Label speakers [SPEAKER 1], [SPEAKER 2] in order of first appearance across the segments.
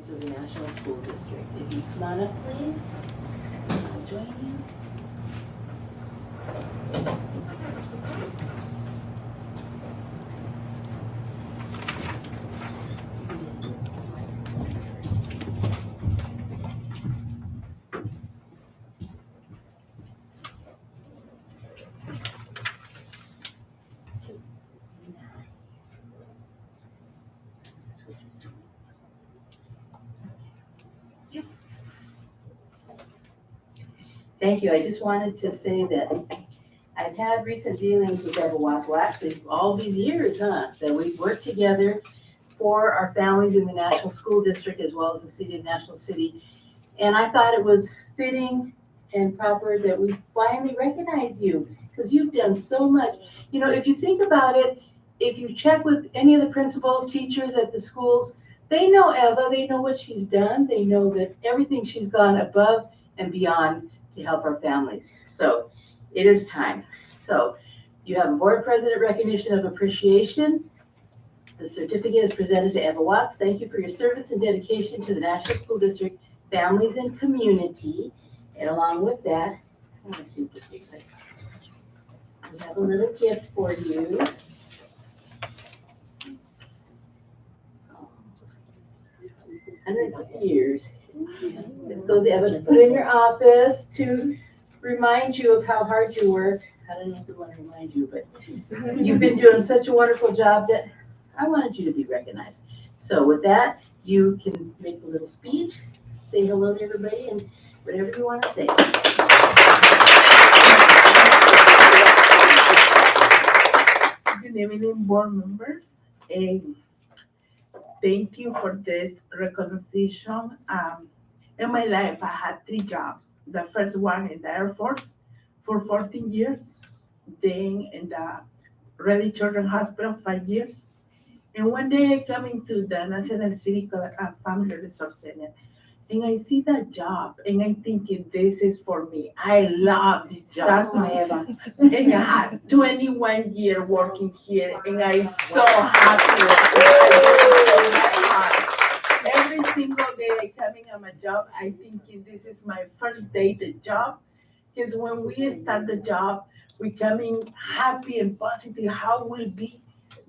[SPEAKER 1] Families of the National School District. If you come on up, please, I'll join you. Thank you. I just wanted to say that I've had recent dealings with Deborah Watts, well, actually, all these years, that we've worked together for our families in the National School District as well as the City of National City. And I thought it was fitting and proper that we finally recognize you because you've done so much. You know, if you think about it, if you check with any of the principals, teachers at the schools, they know Eva, they know what she's done, they know that everything she's gone above and beyond to help our families. So it is time. So you have a board president recognition of appreciation. The certificate is presented to Eva Watts. Thank you for your service and dedication to the National School District, families, and community. And along with that, I want to see what this looks like. We have a little gift for you. 150 years. This goes, Eva, to put in your office to remind you of how hard you work. I don't know if we want to remind you, but you've been doing such a wonderful job that I wanted you to be recognized. So with that, you can make a little speech, say hello to everybody, and whatever you want to say.
[SPEAKER 2] Good evening, board members. Thank you for this recognition. In my life, I had 3 jobs. The first one in the Air Force for 14 years, then in the Raleigh Children's Hospital 5 years. And one day I come into the National City Family Resource Center, and I see that job, and I'm thinking, this is for me. I love this job.
[SPEAKER 1] That's my Eva.
[SPEAKER 2] And I had 21 years working here, and I'm so happy. Every single day I coming on my job, I thinking this is my first day the job. Because when we start the job, we coming happy and positive. How will be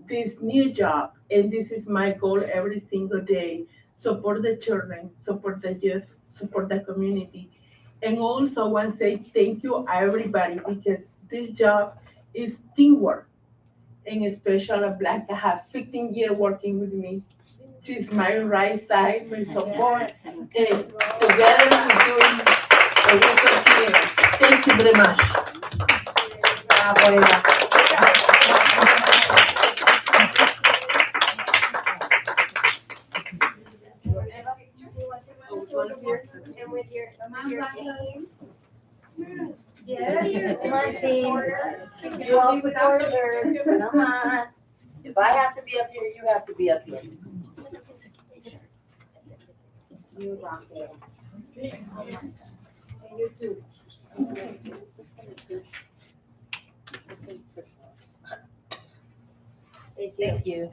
[SPEAKER 2] this new job? And this is my goal every single day. Support the children, support the youth, support the community. And also want to say thank you everybody because this job is teamwork. And especially Blanca have 15 years working with me. She's my right side, my support. And together we doing a good continue. Thank you very much.
[SPEAKER 1] Bravo, Eva.
[SPEAKER 3] And with your team.
[SPEAKER 1] Yeah, come on, team. You all support her. Come on. If I have to be up here, you have to be up here. You rock it. And you too. Thank you. Thank you.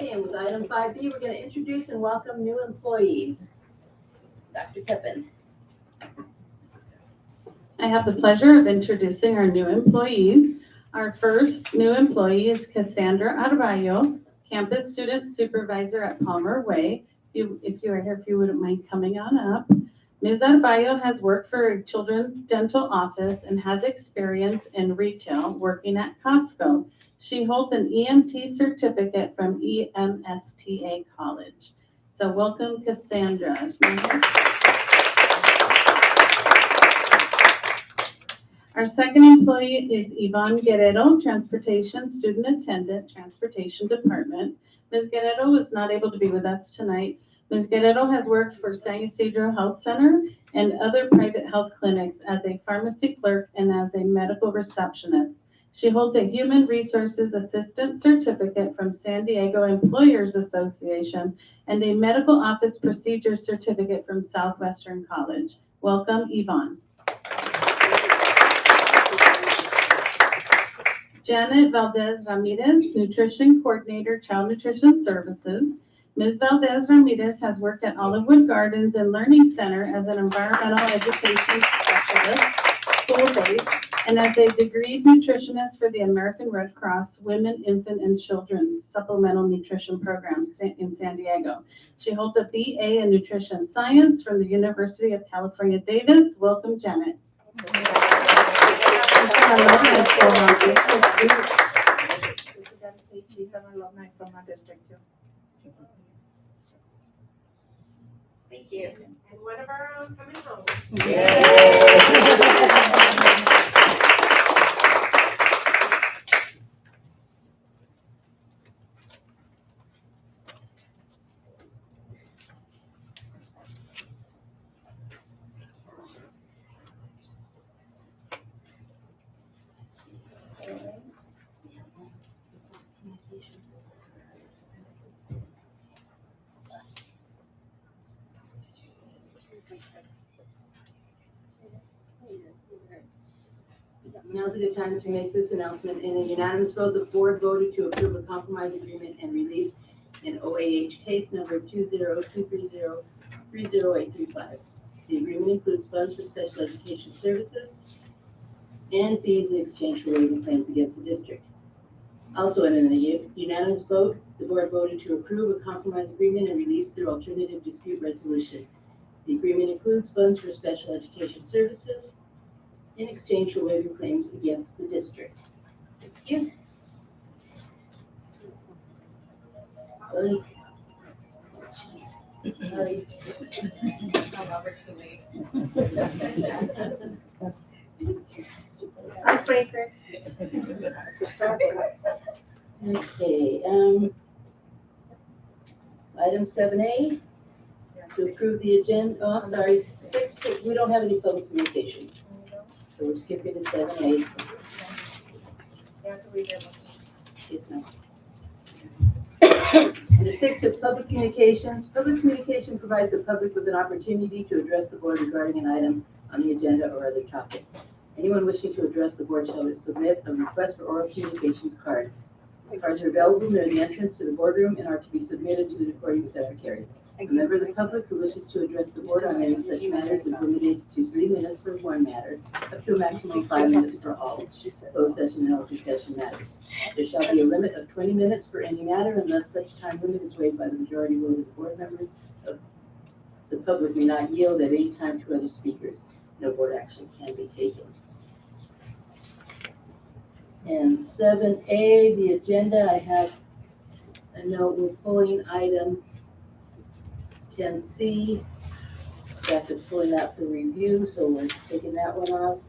[SPEAKER 1] Okay, with item 5B, we're going to introduce and welcome new employees. Dr. Pippin.
[SPEAKER 4] I have the pleasure of introducing our new employees. Our first new employee is Cassandra Arballo, Campus Student Supervisor at Palmer Way. If you are here, if you wouldn't mind coming on up. Ms. Arballo has worked for a children's dental office and has experience in retail working at Costco. She holds an EMT certificate from EMSTA College. So welcome, Cassandra. Our second employee is Yvonne Guerrero, Transportation Student Attendant, Transportation Department. Ms. Guerrero was not able to be with us tonight. Ms. Guerrero has worked for San Ysidro Health Center and other private health clinics as a pharmacy clerk and as a medical receptionist. She holds a Human Resources Assistant Certificate from San Diego Employers Association and a Medical Office Procedure Certificate from Southwestern College. Welcome, Yvonne. Janet Valdez Ramirez, Nutrition Coordinator, Child Nutrition Services. Ms. Valdez Ramirez has worked at Olivewood Gardens and Learning Center as an environmental education specialist, school-based, and as a degreed nutritionist for the American Red Cross Women, Infant, and Children Supplemental Nutrition Program in San Diego. She holds a BA in Nutrition Science from the University of California, Davis. Welcome, Janet.
[SPEAKER 3] She's an alumni from our district too. Thank you.
[SPEAKER 5] And one of our own coming home.
[SPEAKER 1] Now's the time to make this announcement. In a unanimous vote, the board voted to approve a compromise agreement and release in OAH case number 20230303835. The agreement includes funds for special education services and fees in exchange for waiving claims against the district. Also, in a unanimous vote, the board voted to approve a compromise agreement and release through alternative dispute resolution. The agreement includes funds for special education services in exchange for waiving claims against the district. Thank you. Sorry.
[SPEAKER 3] Icebreaker.
[SPEAKER 1] Okay, item 7A, to approve the agenda, oh, I'm sorry, 6, we don't have any public communications. So we're skipping to 7A. If not. Under 6 of public communications, public communication provides the public with an opportunity to address the board regarding an item on the agenda or other topic. Anyone wishing to address the board shall submit a request for oral communications card. The cards are available near the entrance to the boardroom and are to be submitted to the recording secretary. A member of the public who wishes to address the board on any such matters is limited to 3 minutes for one matter, up to a maximum of 5 minutes for all closed session and open session matters. There shall be a limit of 20 minutes for any matter unless such time limit is waived by the majority vote of the board members. The public may not yield at any time to other speakers. No board action can be taken. And 7A, the agenda, I have a note, we're pulling item 10C. Staff is pulling that for review, so we're taking that one off.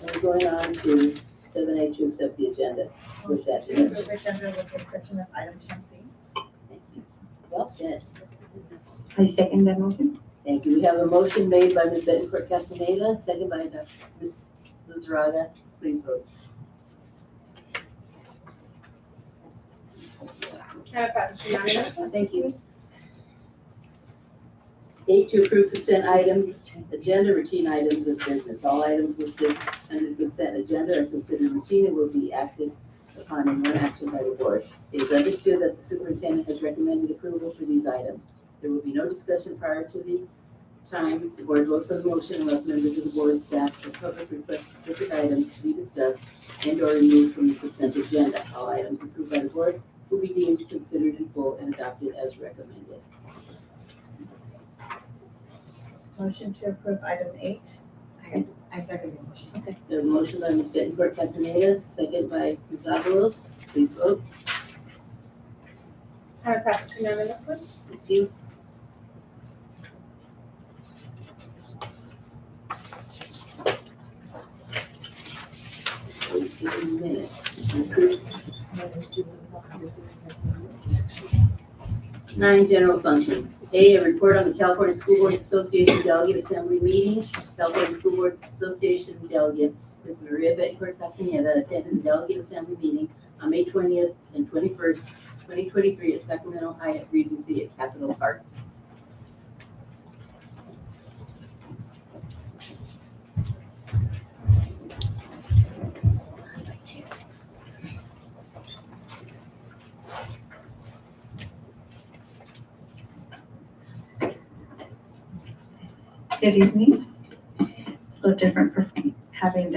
[SPEAKER 1] And we're going on to 7A to accept the agenda. With that,
[SPEAKER 3] Approve the agenda with the exception of item 10C.
[SPEAKER 1] thank you. Well said.
[SPEAKER 3] I second that motion.
[SPEAKER 1] Thank you. We have a motion made by Ms. Bettencourt Castaneda, second by Ms. Lizarraga. Please vote. Thank you. 8, to approve consent item, agenda routine items of business. All items listed under the consent agenda are considered routine and will be acted upon in one action by the board. It is understood that the superintendent has recommended approval for these items. There will be no discussion prior to the time the board votes on the motion unless members of the board, staff, or public request specific items to be discussed and or removed from the consent agenda. All items approved by the board will be deemed considered in full and adopted as recommended.
[SPEAKER 3] Motion to approve item 8.
[SPEAKER 5] I second the motion.
[SPEAKER 1] We have a motion by Ms. Bettencourt Castaneda, second by Ms. Avalos. Please vote.
[SPEAKER 5] Passes unanimously.
[SPEAKER 1] Thank you. minutes. 9, general functions. A report on the California School Boards Association Delegate Assembly meeting. California School Boards Association Delegate Ms. Maria Bettencourt Castaneda attended the Delegate Assembly meeting on May 20th and 21st, 2023 at Sacramento Hyatt Regency at Capitol Park.
[SPEAKER 3] Good evening. It's a little different for having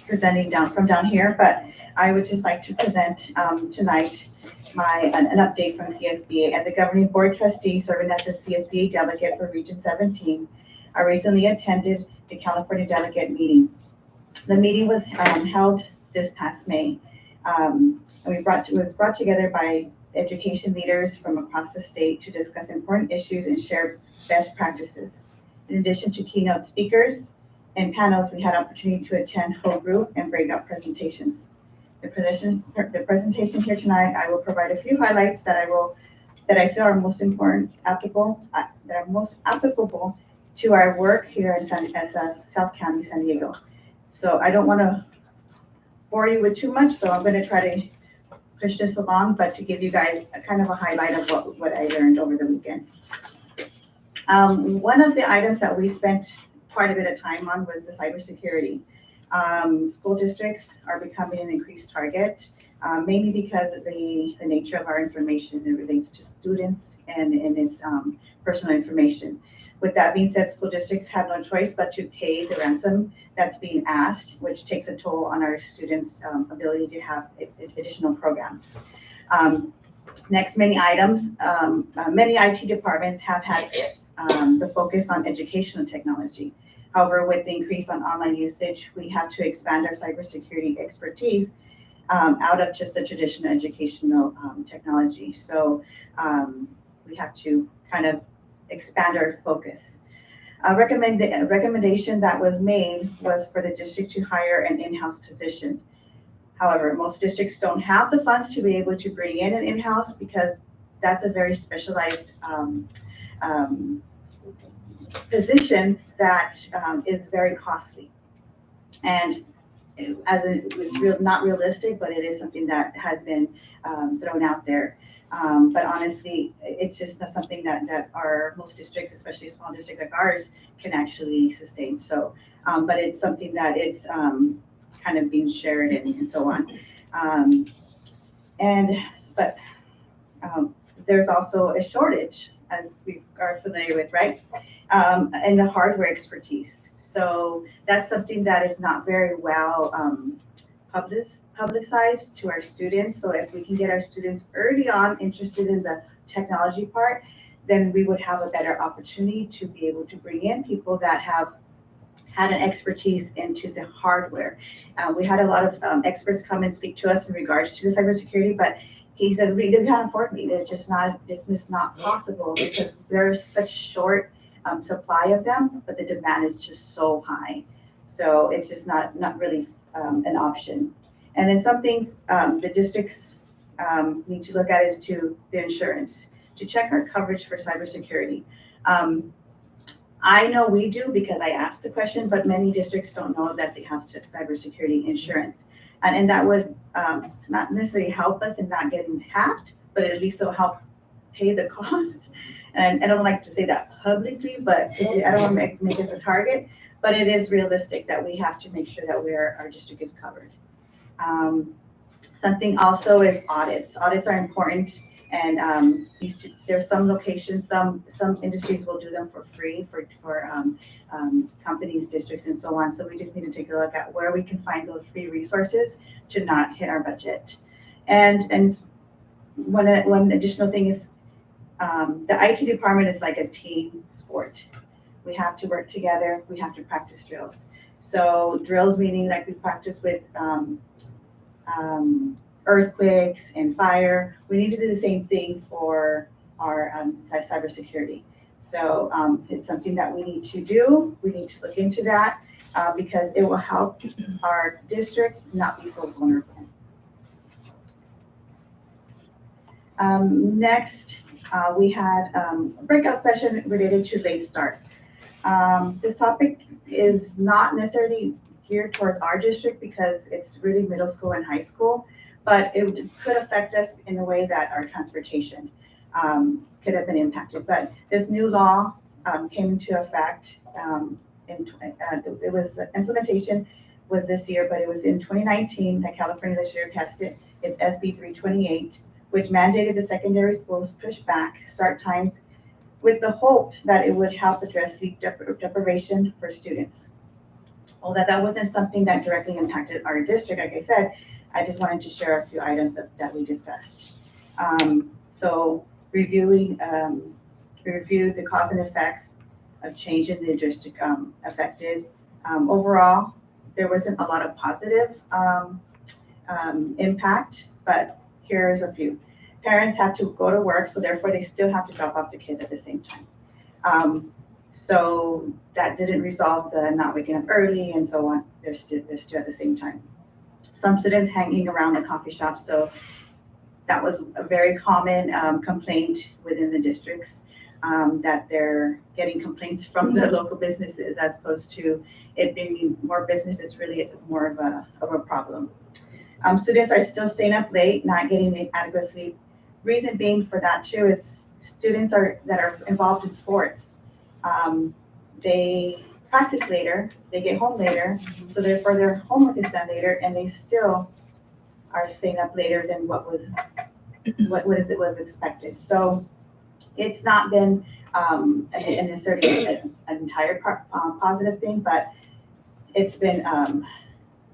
[SPEAKER 3] presenting down here, but I would just like to present tonight an update from CSBA. As a governing board trustee serving as a CSBA delegate for Region 17, I recently attended the California delegate meeting. The meeting was held this past May. And it was brought together by education leaders from across the state to discuss important issues and share best practices. In addition to keynote speakers and panels, we had opportunity to attend whole group and breakout presentations. The presentation here tonight, I will provide a few highlights that I feel are most applicable to our work here in South County, San Diego. So I don't want to bore you with too much, so I'm going to try to push this along, but to give you guys a kind of a highlight of what I learned over the weekend. One of the items that we spent quite a bit of time on was the cybersecurity. School districts are becoming an increased target, mainly because of the nature of our information. It relates to students and its personal information. With that being said, school districts have no choice but to pay the ransom that's being asked, which takes a toll on our students' ability to have additional programs. Next, many IT departments have had the focus on educational technology. However, with the increase on online usage, we have to expand our cybersecurity expertise out of just the traditional educational technology. So we have to kind of expand our focus. A recommendation that was made was for the district to hire an in-house position. However, most districts don't have the funds to be able to bring in an in-house because that's a very specialized position that is very costly. And it's not realistic, but it is something that has been thrown out there. But honestly, it's just not something that most districts, especially a small district like ours, can actually sustain. So, but it's something that it's kind of being shared and so on. There's also a shortage, as we are familiar with, right? And the hardware expertise. So that's something that is not very well publicized to our students. So if we can get our students early on interested in the technology part, then we would have a better opportunity to be able to bring in people that have had an expertise into the hardware. We had a lot of experts come and speak to us in regards to the cybersecurity, but he says they can't afford me. It's just not possible because there's such short supply of them, but the demand is just so high. So it's just not really an option. And then some things the districts need to look at is to the insurance, to check our coverage for cybersecurity. I know we do because I asked the question, but many districts don't know that they have cybersecurity insurance. And that would not necessarily help us in not getting hacked, but at least it'll help pay the cost. And I don't like to say that publicly, but I don't want to make us a target, but it is realistic that we have to make sure that our district is covered. Something also is audits. Audits are important, and there's some locations, some industries will do them for free for companies, districts, and so on. So we just need to take a look at where we can find those free resources to not hit our budget. And one additional thing is the IT department is like a team sport. We have to work together. We have to practice drills. So drills meaning like we practice with earthquakes and fire. We need to do the same thing for our cybersecurity. So it's something that we need to do. We need to look into that. because it will help our district not be so vulnerable. Next, we had a breakout session related to late start. This topic is not necessarily geared towards our district because it's really middle school and high school, but it could affect us in the way that our transportation could have been impacted. But this new law came into effect it was implementation was this year, but it was in 2019 that California legislature passed it. It's SB 328, which mandated the secondary schools push back start times with the hope that it would help address sleep deprivation for students. Although that wasn't something that directly impacted our district, like I said, I just wanted to share a few items that we discussed. So we reviewed the cause and effects of change in the district affected. Overall, there wasn't a lot of positive impact, but here's a few. Parents have to go to work, so therefore they still have to drop off the kids at the same time. So that didn't resolve the not waking up early and so on. They're still at the same time. Some students hanging around the coffee shop, so that was a very common complaint within the districts, that they're getting complaints from the local businesses as opposed to it being more business. It's really more of a problem. Students are still staying up late, not getting adequate sleep. Reason being for that too is students that are involved in sports. They practice later, they get home later, so therefore their homework is done later, and they still are staying up later than what was expected. So it's not been necessarily an entire positive thing, but it's been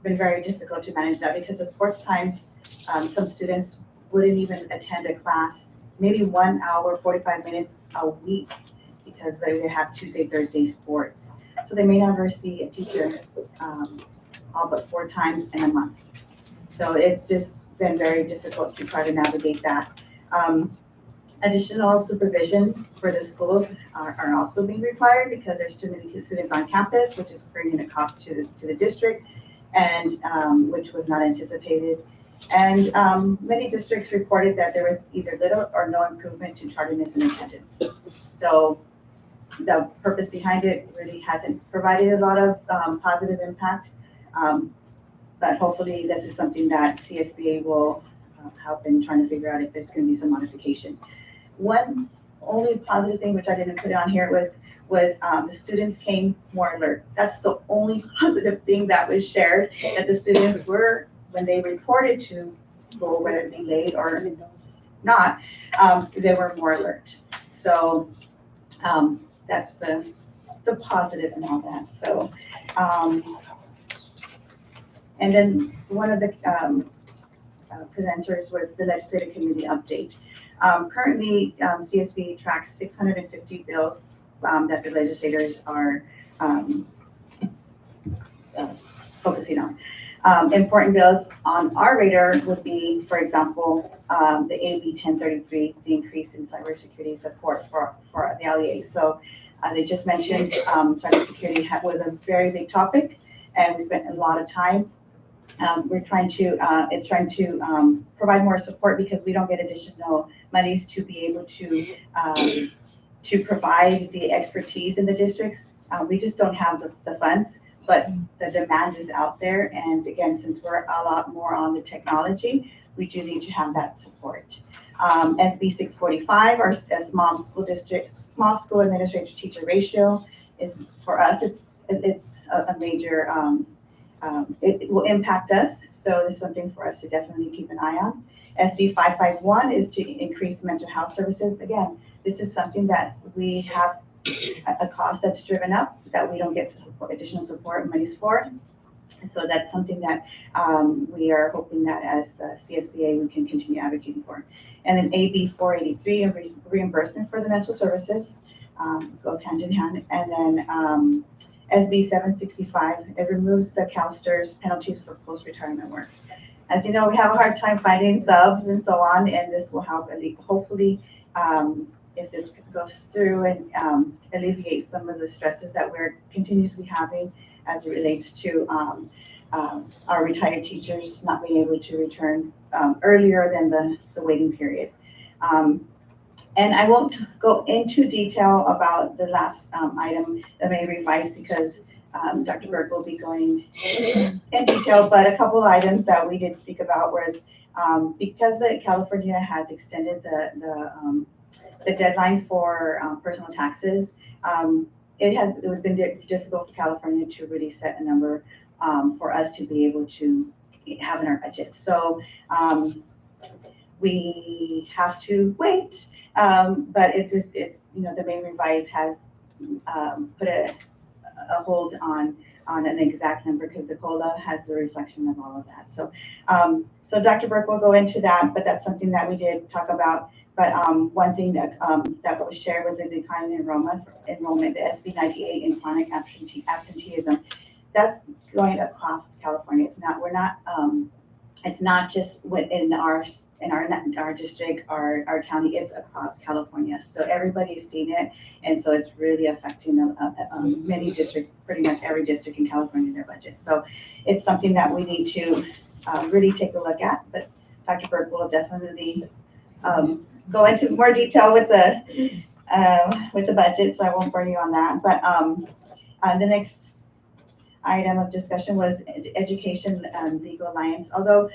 [SPEAKER 3] very difficult to manage that because the sports times, some students wouldn't even attend a class, maybe 1 hour, 45 minutes a week, because they would have Tuesday, Thursday sports. So they may never see a teacher all but 4 times in a month. So it's just been very difficult to try to navigate that. Additional supervision for the schools are also being required because there's too many students on campus, which is bringing a cost to the district, and which was not anticipated. And many districts reported that there was either little or no improvement to tardiness and attendance. So the purpose behind it really hasn't provided a lot of positive impact, but hopefully this is something that CSBA will help in trying to figure out if there's going to be some modification. One only positive thing, which I didn't put on here, was the students came more alert. That's the only positive thing that was shared, that the students were, when they reported to school, whether it be late or not, they were more alert. So that's the positive and all that. So, and then one of the presenters was the legislative committee update. Currently, CSB tracks 650 bills that the legislators are focusing on. Important bills on our radar would be, for example, the AB 1033, the increase in cybersecurity support for the LEA. So they just mentioned cybersecurity was a very big topic, and we spent a lot of time. It's trying to provide more support because we don't get additional monies to be able to provide the expertise in the districts. We just don't have the funds, but the demand is out there. And again, since we're a lot more on the technology, we do need to have that support. SB 645, our small school administrator teacher ratio, is for us, it's a major, it will impact us. So this is something for us to definitely keep an eye on. SB 551 is to increase mental health services. Again, this is something that we have a cost that's driven up that we don't get additional support monies for. So that's something that we are hoping that as CSBA we can continue advocating for. And then AB 483, reimbursement for the mental services, goes hand in hand. And then SB 765, it removes the CalSTRS penalties for post-retirement work. As you know, we have a hard time finding subs and so on, and this will help hopefully if this goes through and alleviate some of the stresses that we're continuously having as it relates to our retired teachers not being able to return earlier than the waiting period. And I won't go into detail about the last item that may revise because Dr. Burke will be going in detail, but a couple items that we did speak about was because California has extended the deadline for personal taxes, it was been difficult for California to really set a number for us to be able to have in our budget. So we have to wait, but it's the Maine Revise has put a hold on an exact number because the COLA has a reflection of all of that. So so Dr. Burke will go into that, but that's something that we did talk about. But one thing that was shared was the decline in enrollment, the SB 98 in chronic absenteeism. That's going across California. It's not just in our district, our county, it's across California. So everybody's seen it. And so it's really affecting many districts, pretty much every district in California, their budget. So it's something that we need to really take a look at. But Dr. Burke will definitely go into more detail with the budget, so I won't bore you on that. But the next item of discussion was Education Legal Alliance. Although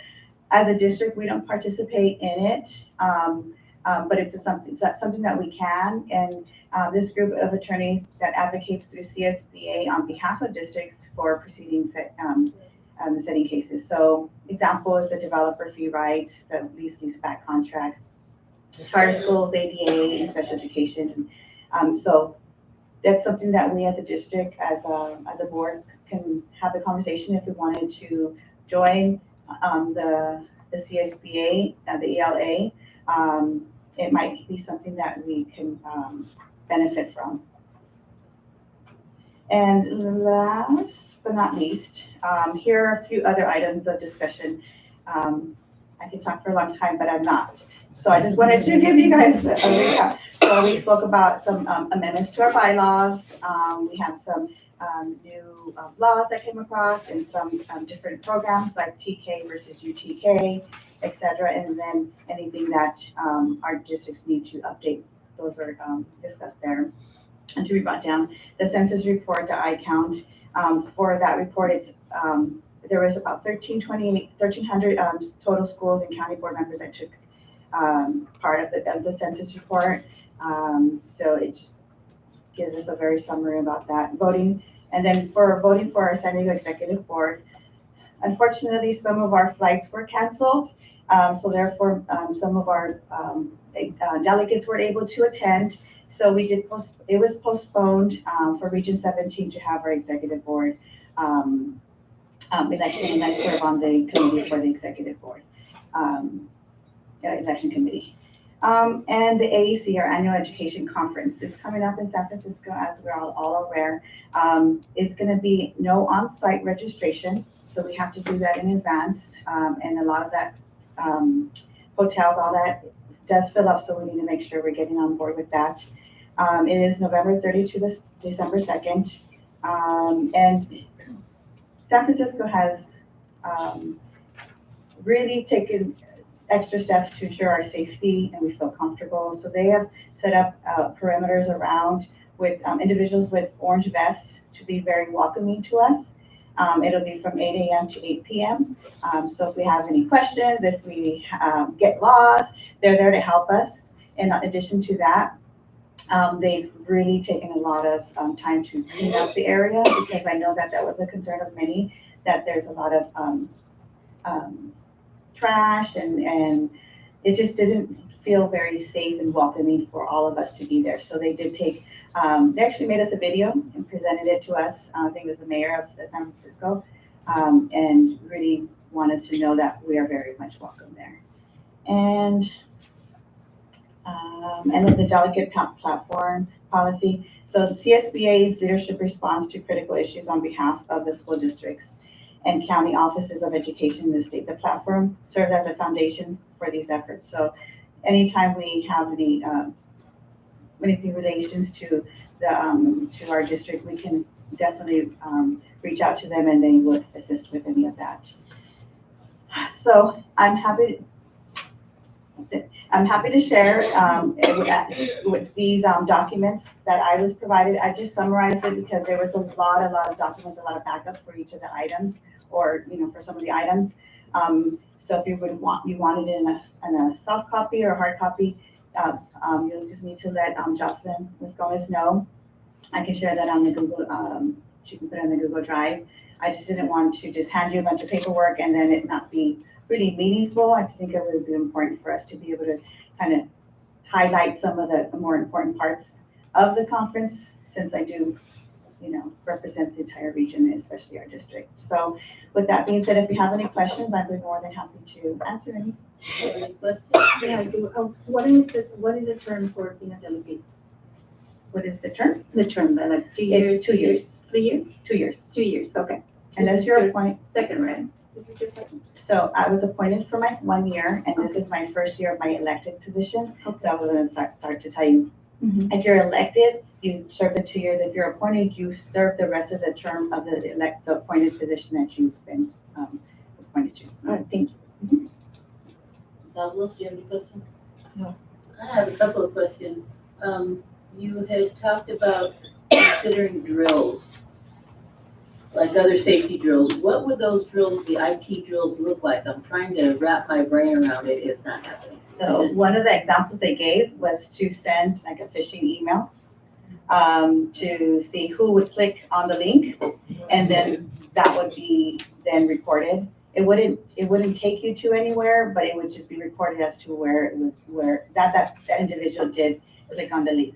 [SPEAKER 3] as a district, we don't participate in it, but it's something that we can. And this group of attorneys that advocates through CSBA on behalf of districts for proceedings setting cases. So example is the developer fee rights, the lease-back contracts, charter schools, ADA, and special education. So that's something that we as a district, as a board, can have the conversation if we wanted to join the CSBA, the ELA. It might be something that we can benefit from. And last but not least, here are a few other items of discussion. I could talk for a long time, but I'm not. So I just wanted to give you guys a recap. So we spoke about some amendments to our bylaws. We had some new laws that came across and some different programs like TK versus UTK, et cetera. And then anything that our districts need to update, those are discussed there. And to be brought down, the census report, the I-count, for that report, it's there was about 1,300 total schools and county board members that took part of the census report. So it just gives us a very summary about that voting. And then for voting for our San Diego Executive Board, unfortunately, some of our flights were canceled. So therefore, some of our delegates weren't able to attend. So we did it was postponed for Region 17 to have our Executive Board election, and I serve on the committee for the Executive Board. Election committee. And the AEC, our annual education conference, it's coming up in San Francisco, as we're all aware. It's going to be no on-site registration, so we have to do that in advance. And a lot of that hotels, all that does fill up, so we need to make sure we're getting on board with that. It is November 30 to December 2nd. And San Francisco has really taken extra steps to ensure our safety and we feel comfortable. So they have set up perimeters around with individuals with orange vests to be very welcoming to us. It'll be from 8 a.m. to 8 p.m. So if we have any questions, if we get lost, they're there to help us. In addition to that, they've really taken a lot of time to clean up the area, because I know that was a concern of many, that there's a lot of trash and it just didn't feel very safe and welcoming for all of us to be there. So they did take, they actually made us a video and presented it to us. I think it was the mayor of San Francisco, and really want us to know that we are very much welcome there. And then the delegate platform policy. So the CSBA's leadership response to critical issues on behalf of the school districts and county offices of education in the state. The platform serves as a foundation for these efforts. So anytime we have anything relations to the to our district, we can definitely reach out to them and they would assist with any of that. So I'm happy, that's it. I'm happy to share with these documents that I was provided. I just summarized it because there was a lot of documents, a lot of backup for each of the items, or, for some of the items. So if you wanted it in a soft copy or a hard copy, you'll just need to let Jocelyn, Ms. Gomez know. I can share that on the Google, she can put it on the Google Drive. I just didn't want to just hand you a bunch of paperwork and then it not be really meaningful. I think it would be important for us to be able to kind of highlight some of the more important parts of the conference, since I do, represent the entire region, especially our district. So with that being said, if you have any questions, I'd be more than happy to answer any.
[SPEAKER 1] Any questions?
[SPEAKER 6] Yeah, I do. What is the term for being a delegate?
[SPEAKER 3] What is the term?
[SPEAKER 6] The term, like 2 years?
[SPEAKER 3] It's 2 years.
[SPEAKER 6] 3 years?
[SPEAKER 3] 2 years.
[SPEAKER 6] 2 years, okay.
[SPEAKER 3] Unless you're appointed.
[SPEAKER 6] Second, right? This is your second?
[SPEAKER 3] So I was appointed for my 1 year, and this is my first year of my elected position. So I was going to start to tell you. If you're elected, you serve the 2 years. If you're appointed, you serve the rest of the term of the appointed position that you've been appointed to.
[SPEAKER 6] All right, thank you.
[SPEAKER 1] Ms. do you have any questions?
[SPEAKER 5] No.
[SPEAKER 1] I have a couple of questions. You had talked about considering drills, like other safety drills. What would those drills, the IT drills, look like? I'm trying to wrap my brain around it. It's not happening.
[SPEAKER 3] So one of the examples they gave was to send like a phishing email to see who would click on the link, and then that would be then reported. It wouldn't take you to anywhere, but it would just be reported as to where that individual did click on the link.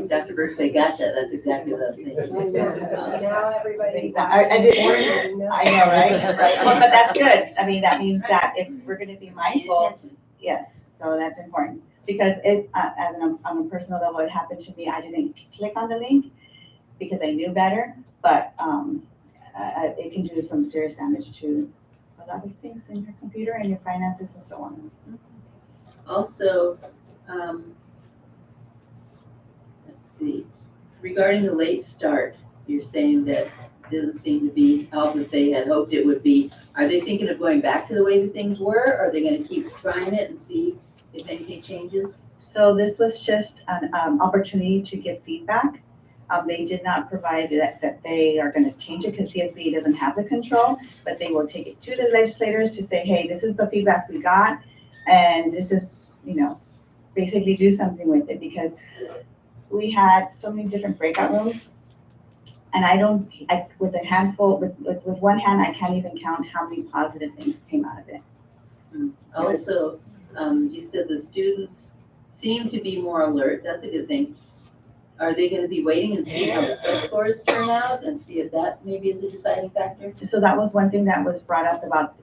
[SPEAKER 1] Dr. Burke said, gotcha, that's exactly what I was thinking.
[SPEAKER 5] Now everybody.
[SPEAKER 3] I did, I know, right? Right. Well, but that's good. I mean, that means that if we're gonna be mindful, yes, so that's important. Because on a personal level, it happened to me. I didn't click on the link because I knew better, but it can do some serious damage to a lot of things in your computer and your finances and so on.
[SPEAKER 1] Also, let's see, regarding the late start, you're saying that doesn't seem to be how that they had hoped it would be. Are they thinking of going back to the way that things were? Or are they gonna keep trying it and see if anything changes?
[SPEAKER 3] So this was just an opportunity to give feedback. They did not provide that they are gonna change it because CSB doesn't have the control, but they will take it to the legislators to say, hey, this is the feedback we got, and this is, basically do something with it, because we had so many different breakout rooms. And with a handful, with one hand, I can't even count how many positive things came out of it.
[SPEAKER 1] Also, you said the students seem to be more alert. That's a good thing. Are they gonna be waiting and see how the test scores turn out and see if that maybe is a deciding factor?
[SPEAKER 3] So that was one thing that was brought up about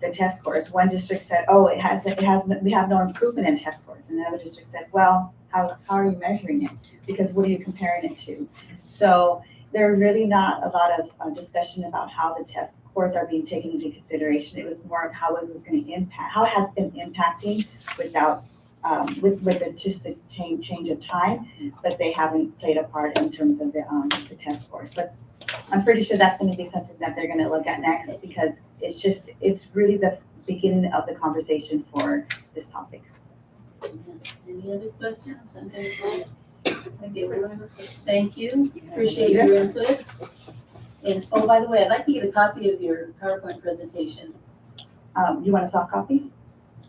[SPEAKER 3] the test scores. One district said, oh, we have no improvement in test scores. And another district said, well, how are you measuring it? Because what are you comparing it to? So there's really not a lot of discussion about how the test scores are being taken into consideration. It was more of how it was going to impact, how it has been impacting without, with just the change of time, but they haven't played a part in terms of the test scores. But I'm pretty sure that's going to be something that they're going to look at next, because it's really the beginning of the conversation for this topic.
[SPEAKER 1] Any other questions? Okay, thank you. Appreciate your input. And, oh, by the way, I'd like to get a copy of your PowerPoint presentation.
[SPEAKER 3] You want a soft copy?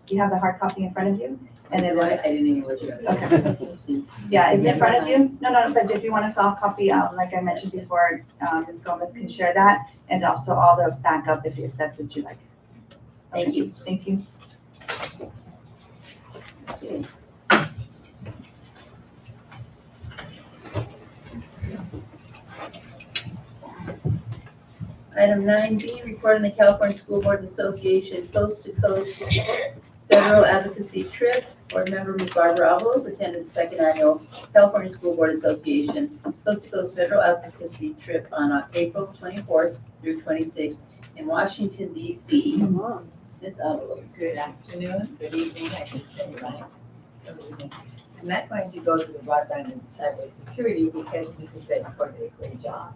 [SPEAKER 3] You have the hard copy in front of you? And then,
[SPEAKER 1] I didn't even look at it.
[SPEAKER 3] Okay. Yeah, it's in front of you. No, but if you want a soft copy, like I mentioned before, Ms. Gomez can share that, and also all the backup if that's what you like.
[SPEAKER 1] Thank you.
[SPEAKER 3] Thank you.
[SPEAKER 1] Okay. Item 9B, report on the California School Board Association Coast to Coast Federal Advocacy Trip. Board member Ms. Barbara Avlos attended the second annual California School Board Association Coast to Coast Federal Advocacy Trip on April 24th through 26th in Washington, D.C. Ms. Avalos.
[SPEAKER 7] Good afternoon, good evening, I should say, right? Good evening. I'm not going to go to the broadband and cybersecurity because Mrs. Bedford did a great job.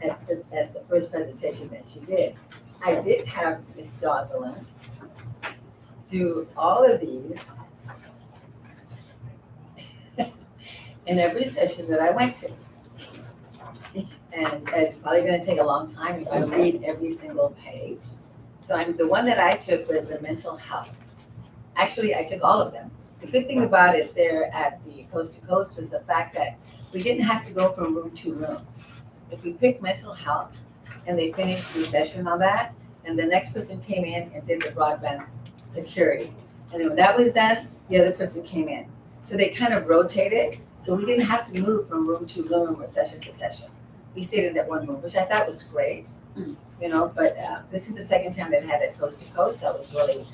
[SPEAKER 7] at the first presentation that she did. I did have Ms. Jocelyn do all of these in every session that I went to. And it's probably gonna take a long time if I read every single page. So the one that I took was the mental health. Actually, I took all of them. The good thing about it there at the Coast to Coast was the fact that we didn't have to go from room to room. If we picked mental health and they finished the session on that, and the next person came in and did the broadband security. And then when that was done, the other person came in. So they kind of rotated, so we didn't have to move from room to room or session to session. We stayed in that one room, which I thought was great, you know, but this is the second time they've had it Coast to Coast. I was really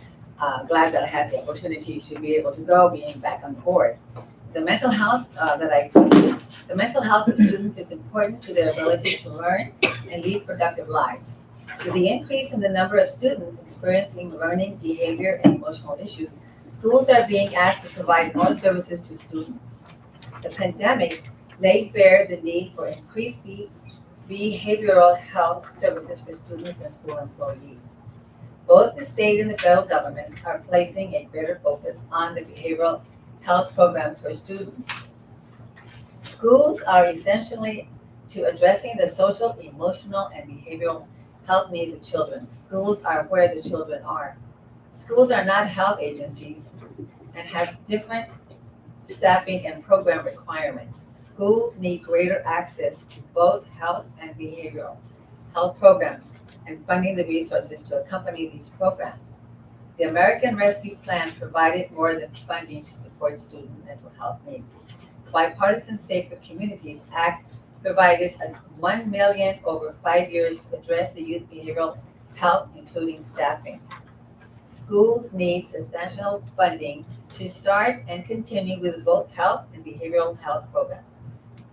[SPEAKER 7] glad that I had the opportunity to be able to go, being back on board. The mental health the mental health of students is important to their ability to learn and lead productive lives. With the increase in the number of students experiencing learning, behavior, and emotional issues, schools are being asked to provide more services to students. The pandemic laid bare the need for increased behavioral health services for students and school employees. Both the state and the federal governments are placing a greater focus on the behavioral health programs for students. Schools are essentially to addressing the social, emotional, and behavioral health needs of children. Schools are where the children are. Schools are not health agencies and have different staffing and program requirements. Schools need greater access to both health and behavioral health programs and funding the resources to accompany these programs. The American Rescue Plan provided more than funding to support student mental health needs. The Bipartisan Safer Communities Act provided $1 million over 5 years to address the youth behavioral health, including staffing. Schools need substantial funding to start and continue with both health and behavioral health programs.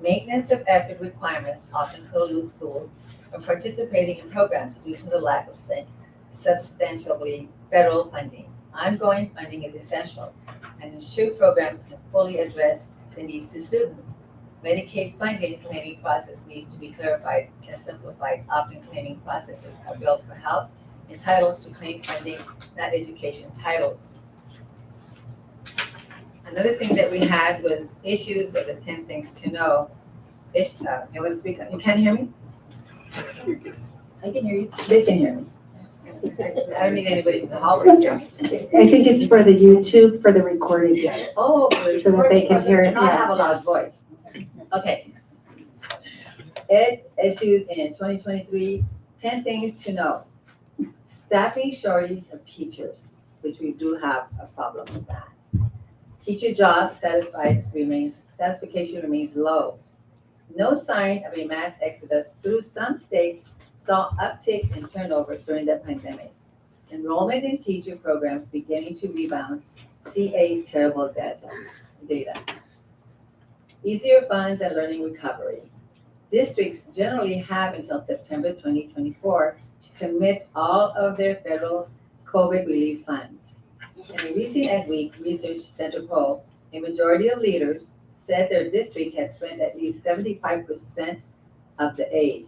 [SPEAKER 7] Maintenance of effort requirements often preclude schools from participating in programs due to the lack of substantially federal funding. Ongoing funding is essential and ensure programs can fully address the needs to students. Medicaid funding claiming process needs to be clarified and simplified. Often claiming processes are built for health entitles to claim funding, not education titles. Another thing that we had was issues of the 10 things to know. You want to speak? You can't hear me? I can hear you. They can hear me. I don't need anybody to holler.
[SPEAKER 5] I think it's for the YouTube, for the recorded, yes.
[SPEAKER 7] Oh,
[SPEAKER 5] So that they can hear it,
[SPEAKER 7] I have a loud
[SPEAKER 5] yes.
[SPEAKER 7] voice. Okay. Ed issues in 2023, 10 things to know. Staffing shortage of teachers, which we do have a problem with that. Teacher job satisfaction remains low. No sign of a mass exodus through some states saw uptick in turnover during the pandemic. Enrollment in teacher programs beginning to rebound. CA's terrible data. Easier funds and learning recovery. Districts generally have until September 2024 to commit all of their federal COVID relief funds. In a recent EdWeek Research Center poll, a majority of leaders said their district had spent at least 75% of the aid.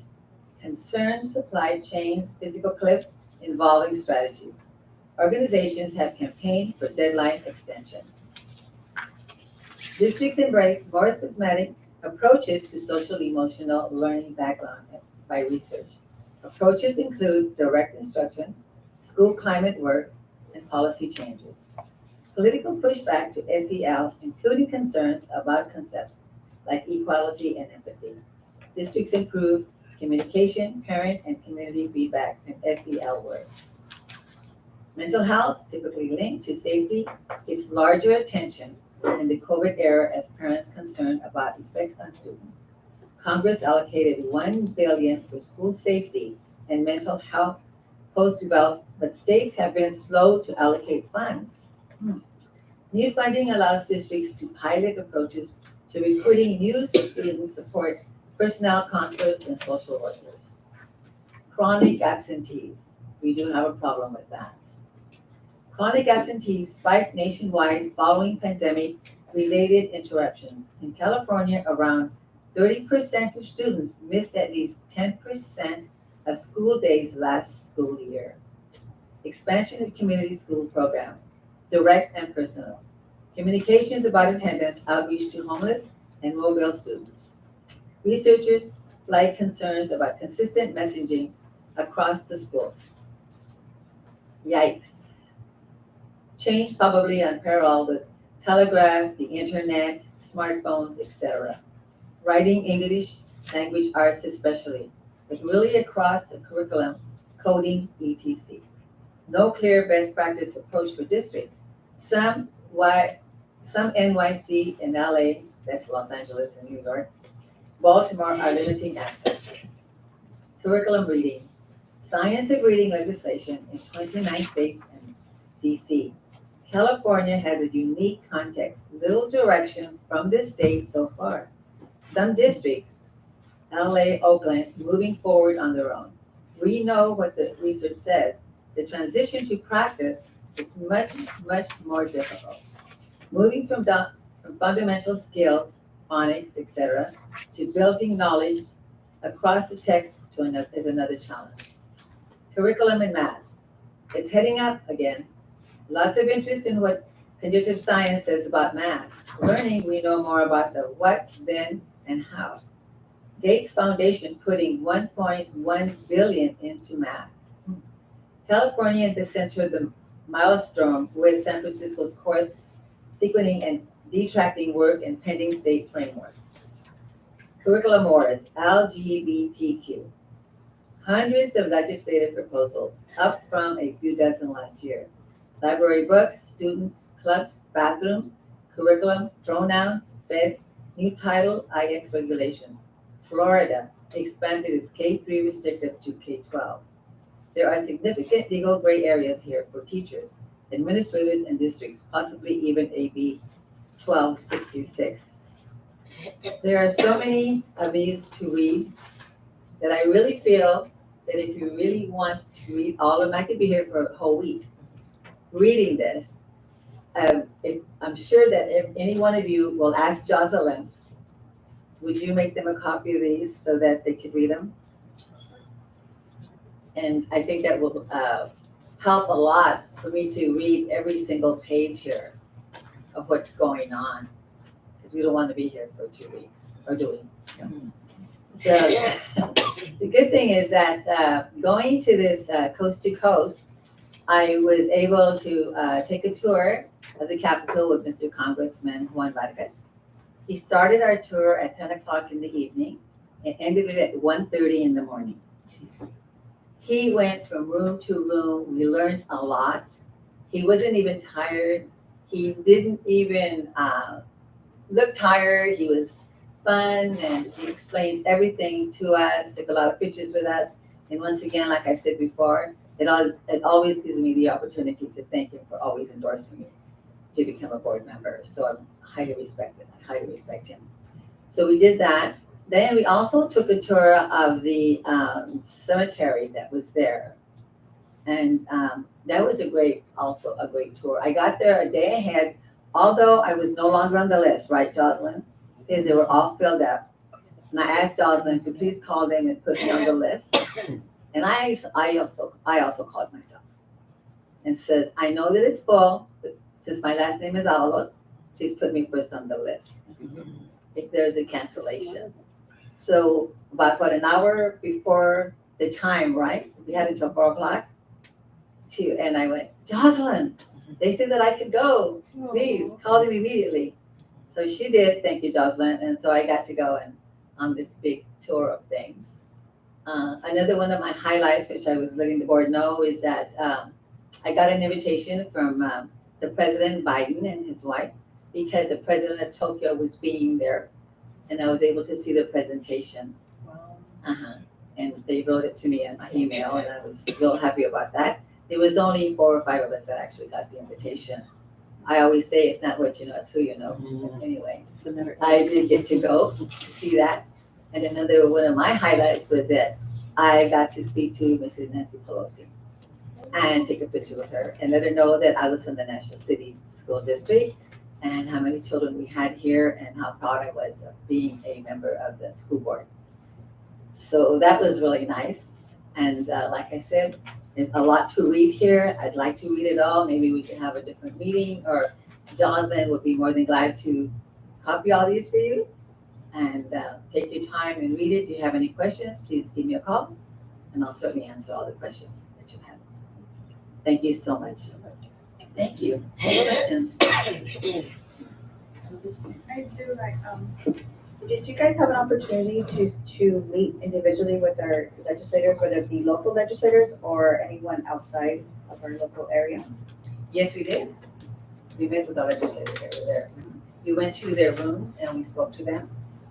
[SPEAKER 7] Concerned supply chain physical cliff involving strategies. Organizations have campaigned for deadline extensions. Districts embrace more systematic approaches to social emotional learning background by research. Approaches include direct instruction, school climate work, and policy changes. Political pushback to SEL, including concerns about concepts like equality and empathy. Districts improve communication, parent, and community feedback, and SEL work. Mental health, typically linked to safety, gets larger attention in the COVID era as parents concerned about effects on students. Congress allocated $1 billion for school safety and mental health post-development, but states have been slow to allocate funds. New funding allows districts to pilot approaches to recruiting new student support personnel, counselors, and social workers. Chronic absentees. We do have a problem with that. Chronic absentees spiked nationwide following pandemic-related interruptions. In California, around 30% of students missed at least 10% of school days last school year. Expansion of community school programs, direct and personal. Communications about attendance, outreach to homeless and mobile students. Researchers flag concerns about consistent messaging across the school. Yikes. Change probably unparalleled with telegraph, the internet, smartphones, etc. Writing, English, language arts especially, but really across the curriculum, coding, etc. No clear best practice approach for districts. Some NYC and LA, that's Los Angeles and New York, Baltimore are limiting access. Curriculum reading, science of reading legislation in 29 states and DC. California has a unique context, little direction from this state so far. Some districts, LA, Oakland, moving forward on their own. We know what the research says. The transition to practice is much, much more difficult. Moving from fundamental skills, phonics, etc., to building knowledge across the text is another challenge. Curriculum and math. It's heading up again. Lots of interest in what cognitive science says about math. Learning, we know more about the what, then, and how. Gates Foundation putting $1.1 billion into math. California at the center of the maelstrom with San Francisco's course sequencing and detracting work and pending state framework. Curriculum wars, LGBTQ. Hundreds of legislative proposals, up from a few dozen last year. Library books, students, clubs, bathrooms, curriculum, pronouns, beds, new title, IX regulations. Florida expanded its K-3 restrictive to K-12. There are significant legal gray areas here for teachers, administrators, and districts, possibly even AB 1266. There are so many of these to read that I really feel that if you really want to read all of them, I could be here for a whole week reading this. I'm sure that if any one of you will ask Jocelyn, would you make them a copy of these so that they could read them? And I think that will help a lot for me to read every single page here of what's going on. Because we don't want to be here for 2 weeks, or do we? So the good thing is that going to this coast to coast, I was able to take a tour of the Capitol with Mr. Congressman Juan Vargas. He started our tour at 10 o'clock in the evening and ended it at 1:30 in the morning. He went from room to room. We learned a lot. He wasn't even tired. He didn't even look tired. He was fun and he explained everything to us, took a lot of pictures with us. And once again, like I said before, it always gives me the opportunity to thank him for always endorsing me to become a board member. So I highly respect him. So we did that. Then we also took a tour of the cemetery that was there. And that was a great tour. I got there a day ahead, although I was no longer on the list, right, Jocelyn? Because they were all filled up. And I asked Jocelyn to please call them and put me on the list. And I also called myself and says, I know that it's full, but since my last name is Avalos, please put me first on the list if there's a cancellation. So about an hour before the time, right? We had until 4 o'clock and I went, Jocelyn, they said that I could go. Please call them immediately. So she did. Thank you, Jocelyn. And so I got to go on this big tour of things. Another one of my highlights, which I was letting the board know, is that I got an invitation from the President Biden and his wife because the President of Tokyo was being there, and I was able to see the presentation. And they wrote it to me in my email, and I was real happy about that. There was only 4 or 5 of us that actually got the invitation. I always say it's not what you know, it's who you know. Anyway, I did get to go to see that. And another one of my highlights was that I got to speak to Mrs. Nancy Pelosi and take a picture with her and let her know that I was from the National City School District and how many children we had here and how proud I was of being a member of the school board. So that was really nice. And like I said, there's a lot to read here. I'd like to read it all. Maybe we can have a different meeting, or Jonathan would be more than glad to copy all these for you and take your time and read it. Do you have any questions? Please give me a call and I'll certainly answer all the questions that you have. Thank you so much.
[SPEAKER 1] Thank you. Any questions?
[SPEAKER 3] I do like, did you guys have an opportunity to meet individually with our legislators, whether it be local legislators or anyone outside of our local area?
[SPEAKER 7] Yes, we did. We met with our legislators. They were there. We went to their rooms and we spoke to them.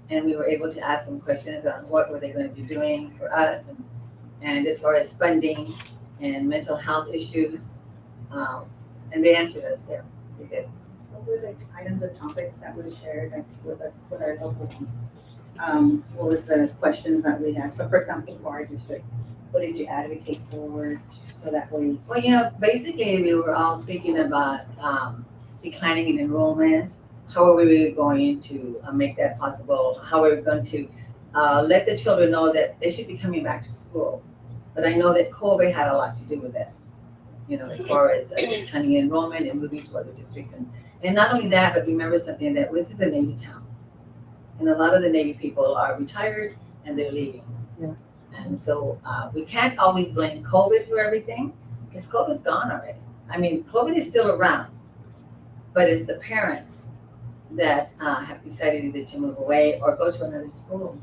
[SPEAKER 7] And we were able to ask them questions on what were they going to be doing for us, and as far as funding and mental health issues. And they answered us there. They did.
[SPEAKER 3] What were the items of topics that were shared with our local ones? What was the questions that we had? So for example, for our district, what did you advocate for so that way?
[SPEAKER 7] Well, basically we were all speaking about declining in enrollment. How are we going to make that possible? How are we going to let the children know that they should be coming back to school? But I know that COVID had a lot to do with that, as far as declining in enrollment and moving to other districts. And not only that, but remember something, that this is a Navy town. And a lot of the Navy people are retired and they're leaving.
[SPEAKER 1] Yeah.
[SPEAKER 7] And so we can't always blame COVID for everything, because COVID's gone already. I mean, COVID is still around, but it's the parents that have decided either to move away or go to another school.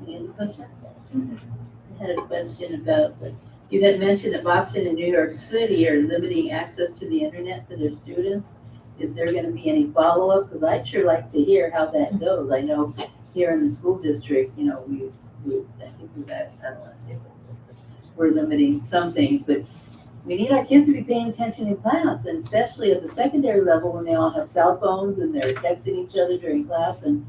[SPEAKER 1] Any other questions? I had a question about, you had mentioned that Boston and New York City are limiting access to the internet for their students. Is there going to be any follow-up? Because I'd sure like to hear how that goes. I know here in the school district, I think we've had, I don't want to say, we're limiting some things, but we need our kids to be paying attention in class, and especially at the secondary level when they all have cell phones and they're texting each other during class, and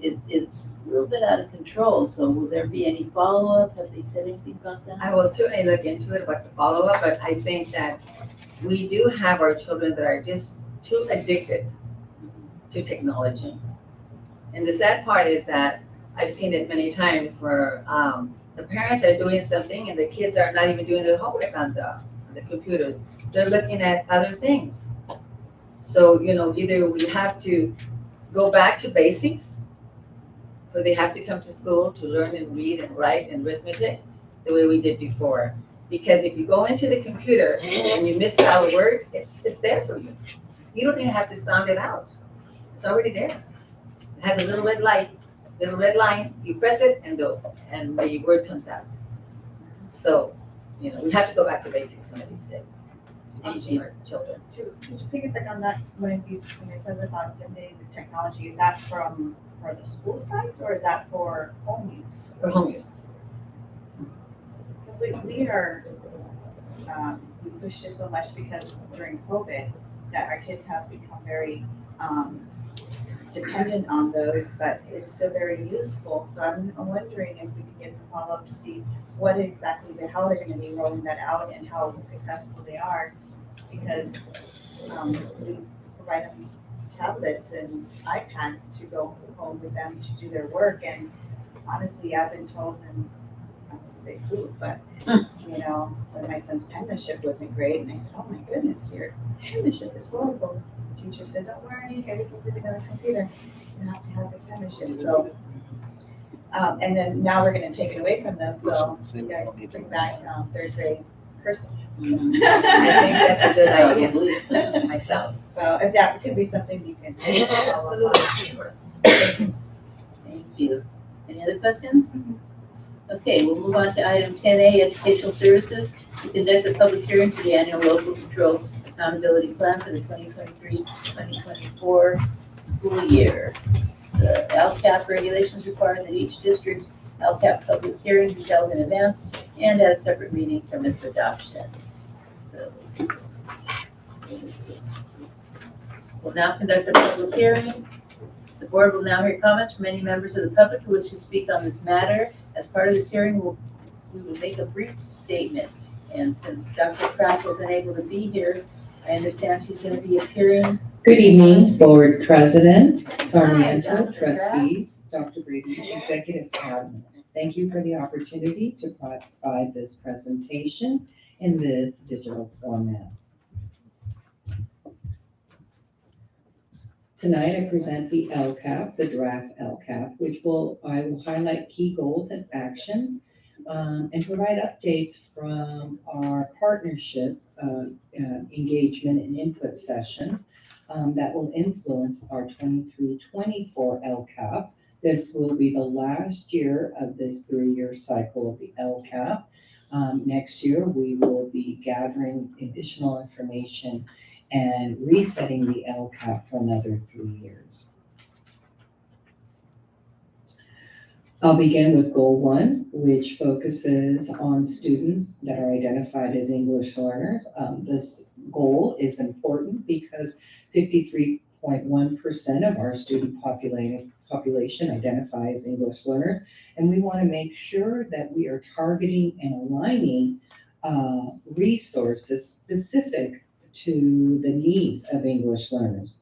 [SPEAKER 1] it's a little bit out of control. So will there be any follow-up? Have they said anything about that?
[SPEAKER 7] I will certainly look into it, what the follow-up, but I think that we do have our children that are just too addicted to technology. And the sad part is that I've seen it many times where the parents are doing something and the kids are not even doing their homework on the computers. They're looking at other things. So, either we have to go back to basics, where they have to come to school to learn and read and write and arithmetic the way we did before. Because if you go into the computer and you misspell a word, it's there for you. You don't even have to sound it out. It's already there. It has a little red light, little red line. You press it and the word comes out. So, we have to go back to basics one of these days, teaching our children.
[SPEAKER 3] To piggyback on that, when it says about limiting the technology, is that for the school sites or is that for home use?
[SPEAKER 7] For home use.
[SPEAKER 3] Because we are, we pushed it so much because during COVID that our kids have become very dependent on those, but it's still very useful. So I'm wondering if we can get some follow-up to see what exactly, how they're going to be rolling that out and how successful they are. Because we provide them tablets and iPads to go home with them to do their work. And honestly, I've been told, and I won't say who, but when my son's penmanship wasn't great, and I said, "Oh my goodness, your penmanship is horrible." The teacher said, "Don't worry, everything's in the computer. You have to have this penmanship." So, and then now we're going to take it away from them. So we got to bring back third grade person.
[SPEAKER 7] I think that's a good idea myself.
[SPEAKER 3] So if that could be something you can follow up on.
[SPEAKER 7] Absolutely, of course.
[SPEAKER 1] Thank you. Any other questions? Okay, we'll move on to item 10A, Educational Services, to conduct a public hearing for the annual local control accountability plan for the 2023-2024 school year. The LCAP regulations require that each district's LCAP public hearing be held in advance and at a separate meeting from its adoption. So, we'll now conduct a public hearing. The board will now hear comments from any members of the public who wish to speak on this matter. As part of this hearing, we will make a brief statement. And since Dr. Kraft was unable to be here, I I understand she's gonna be appearing.
[SPEAKER 8] Good evening, Board President, Sarmiento,
[SPEAKER 1] Dr.
[SPEAKER 8] trustees, Dr. Brady, Executive Cabinet. Thank you for the opportunity to provide this presentation in this digital format. Tonight, I present the LCAP, the draft LCAP, which I will highlight key goals and actions and provide updates from our partnership engagement and input sessions that will influence our 23-24 LCAP. This will be the last year of this 3-year cycle of the LCAP. Next year, we will be gathering additional information and resetting the LCAP for another 3 years. I'll begin with Goal 1, which focuses on students that are identified as English learners. This goal is important because 53.1% of our student population identify as English learners, and we want to make sure that we are targeting and aligning resources specific to the needs of English learners.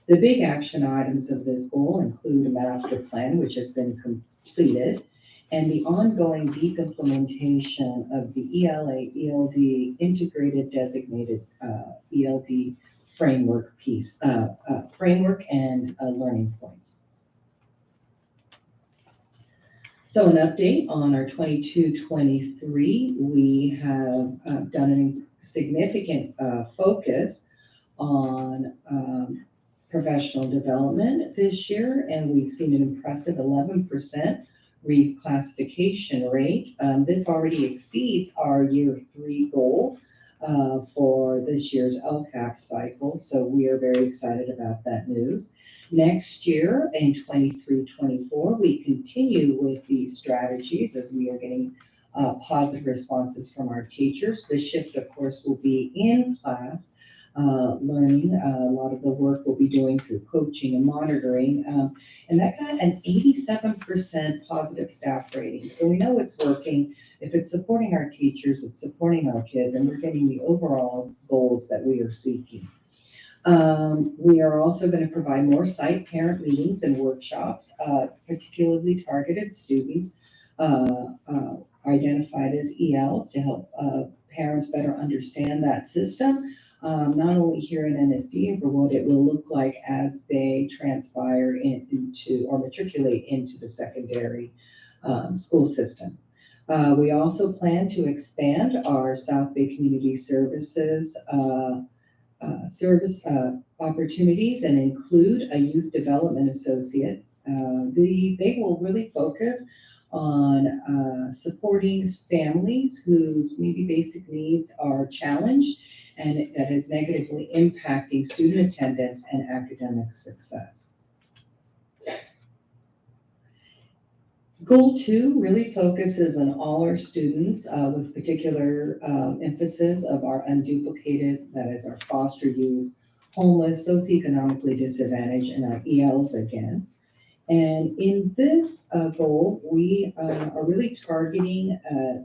[SPEAKER 8] The big action items of this goal include a master plan, which has been completed, and the ongoing deep implementation of the ELA-ELD integrated designated ELD framework framework and learning points. So an update on our 22-23, we have done a significant focus on professional development this year, and we've seen an impressive 11% reclassification rate. This already exceeds our year 3 goal for this year's LCAP cycle, so we are very excited about that news. Next year, in 23-24, we continue with these strategies as we are getting positive responses from our teachers. The shift, of course, will be in class learning. A lot of the work we'll be doing through coaching and monitoring, and that got an 87% positive staff rating. So we know it's working. If it's supporting our teachers, it's supporting our kids, and we're getting the overall goals that we are seeking. We are also going to provide more site parent meetings and workshops, particularly targeted students identified as ELs to help parents better understand that system, not only here in NSD, but what it will look like as they transpire into or matriculate into the secondary school system. We also plan to expand our South Bay Community Services service opportunities and include a youth development associate. They will really focus on supporting families whose maybe basic needs are challenged and that is negatively impacting student attendance and academic success. Goal 2 really focuses on all our students with particular emphasis of our unduplicated, that is our foster youth, homeless, socioeconomically disadvantaged, and our ELs again. And in this goal, we are really targeting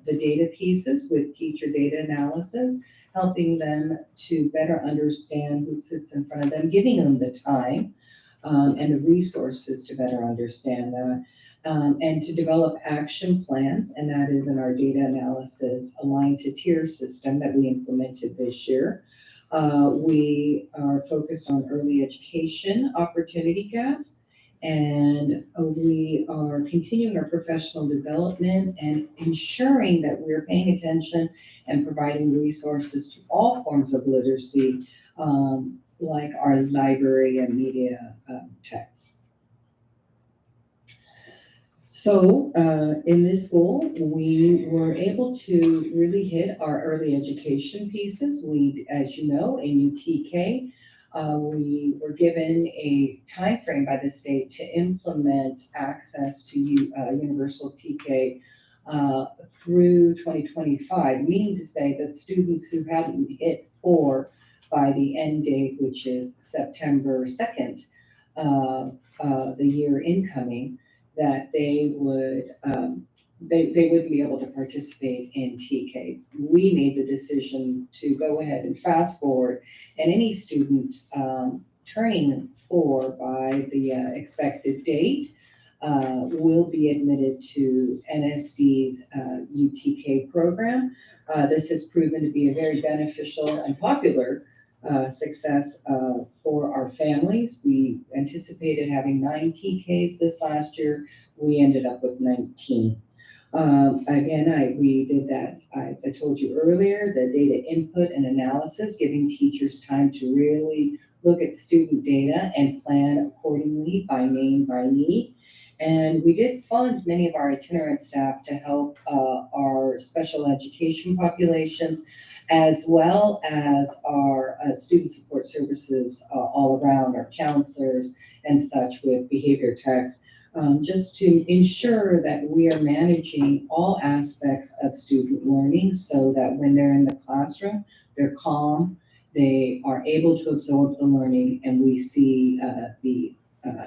[SPEAKER 8] the data pieces with teacher data analysis, helping them to better understand who sits in front of them, giving them the time and the resources to better understand that. And to develop action plans, and that is in our data analysis aligned to tier system that we implemented this year. We are focused on early education opportunity gaps, and we are continuing our professional development and ensuring that we're paying attention and providing resources to all forms of literacy, like our library and media texts. So in this goal, we were able to really hit our early education pieces. We, as you know, in UTK, we were given a time frame by the state to implement access to universal TK through 2025, meaning to say that students who hadn't hit 4 by the end date, which is September 2nd, the year incoming, that they would they wouldn't be able to participate in TK. We made the decision to go ahead and fast forward, and any student turning 4 by the expected date will be admitted to NSD's UTK program. This has proven to be a very beneficial and popular success for our families. We anticipated having 9 TKs this last year. We ended up with 19. Again, we did that, as I told you earlier, the data input and analysis, giving teachers time to really look at the student data and plan accordingly by name, by need. And we did fund many of our itinerant staff to help our special education populations, as well as our student support services all around, our counselors and such with behavior techs. Just to ensure that we are managing all aspects of student learning so that when they're in the classroom, they're calm, they are able to absorb the learning, and we see the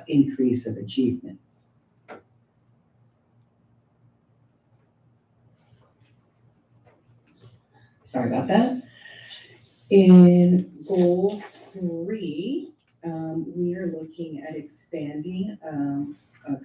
[SPEAKER 8] increase of achievement. Sorry about that. In goal 3, we are looking at expanding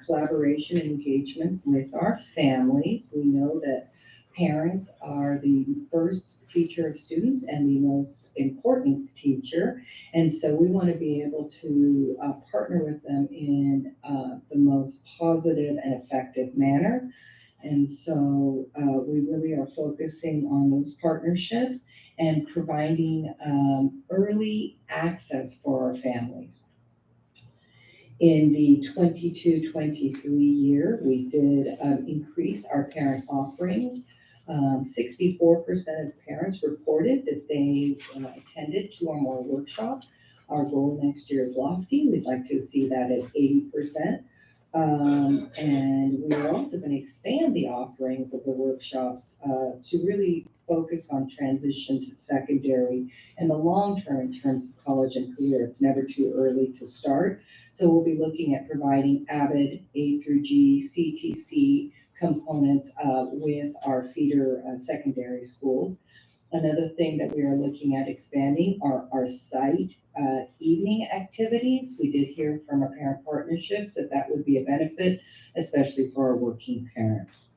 [SPEAKER 8] collaboration and engagements with our families. We know that parents are the first teacher of students and the most important teacher. And so we want to be able to partner with them in the most positive and effective manner. And so we really are focusing on those partnerships and providing early access for our families. In the 22-23 year, we did increase our parent offerings. 64% of parents reported that they attended 2 or more workshops. Our goal next year is lofty. We'd like to see that at 80%. And we are also going to expand the offerings of the workshops to really focus on transition to secondary and the long term in terms of college and career. It's never too early to start. So we'll be looking at providing AVID, A through G, CTC components with our feeder secondary schools. Another thing that we are looking at expanding are our site evening activities. We did hear from our parent partnerships that that would be a benefit, especially for our working parents.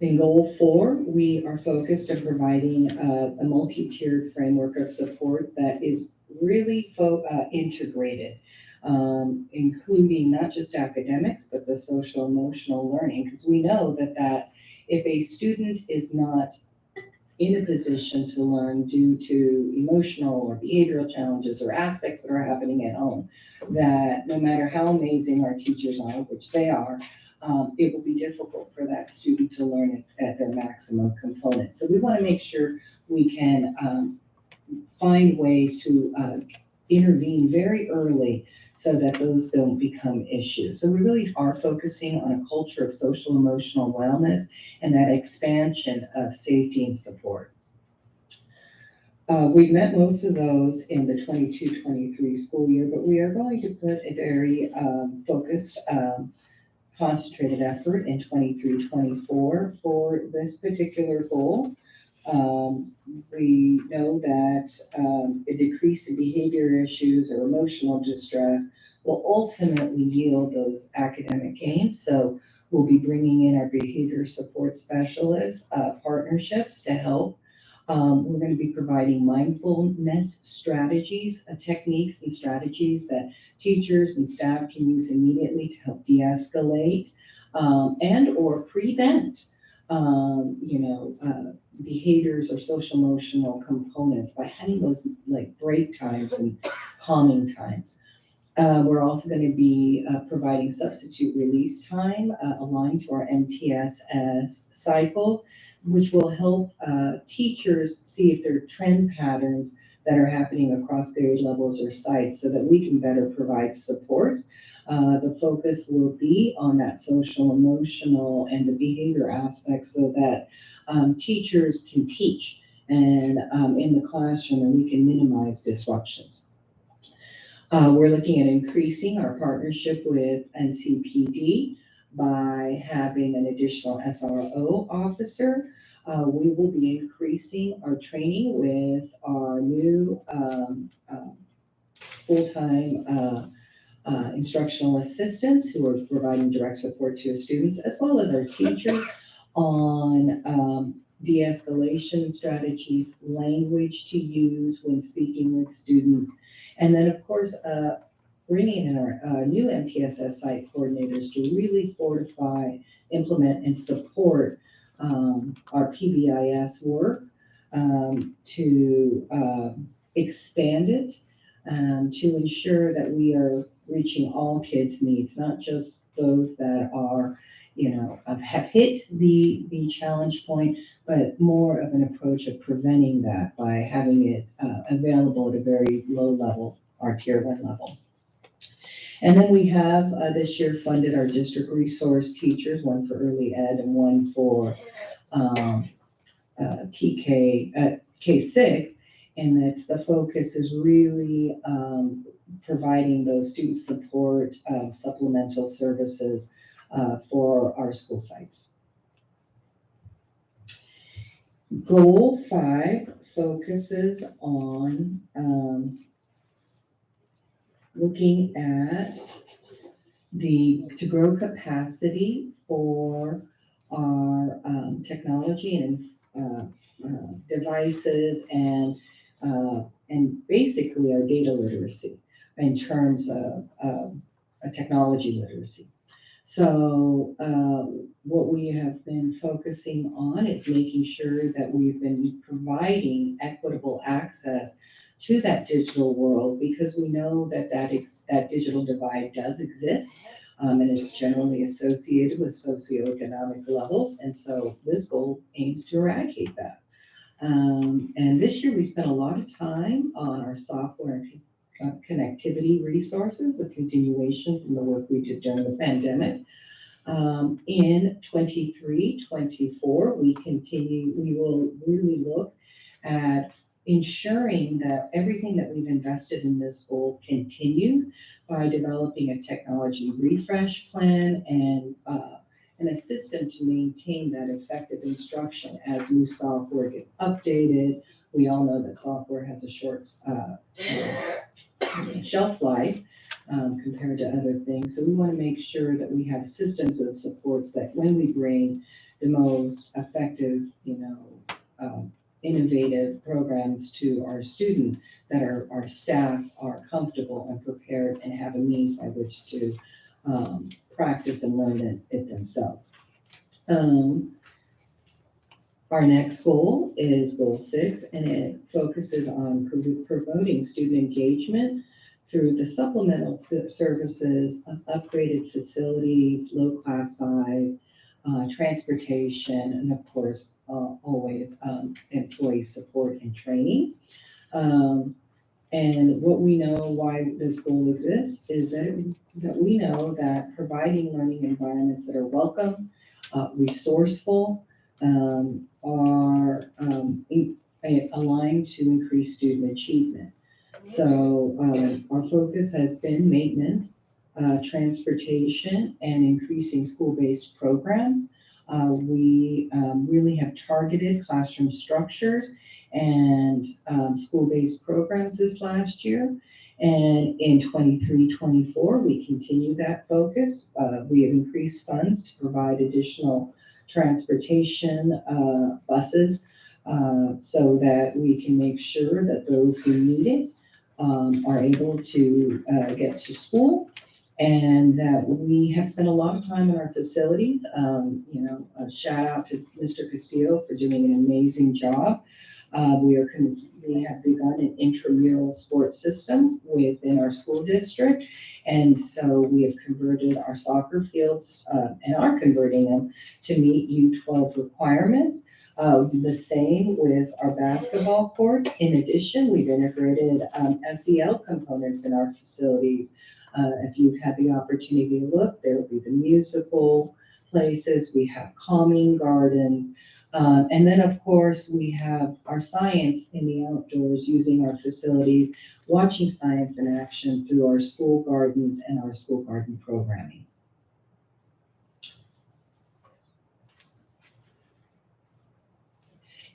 [SPEAKER 8] In goal 4, we are focused on providing a multi-tiered framework of support that is really integrated, including not just academics, but the social emotional learning, because we know that if a student is not in a position to learn due to emotional or behavioral challenges or aspects that are happening at home, that no matter how amazing our teachers are, which they are, it will be difficult for that student to learn at their maximum component. So we want to make sure we can find ways to intervene very early so that those don't become issues. So we really are focusing on a culture of social emotional wellness and that expansion of safety and support. We've met most of those in the 22-23 school year, but we are going to put a very focused, concentrated effort in 23-24 for this particular goal. We know that a decrease in behavior issues or emotional distress will ultimately yield those academic gains. So we'll be bringing in our behavior support specialists, partnerships to help. We're going to be providing mindfulness strategies, techniques and strategies that teachers and staff can use immediately to help de-escalate and or prevent behaviors or social emotional components by having those like break times and calming times. We're also going to be providing substitute release time aligned to our MTSS cycles, which will help teachers see if there are trend patterns that are happening across grade levels or sites so that we can better provide supports. The focus will be on that social, emotional, and the behavior aspects so that teachers can teach and in the classroom and we can minimize disruptions. We're looking at increasing our partnership with NCPD by having an additional SRO officer. We will be increasing our training with our new full-time instructional assistants who are providing direct support to students, as well as our teachers on de-escalation strategies, language to use when speaking with students, and then, of course, bringing in our new MTSS site coordinators to really fortify, implement, and support our PBIS work, to expand it, to ensure that we are reaching all kids' needs, not just those that are, have hit the challenge point, but more of an approach of preventing that by having it available at a very low level, our tier 1 level. And then we have this year funded our district resource teachers, one for early ed and one for K6. And that's the focus is really providing those student support supplemental services for our school sites. Goal 5 focuses on looking at to grow capacity for our technology and devices and basically our data literacy in terms of a technology literacy. So what we have been focusing on is making sure that we've been providing equitable access to that digital world, because we know that digital divide does exist, and is generally associated with socioeconomic levels. And so this goal aims to eradicate that. And this year we spent a lot of time on our software and connectivity resources, a continuation from the work we did during the pandemic. In 23-24, we will really look at ensuring that everything that we've invested in this goal continues by developing a technology refresh plan and a system to maintain that effective instruction as new software gets updated. We all know that software has a short shelf life compared to other things. So we want to make sure that we have systems of supports that when we bring the most effective, innovative programs to our students, that our staff are comfortable and prepared and have a means by which to practice and learn it themselves. Our next goal is goal 6, and it focuses on promoting student engagement through the supplemental services of upgraded facilities, low class size, transportation, and of course, always employee support and training. And what we know why this goal exists is that we know that providing learning environments that are welcome, resourceful, are aligned to increase student achievement. So our focus has been maintenance, transportation, and increasing school-based programs. We really have targeted classroom structures and school-based programs this last year. And in 23-24, we continue that focus. We have increased funds to provide additional transportation buses so that we can make sure that those who need it are able to get to school, and that we have spent a lot of time in our facilities. A shout out to Mr. Castillo for doing an amazing job. We have begun an intramural sports system within our school district. And so we have converted our soccer fields and are converting them to meet U12 requirements. The same with our basketball courts. In addition, we've integrated SEL components in our facilities. If you've had the opportunity to look, there will be the musical places. We have calming gardens. And then, of course, we have our science in the outdoors using our facilities, watching science in action through our school gardens and our school garden programming.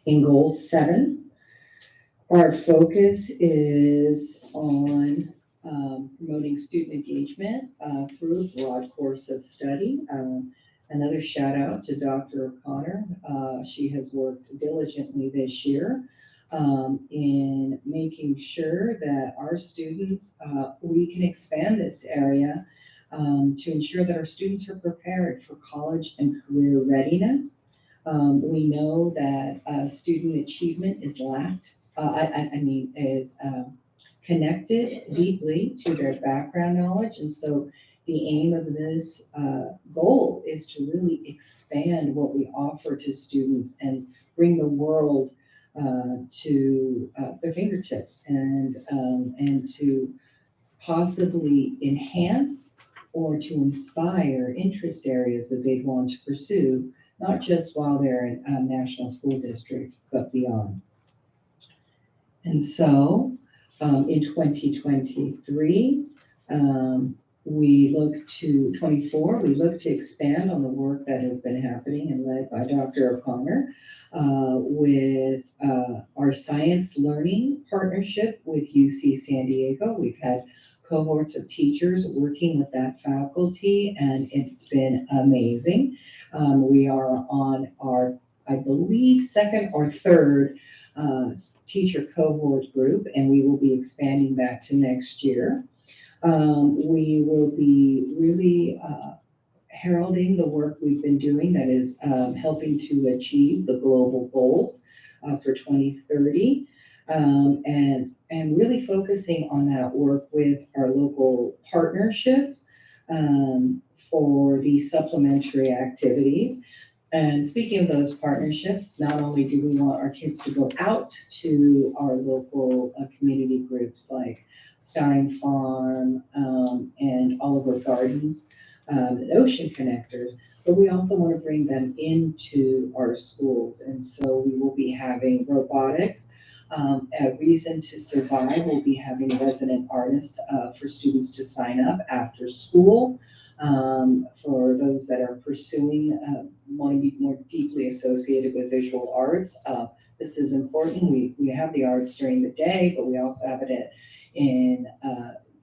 [SPEAKER 8] In Goal 7, our focus is on promoting student engagement through a broad course of study. Another shout out to Dr. O'Connor. She has worked diligently this year in making sure that our students, we can expand this area to ensure that our students are prepared for college and career readiness. We know that student achievement is connected deeply to their background knowledge. And so the aim of this goal is to really expand what we offer to students and bring the world to their fingertips and to possibly enhance or to inspire interest areas that they'd want to pursue, not just while they're in national school districts, but beyond. And so in 2023, we look to 24, we look to expand on the work that has been happening and led by Dr. O'Connor with our science learning partnership with UC San Diego. We've had cohorts of teachers working with that faculty, and it's been amazing. We are on our, I believe, second or third teacher cohort group, and we will be expanding that to next year. We will be really heralding the work we've been doing that is helping to achieve the global goals for 2030, and really focusing on that work with our local partnerships for these supplementary activities. And speaking of those partnerships, not only do we want our kids to go out to our local community groups like Stein Farm and Oliver Gardens and Ocean Connectors, but we also want to bring them into our schools. And so we will be having robotics. At Reason to Survive, we'll be having resident artists for students to sign up after school. For those that are pursuing, want to be more deeply associated with visual arts. This is important. We have the arts during the day, but we also have it in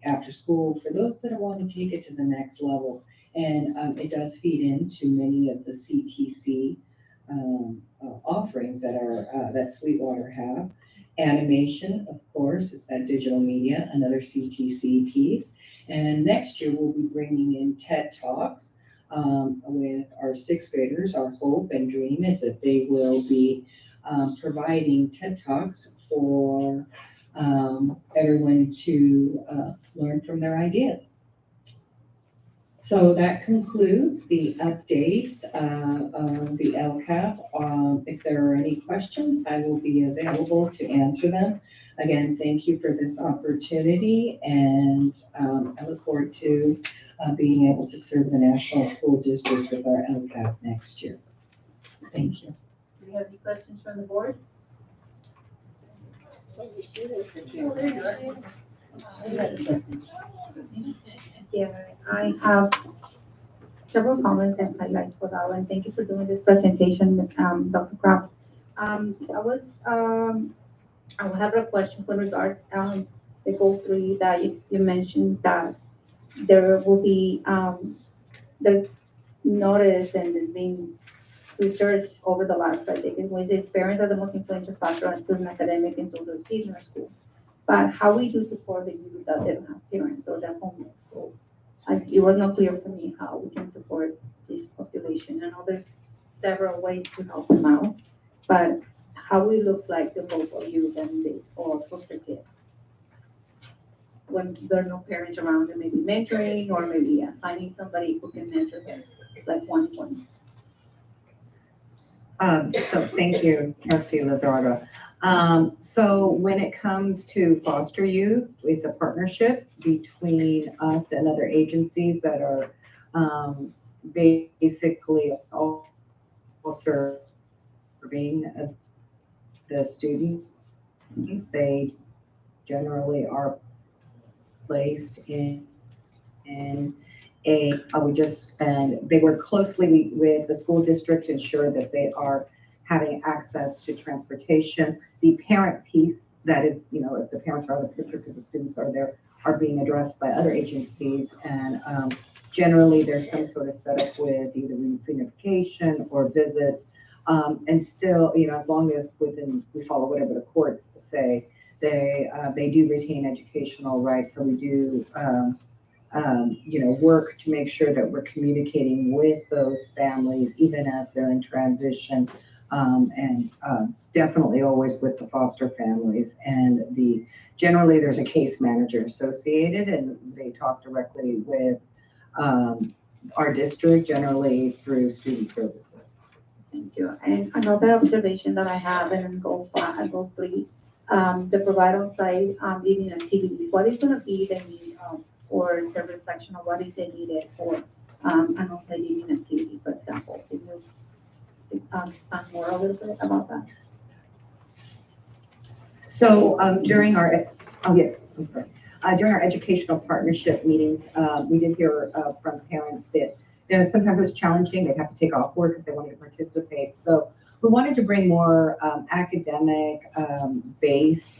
[SPEAKER 8] after school for those that want to take it to the next level. And it does feed into many of the CTC offerings that Sweetwater have. Animation, of course, is that digital media, another CTC piece. And next year, we'll be bringing in TED Talks with our sixth graders. Our hope and dream is that they will be providing TED Talks for everyone to learn from their ideas. So that concludes the updates of the LCAP. If there are any questions, I will be available to answer them. Again, thank you for this opportunity, and I look forward to being able to serve the National School District with our LCAP next year. Thank you.
[SPEAKER 1] Do you have any questions from the board?
[SPEAKER 6] Yeah, I have several comments and highlights for that one. Thank you for doing this presentation, Dr. Kraft. I will have a question with regards the goal 3 that you mentioned that there will be the notice and there's been research over the last 5 decades, which is parents are the most influential factor on student academic and social achievement in school. But how we do support the youth that they don't have parents or they're homeless. So it was not clear for me how we can support this population. I know there's several ways to help them out, but how it looks like the role for youth and the or foster care when there are no parents around, and maybe mentoring or maybe assigning somebody who can mentor them, like one.
[SPEAKER 9] So thank you, Trustee Lizardo. So when it comes to foster youth, it's a partnership between us and other agencies that are basically all serving the students. They generally are placed in and they work closely with the school district to ensure that they are having access to transportation. The parent piece, that is, if the parents are out of the picture because the students are there, are being addressed by other agencies. And generally, there's some sort of setup with either reunification or visits. And still, as long as we follow whatever the courts say, they do retain educational rights. So we do, work to make sure that we're communicating with those families, even as they're in transition. And definitely always with the foster families. And generally there's a case manager associated, and they talk directly with our district, generally through student services.
[SPEAKER 6] Thank you. And another observation that I have in goal 3, the provide on-site living activities. What is going to be the need or the reflection of what is the needed for an on-site living activity, for example? Can you expand more a little bit about that?
[SPEAKER 9] So during our educational partnership meetings, we did hear from parents that sometimes it was challenging. They'd have to take off work if they wanted to participate. So we wanted to bring more academic based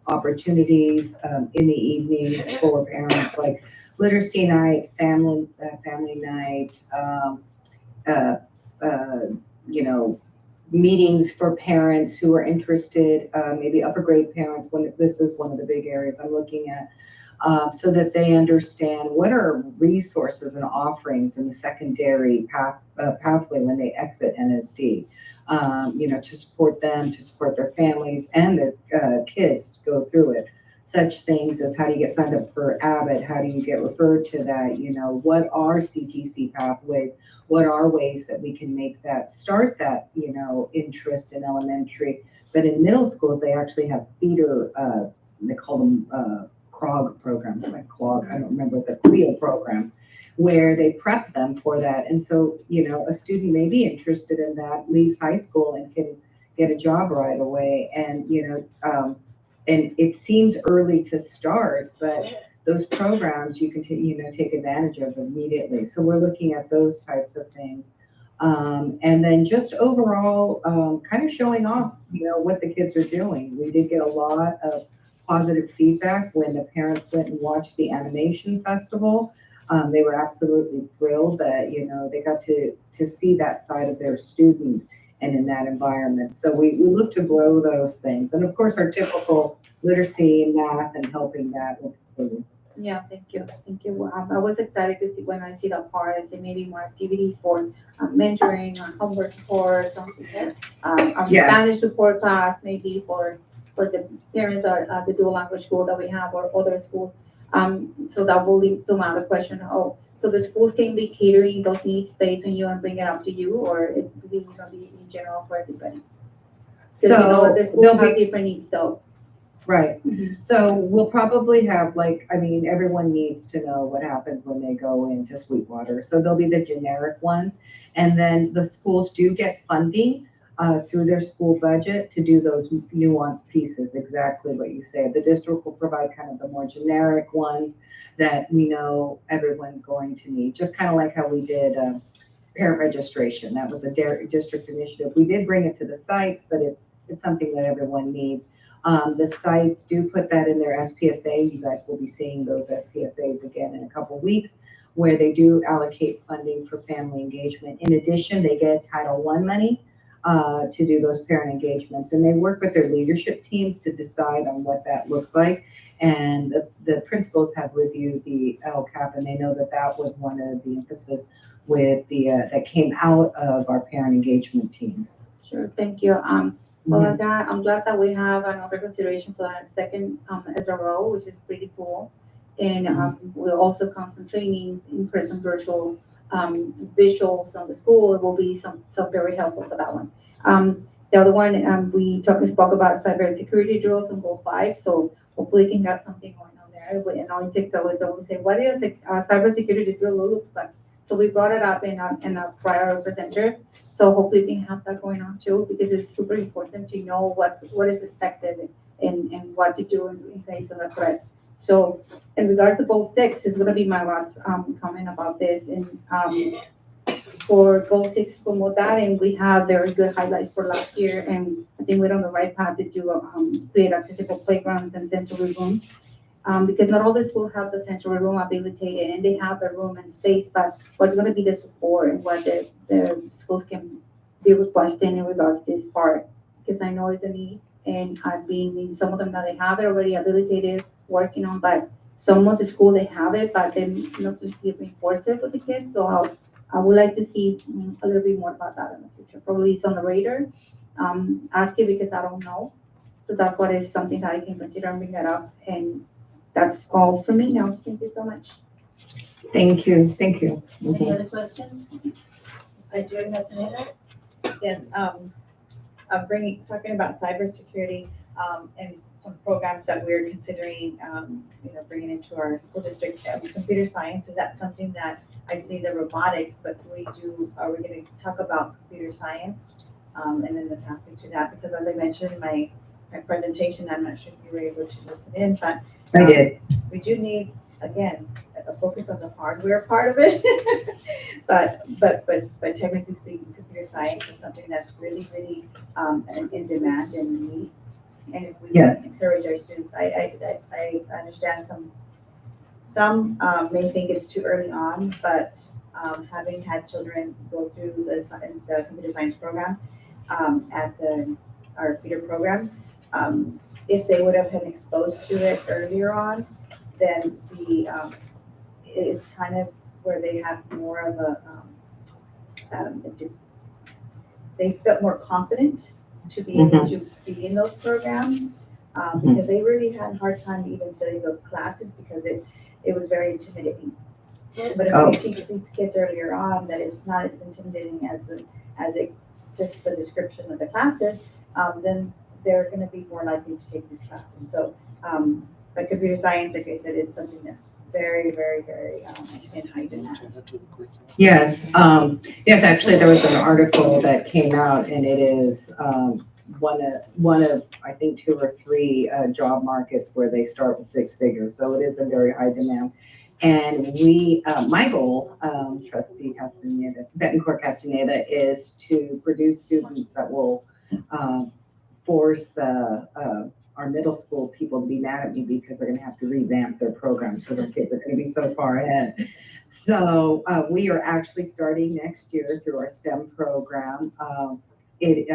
[SPEAKER 9] opportunities in the evenings for parents, like literacy night, family night, meetings for parents who are interested, maybe upper grade parents, when this is one of the big areas I'm looking at, so that they understand what are resources and offerings in the secondary pathway when they exit NSD, to support them, to support their families and their kids to go through it. Such things as how do you get signed up for Abbott? How do you get referred to that? What are CTC pathways? What are ways that we can make that, start that, interest in elementary? But in middle schools, they actually have feeder, they call them CROG programs, like CLOG, I don't remember, the CLEO programs, where they prep them for that. And so, a student may be interested in that, leaves high school and can get a job right away. And, and it seems early to start, but those programs you can take advantage of immediately. So we're looking at those types of things. And then just overall, kind of showing off, what the kids are doing. We did get a lot of positive feedback when the parents went and watched the animation festival. They were absolutely thrilled that, they got to see that side of their student and in that environment. So we look to grow those things. And of course, our typical literacy and math and helping that will include.
[SPEAKER 6] Yeah, thank you. Thank you. I was excited to see when I see that part, I say maybe more activities for mentoring or homework support, something there.
[SPEAKER 9] Yes.
[SPEAKER 6] Spanish support class, maybe for the parents at the dual language school that we have or other schools. So that will lead to my other question. So the schools can be catering those needs based on you and bring it up to you, or it's really gonna be in general for everybody?
[SPEAKER 9] So
[SPEAKER 6] The schools
[SPEAKER 9] they'll
[SPEAKER 6] have
[SPEAKER 9] be,
[SPEAKER 6] different needs though.
[SPEAKER 9] right.
[SPEAKER 6] Mhm.
[SPEAKER 9] So we'll probably have everyone needs to know what happens when they go into Sweetwater. So there'll be the generic ones. And then the schools do get funding through their school budget to do those nuanced pieces, exactly what you said. The district will provide kind of the more generic ones that we know everyone's going to need, just kind of like how we did parent registration. That was a district initiative. We did bring it to the sites, but it's something that everyone needs. The sites do put that in their SPSA. You guys will be seeing those SPSAs again in a couple of weeks, where they do allocate funding for family engagement. In addition, they get Title I money to do those parent engagements, and they work with their leadership teams to decide on what that looks like. And the principals have reviewed the LCAP, and they know that was one of the emphasis with that came out of our parent engagement teams.
[SPEAKER 6] Sure, thank you. Well, that I'm glad that we have another consideration for that second SRO, which is pretty cool. And we're also concentrating in-person virtual visuals on the school. It will be some very helpful for that one. The other one, we spoke about cybersecurity drills on goal 5. So hopefully we can get something going on there. And on TikTok, we say, what is a cybersecurity drill looks like? So we brought it up in a prior presenter. So hopefully we can have that going on too, because it's super important to know what is expected and what to do in case of a threat. So in regards to goal 6, it's going to be my last comment about this. And for goal 6 to promote that, and we have very good highlights for last year, and I think we're on the right path to do, create our physical playgrounds and sensory rooms. Because not all the schools have the sensory room habilitated, and they have the room and space, but what's gonna be the support and what the schools can be requesting in regards to this part? Because I know it's a need, and I've been in some of them that they have it already habilitated, working on, but some of the schools, they have it, but then not to reinforce it with the kids, so I would like to see a little bit more about that in the future. Probably it's on the radar. Ask it because I don't know. So that's what is something that I can consider and bring that up. And that's all for me now. Thank you so much.
[SPEAKER 9] Thank you, thank you.
[SPEAKER 1] Any other questions?
[SPEAKER 3] Adriana Castaneda? Yes, talking about cybersecurity, and some programs that we're considering, bringing into our school district. Computer science, is that something that, I see the robotics, but are we gonna talk about computer science? And then the pathway to that, because as I mentioned in my presentation, I'm not sure if you were able to listen in, but
[SPEAKER 9] I did.
[SPEAKER 3] we do need, again, a focus on the hardware part of it. But technically speaking, computer science is something that's really, really, in demand and need. And if we
[SPEAKER 9] Yes.
[SPEAKER 3] encourage our students, I understand some may think it's too early on, but, having had children go through the computer science program, at our feeder program, if they would have been exposed to it earlier on, then it's kind of where they have more of they felt more confident to be able to be in those programs, because they really had a hard time even filling those classes because it was very intimidating. But if we teach these kids earlier on that it's not as intimidating as just the description of the classes, then they're going to be more likely to take these classes. So, but computer science, like I said, is something that's very, very, very in high demand.
[SPEAKER 9] Yes, yes, actually, there was an article that came out, and it is one of, I think, 2 or 3 job markets where they start with 6 figures, so it is in very high demand. And my goal, Trustee Castaneda, Betancourt Castaneda, is to produce students that will force our middle school people to be mad at me because they're gonna have to revamp their programs because our kids are gonna be so far ahead. So we are actually starting next year through our STEM program. It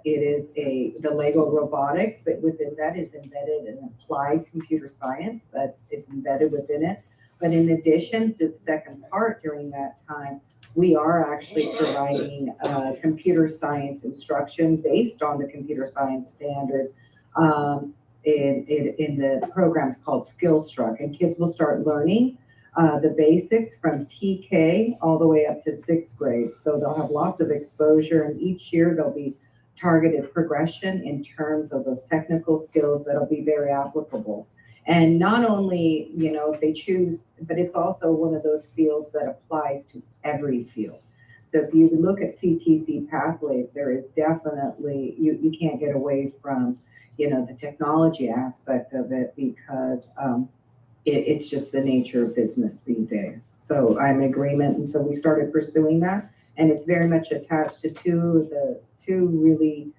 [SPEAKER 9] is the Lego robotics, but within that is embedded an applied computer science. It's embedded within it. But in addition to the second part during that time, we are actually providing computer science instruction based on the computer science standards in the programs called SkillStruck, and kids will start learning the basics from TK all the way up to 6th grade. So they'll have lots of exposure, and each year there'll be targeted progression in terms of those technical skills that'll be very applicable. And not only, if they choose, but it's also one of those fields that applies to every field. So if you look at CTC pathways, there is definitely, you can't get away from, the technology aspect of it because it's just the nature of business these days. So I'm in agreement. And so we started pursuing that, and it's very much attached to two really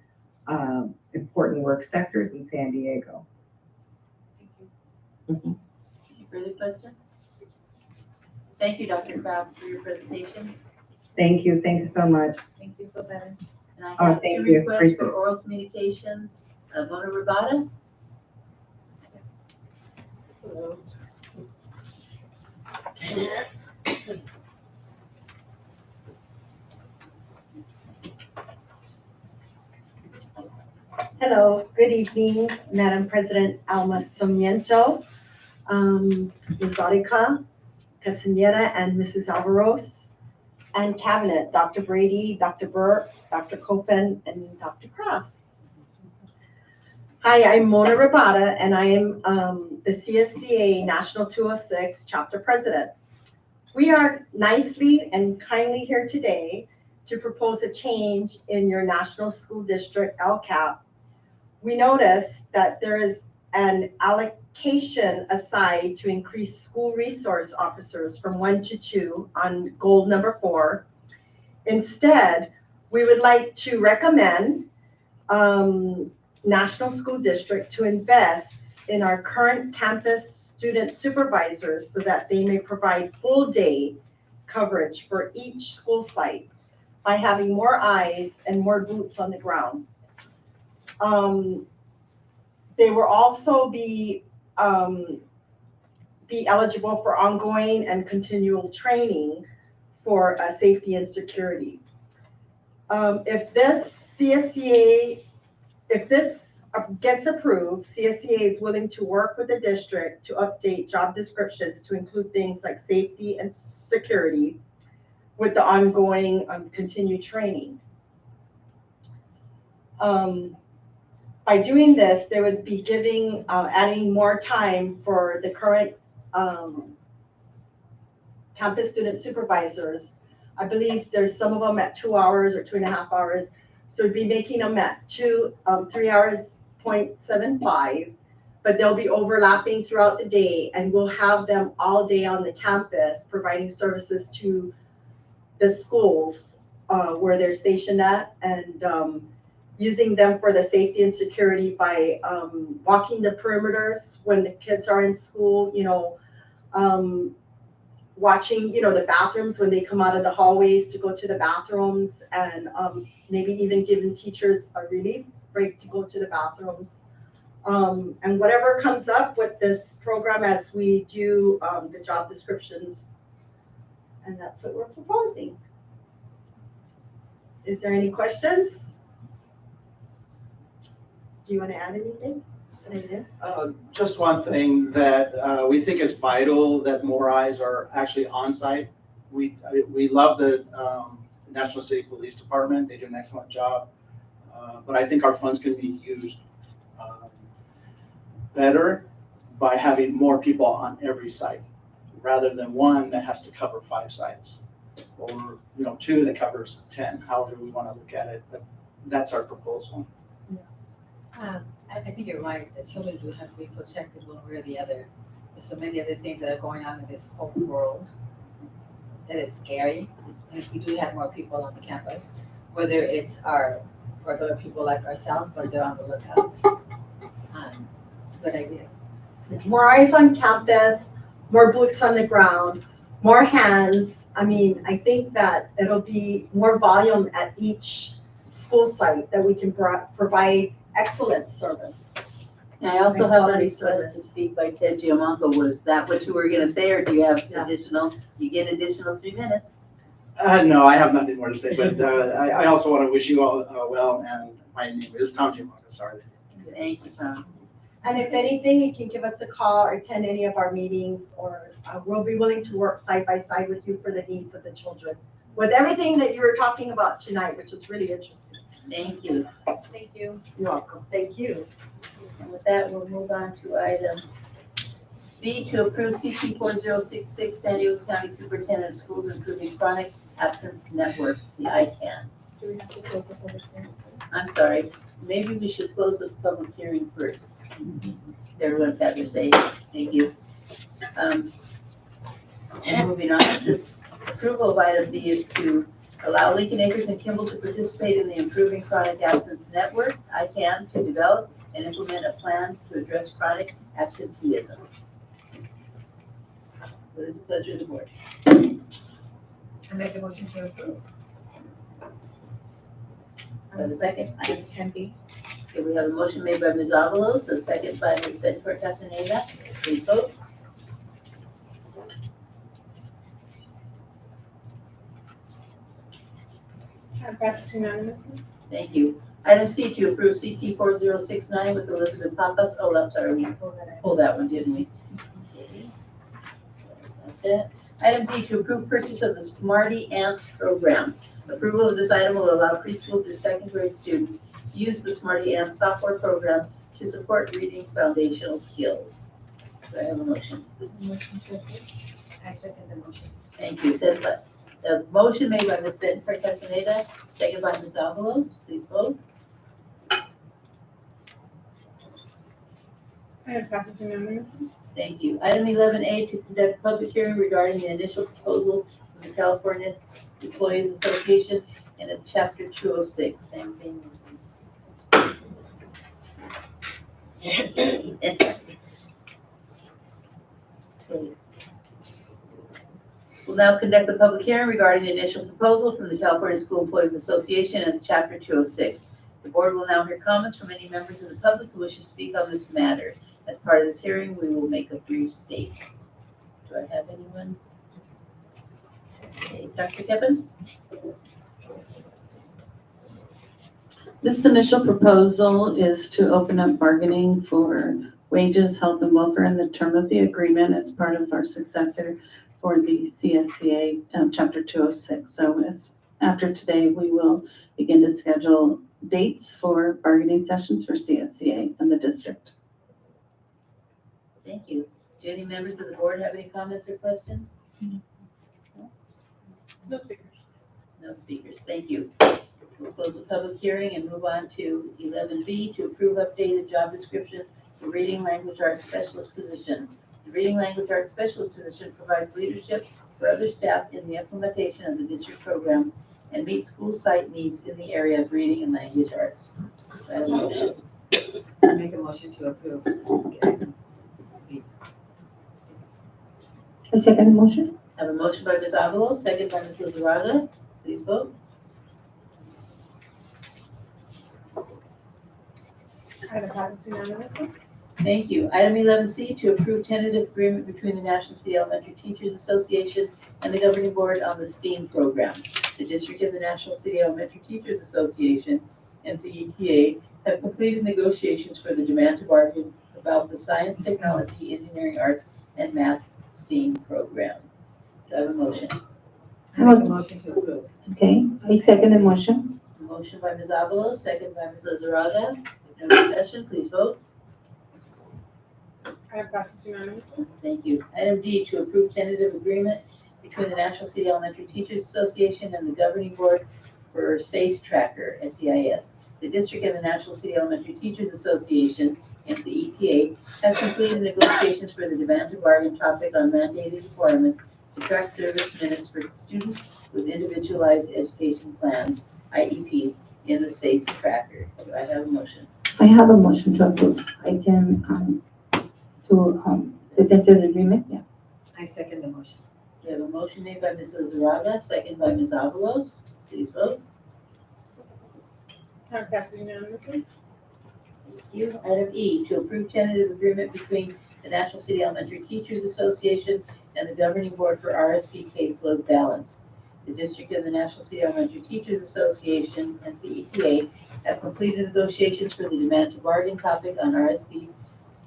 [SPEAKER 9] important work sectors in San Diego.
[SPEAKER 1] Any further questions? Thank you, Dr. Craft, for your presentation.
[SPEAKER 9] Thank you so much.
[SPEAKER 1] Thank you, feel better. And I
[SPEAKER 9] Oh,
[SPEAKER 1] have 2
[SPEAKER 9] thank you.
[SPEAKER 1] requests
[SPEAKER 9] Appreciate
[SPEAKER 1] for
[SPEAKER 9] it.
[SPEAKER 1] oral communications. Mona Rabada. Hello.
[SPEAKER 5] Hello, good evening, Madam President Alma Sarmiento, Ms. Arica Castaneda, and Mrs. Alvaros, and Cabinet, Dr. Brady, Dr. Burke, Dr. Copen, and Dr. Kraft. Hi, I'm Mona Rabada, and I am the CSCA National 206 Chapter President. We are nicely and kindly here today to propose a change in your National School District LCAP. We notice that there is an allocation aside to increase school resource officers from 1 to 2 on goal number 4. Instead, we would like to recommend National School District to invest in our current campus student supervisors so that they may provide full day coverage for each school site by having more eyes and more boots on the ground. They will also be eligible for ongoing and continual training for safety and security. If this gets approved, CSCA is willing to work with the district to update job descriptions to include things like safety and security with the ongoing continued training. By doing this, they would be adding more time for the current campus student supervisors. I believe there's some of them at 2 hours or 2.5 hours. So it'd be making them at 3 hours, 0.75, but they'll be overlapping throughout the day, and we'll have them all day on the campus providing services to the schools where they're stationed at, and using them for the safety and security by walking the perimeters when the kids are in school, watching, the bathrooms when they come out of the hallways to go to the bathrooms, and maybe even giving teachers a relief break to go to the bathrooms. And whatever comes up with this program as we do the job descriptions. And that's what we're proposing. Is there any questions? Do you want to add anything that I missed?
[SPEAKER 10] Just one thing that we think is vital, that more eyes are actually on site. We love the National City Police Department. They do an excellent job. But I think our funds can be used better by having more people on every site rather than one that has to cover 5 sites, or 2 that covers 10, however we want to look at it. But that's our proposal.
[SPEAKER 7] I think you're right, the children do have to be protected one way or the other. There's so many other things that are going on in this whole world that is scary. And if we do have more people on the campus, whether it's our regular people like ourselves, but they're on the lookout. It's a good idea.
[SPEAKER 5] More eyes on campus, more boots on the ground, more hands. I mean, I think that it'll be more volume at each school site that we can provide excellent service.
[SPEAKER 1] I also have a
[SPEAKER 5] Quality
[SPEAKER 1] request to
[SPEAKER 5] service.
[SPEAKER 1] speak by Ted Giamanco. Was that what you were gonna say, or do you have
[SPEAKER 5] Yeah.
[SPEAKER 1] you get additional 3 minutes?
[SPEAKER 10] No, I have nothing more to say, but I also want to wish you all well, and my name is Tom Giamonte, sorry.
[SPEAKER 1] Thank you, Tom.
[SPEAKER 5] And if anything, you can give us a call or attend any of our meetings, or we'll be willing to work side by side with you for the needs of the children. With everything that you were talking about tonight, which is really interesting.
[SPEAKER 1] Thank you.
[SPEAKER 6] Thank you.
[SPEAKER 5] You're welcome. Thank you.
[SPEAKER 1] And with that, we'll move on to item B, to approve CT 4066, San Diego County Superintendent of Schools Improving Chronic Absence Network, the ICANN.
[SPEAKER 6] Do we have to close the public hearing?
[SPEAKER 1] I'm sorry, maybe we should close the public hearing first. Everyone's had their say. Thank you. And moving on, this approval of item B is to allow Lincoln Acres and Kimball to participate in the Improving Chronic Absence Network, ICANN, to develop and implement a plan to address chronic absenteeism. What is the pleasure of the board?
[SPEAKER 7] I make a motion to approve.
[SPEAKER 1] Have a second?
[SPEAKER 3] Item 10B.
[SPEAKER 1] Okay, we have a motion made by Ms. Avalos, a second by Ms. Bedford Castaneda. Please vote.
[SPEAKER 6] Passes unanimously.
[SPEAKER 1] Thank you. Item C, to approve CT 4069 with Elizabeth Papas. Oh, I'm sorry, we pulled that one, didn't we? Okay. That's it. Item D, to approve purchase of the Smarty Ants program. Approval of this item will allow preschool through 2nd grade students to use the Smarty Ants software program to support reading foundational skills. Do I have a motion?
[SPEAKER 6] Motion to approve.
[SPEAKER 7] I second the motion.
[SPEAKER 1] Thank you. Said by, a motion made by Ms. Benton Castaneda, second by Ms. Avalos. Please vote.
[SPEAKER 6] Item passes unanimously.
[SPEAKER 1] Thank you. Item 11A, to conduct public hearing regarding the initial proposal from the California Employees Association, and it's chapter 206, same thing. Okay. We'll now conduct the public hearing regarding the initial proposal from the California School Employees Association, and it's chapter 206. The board will now hear comments from any members of the public who wish to speak on this matter. As part of this hearing, we will make a brief statement. Do I have anyone? Okay, Dr. Kevin?
[SPEAKER 4] This initial proposal is to open up bargaining for wages, health, and welfare in the term of the agreement as part of our successor for the CSCA, Chapter 206. So after today, we will begin to schedule dates for bargaining sessions for CSCA and the district.
[SPEAKER 1] Thank you. Do any members of the board have any comments or questions?
[SPEAKER 2] No speakers.
[SPEAKER 1] No speakers. Thank you. We'll close the public hearing and move on to 11B, to approve updated job description for reading language arts specialist position. The reading language arts specialist position provides leadership for other staff in the implementation of the district program and meets school site needs in the area of reading and language arts. Do I have a motion?
[SPEAKER 7] I make a motion to approve.
[SPEAKER 6] I second the motion.
[SPEAKER 1] I have a motion by Ms. Avalos, second by Ms. Lizarraga. Please vote.
[SPEAKER 2] Item passes unanimously.
[SPEAKER 1] Thank you. Item 11C, to approve tentative agreement between the National City Elementary Teachers Association and the governing board on the STEAM program. The district and the National City Elementary Teachers Association, NCETA, have completed negotiations for the demand to bargain about the science, technology, engineering, arts, and math STEAM program. Do I have a motion?
[SPEAKER 7] I make a motion to approve.
[SPEAKER 6] Okay, I second the motion.
[SPEAKER 1] A motion by Ms. Avalos, second by Ms. Lizarraga. No discussion, please vote.
[SPEAKER 2] Item passes unanimously.
[SPEAKER 1] Thank you. Item D, to approve tentative agreement between the National City Elementary Teachers Association and the governing board for SACE Tracker, SEIS. The district and the National City Elementary Teachers Association, NCETA, have completed negotiations for the demand to bargain topic on mandated requirements to track service minutes for students with individualized education plans, IEPs, in the SACE Tracker. Do I have a motion?
[SPEAKER 6] I have a motion to approve item, the tentative agreement, yeah.
[SPEAKER 7] I second the motion.
[SPEAKER 1] We have a motion made by Ms. Lizarraga, second by Ms. Avalos. Please vote.
[SPEAKER 2] Item passes unanimously.
[SPEAKER 1] Thank you. Item E, to approve tentative agreement between the National City Elementary Teachers Association and the governing board for RSP caseload balance. The district and the National City Elementary Teachers Association, NCETA, have completed negotiations for the demand to bargain topic on RSP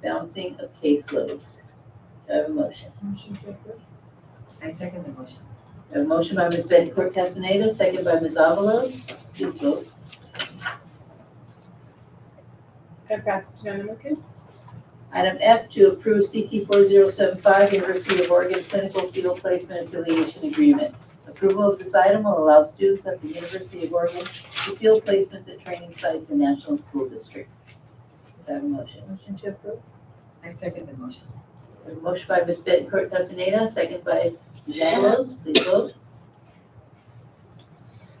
[SPEAKER 1] balancing of caseloads. Do I have a motion?
[SPEAKER 2] Motion to approve.
[SPEAKER 7] I second the motion.
[SPEAKER 1] I have a motion by Ms. Bettencourt Castaneda, second by Ms. Avalos. Please vote.
[SPEAKER 2] Item passes unanimously.
[SPEAKER 1] Item F, to approve CT 4075 University of Oregon Clinical Field Placement Affiliation Agreement. Approval of this item will allow students at the University of Oregon to field placements at training sites in National School District. Is that a motion?
[SPEAKER 2] Motion to approve.
[SPEAKER 7] I second the motion.
[SPEAKER 1] A motion by Ms. Bettencourt Castaneda, second by Ms. Avalos. Please vote.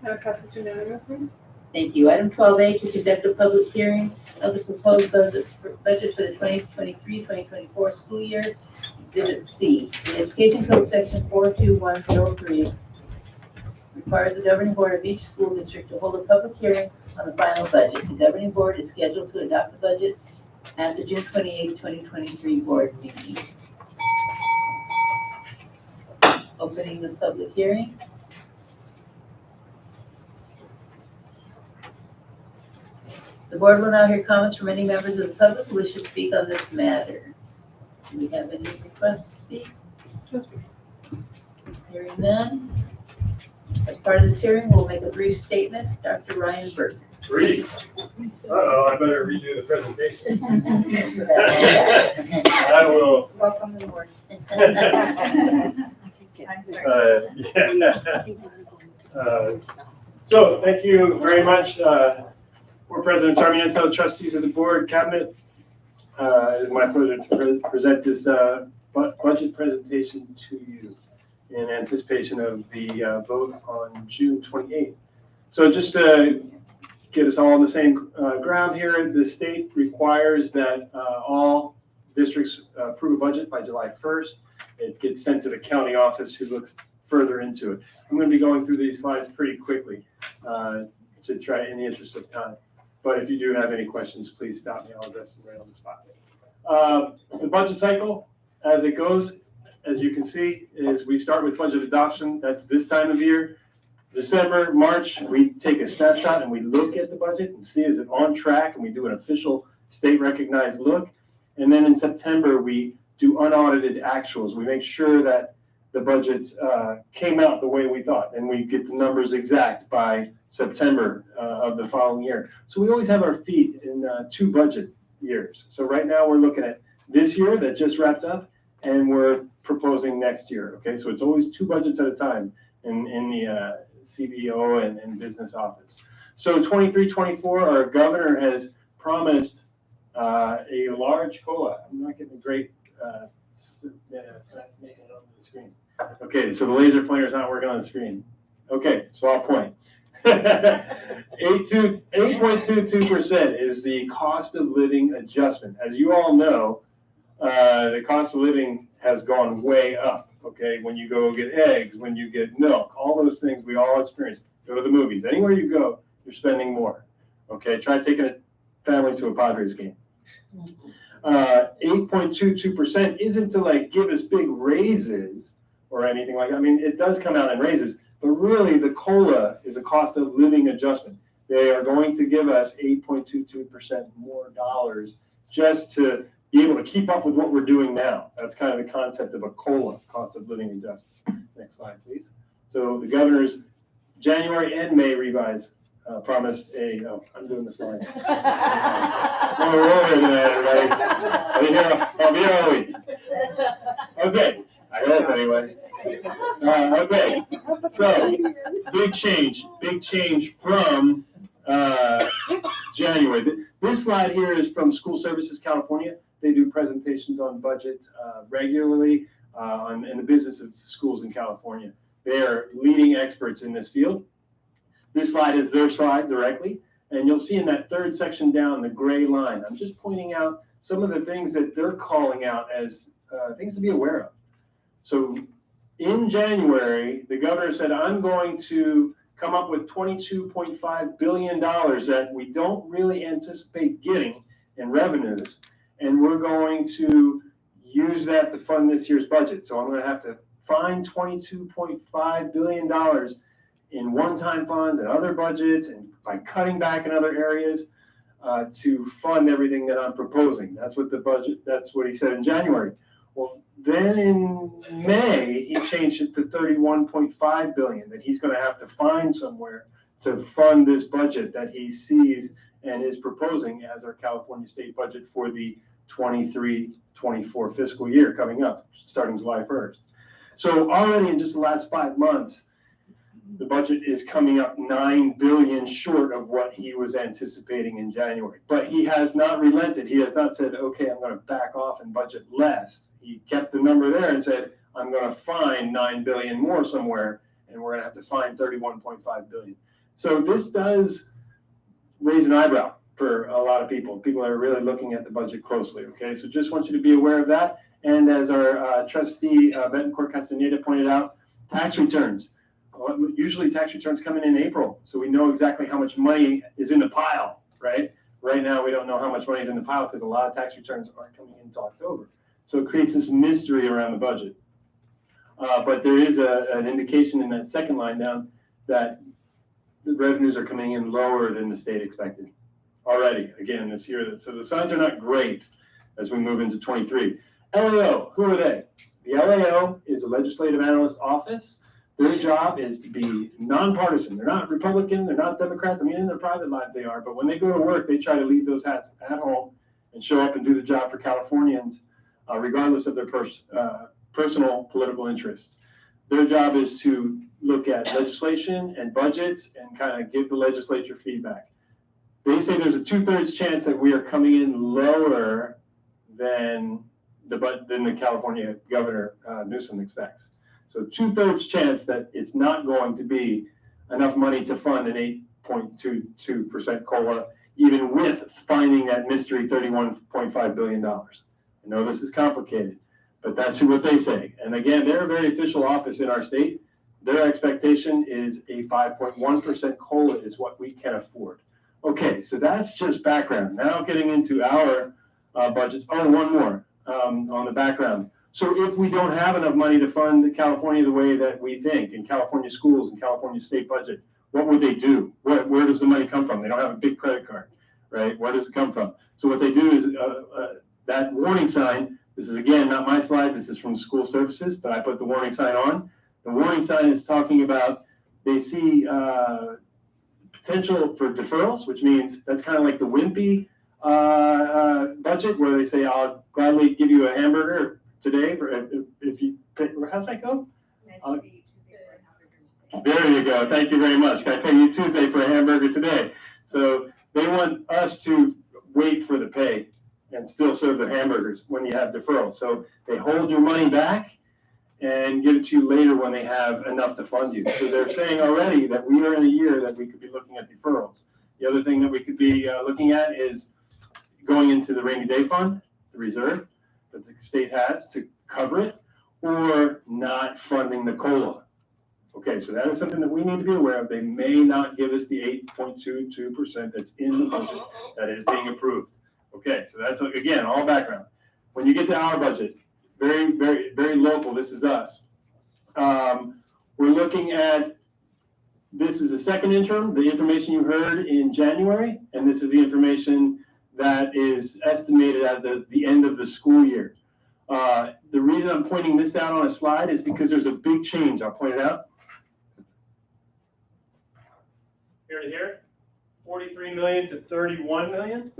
[SPEAKER 2] Item passes unanimously.
[SPEAKER 1] Thank you. Item 12A, to conduct a public hearing of the proposed budget for the 2023-2024 school year, Exhibit C. The Education Code Section 42103 requires the governing board of each school district to hold a public hearing on the final budget. The governing board is scheduled to adopt the budget at the June 28, 2023 board meeting. Opening the public hearing. The board will now hear comments from any members of the public who wish to speak on this matter. Do we have any requests to speak?
[SPEAKER 2] No speakers.
[SPEAKER 1] Hearing none. As part of this hearing, we'll make a brief statement. Dr. Ryan Burke.
[SPEAKER 11] Three. Uh-oh, I better redo the presentation. I will,
[SPEAKER 6] Welcome to the board.
[SPEAKER 11] So thank you very much, Board President Sarmiento, trustees of the board, cabinet. It is my pleasure to present this budget presentation to you. in anticipation of the vote on June 28th. So just to get us all on the same ground here, the state requires that all districts approve a budget by July 1st. It gets sent to the county office who looks further into it. I'm going to be going through these slides pretty quickly to try in the interest of time. But if you do have any questions, please stop me. I'll address them right on the spot. The budget cycle, as it goes, as you can see, is we start with budget adoption. That's this time of year. December, March, we take a snapshot and we look at the budget and see is it on track, and we do an official state recognized look. And then in September, we do unaudited actuals. We make sure that the budget came out the way we thought, and we get the numbers exact by September of the following year. So we always have our feet in 2 budget years. So right now we're looking at this year that just wrapped up, and we're proposing next year. Okay, so it's always 2 budgets at a time in the CBO and business office. So 23-24, our governor has promised a large COLA. I'm not getting a great, it's not making it onto the screen. Okay, so the laser pointer is not working on the screen. Okay, so I'll point. 8.22% is the cost of living adjustment. As you all know, the cost of living has gone way up. Okay, when you go get eggs, when you get milk, all those things we all experience. Go to the movies. Anywhere you go, you're spending more. Okay, try taking a family to a Padres game. 8.22% isn't to like give us big raises or anything like that. I mean, it does come out in raises, but really the COLA is a cost of living adjustment. They are going to give us 8.22% more dollars just to be able to keep up with what we're doing now. That's kind of the concept of a COLA, cost of living adjustment. Next slide, please. So the governor's January and May revise promised I'm doing the slides. I'll be early. Okay, I hope anyway. Okay, so big change from January. This slide here is from School Services California. They do presentations on budget regularly in the business of schools in California. They are leading experts in this field. This slide is their slide directly, and you'll see in that third section down the gray line, I'm just pointing out some of the things that they're calling out as things to be aware of. So in January, the governor said, I'm going to come up with $22.5 billion that we don't really anticipate getting in revenues, and we're going to use that to fund this year's budget. So I'm going to have to find $22.5 billion in one-time funds and other budgets, and by cutting back in other areas to fund everything that I'm proposing. That's what he said in January. Well, then in May, he changed it to $31.5 billion that he's going to have to find somewhere to fund this budget that he sees and is proposing as our California state budget for the 23-24 fiscal year coming up, starting July 1st. So already in just the last 5 months, the budget is coming up $9 billion short of what he was anticipating in January. But he has not relented. He has not said, okay, I'm going to back off and budget less. He kept the number there and said, I'm going to find $9 billion more somewhere, and we're going to have to find $31.5 billion. So this does raise an eyebrow for a lot of people. People are really looking at the budget closely, okay? So just want you to be aware of that. And as our trustee, Betancourt Castaneda, pointed out, tax returns. Usually tax returns come in April, so we know exactly how much money is in the pile, right? Right now, we don't know how much money is in the pile because a lot of tax returns aren't coming in until October. So it creates this mystery around the budget. But there is an indication in that second line down that the revenues are coming in lower than the state expected already, again, this year. So the signs are not great as we move into 23. LAO, who are they? The LAO is a legislative analyst office. Their job is to be nonpartisan. They're not Republican, they're not Democrats. I mean, in their private lives they are, but when they go to work, they try to leave those hats at home and show up and do the job for Californians, regardless of their personal political interests. Their job is to look at legislation and budgets and kind of give the legislature feedback. They say there's a 2/3 chance that we are coming in lower than the California Governor Newsom expects. So 2/3 chance that it's not going to be enough money to fund an 8.22% COLA, even with finding that mystery $31.5 billion. I know this is complicated, but that's what they say. And again, they're a very official office in our state. Their expectation is a 5.1% COLA is what we can afford. Okay, so that's just background. Now getting into our budgets. Oh, one more on the background. So if we don't have enough money to fund California the way that we think, in California schools and California state budget, what would they do? Where does the money come from? They don't have a big credit card, right? Where does it come from? So what they do is that warning sign, this is again, not my slide, this is from school services, but I put the warning sign on. The warning sign is talking about, they see potential for deferrals, which means that's kind of like the wimpy budget where they say, I'll gladly give you a hamburger today if you pick, how's that go? There you go. Thank you very much. Can I pay you Tuesday for a hamburger today? So they want us to wait for the pay and still serve the hamburgers when you have deferral. So they hold your money back and give it to you later when they have enough to fund you. So they're saying already that we are in a year that we could be looking at deferrals. The other thing that we could be looking at is going into the rainy day fund, the reserve that the state has to cover it, or not funding the COLA. Okay, so that is something that we need to be aware of. They may not give us the 8.22% that's in the budget that is being approved. Okay, so that's, again, all background. When you get to our budget, very, very, very local, this is us. We're looking at, this is the second interim, the information you heard in January, and this is the information that is estimated at the end of the school year. The reason I'm pointing this out on a slide is because there's a big change. I'll point it out. Here to here, 43 million to 31 million.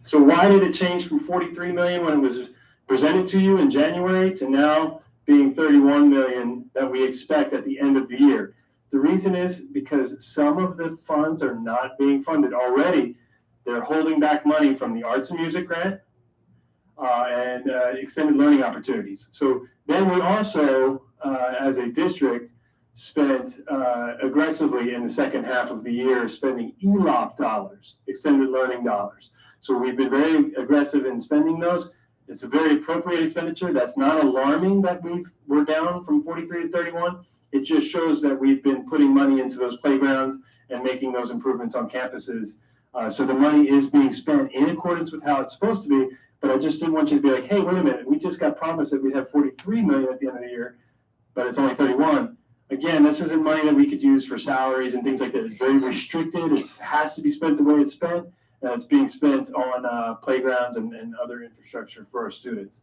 [SPEAKER 11] So why did it change from 43 million when it was presented to you in January to now being 31 million that we expect at the end of the year? The reason is because some of the funds are not being funded already. They're holding back money from the arts and music grant and extended learning opportunities. So then we also, as a district, spent aggressively in the second half of the year spending ELOP dollars, extended learning dollars. So we've been very aggressive in spending those. It's a very appropriate expenditure. That's not alarming that we're down from 43 to 31. It just shows that we've been putting money into those playgrounds and making those improvements on campuses. So the money is being spent in accordance with how it's supposed to be, but I just didn't want you to be like, hey, wait a minute, we just got promised that we'd have 43 million at the end of the year, but it's only 31. Again, this isn't money that we could use for salaries and things like that. It's very restricted. It has to be spent the way it's spent, and it's being spent on playgrounds and other infrastructure for our students.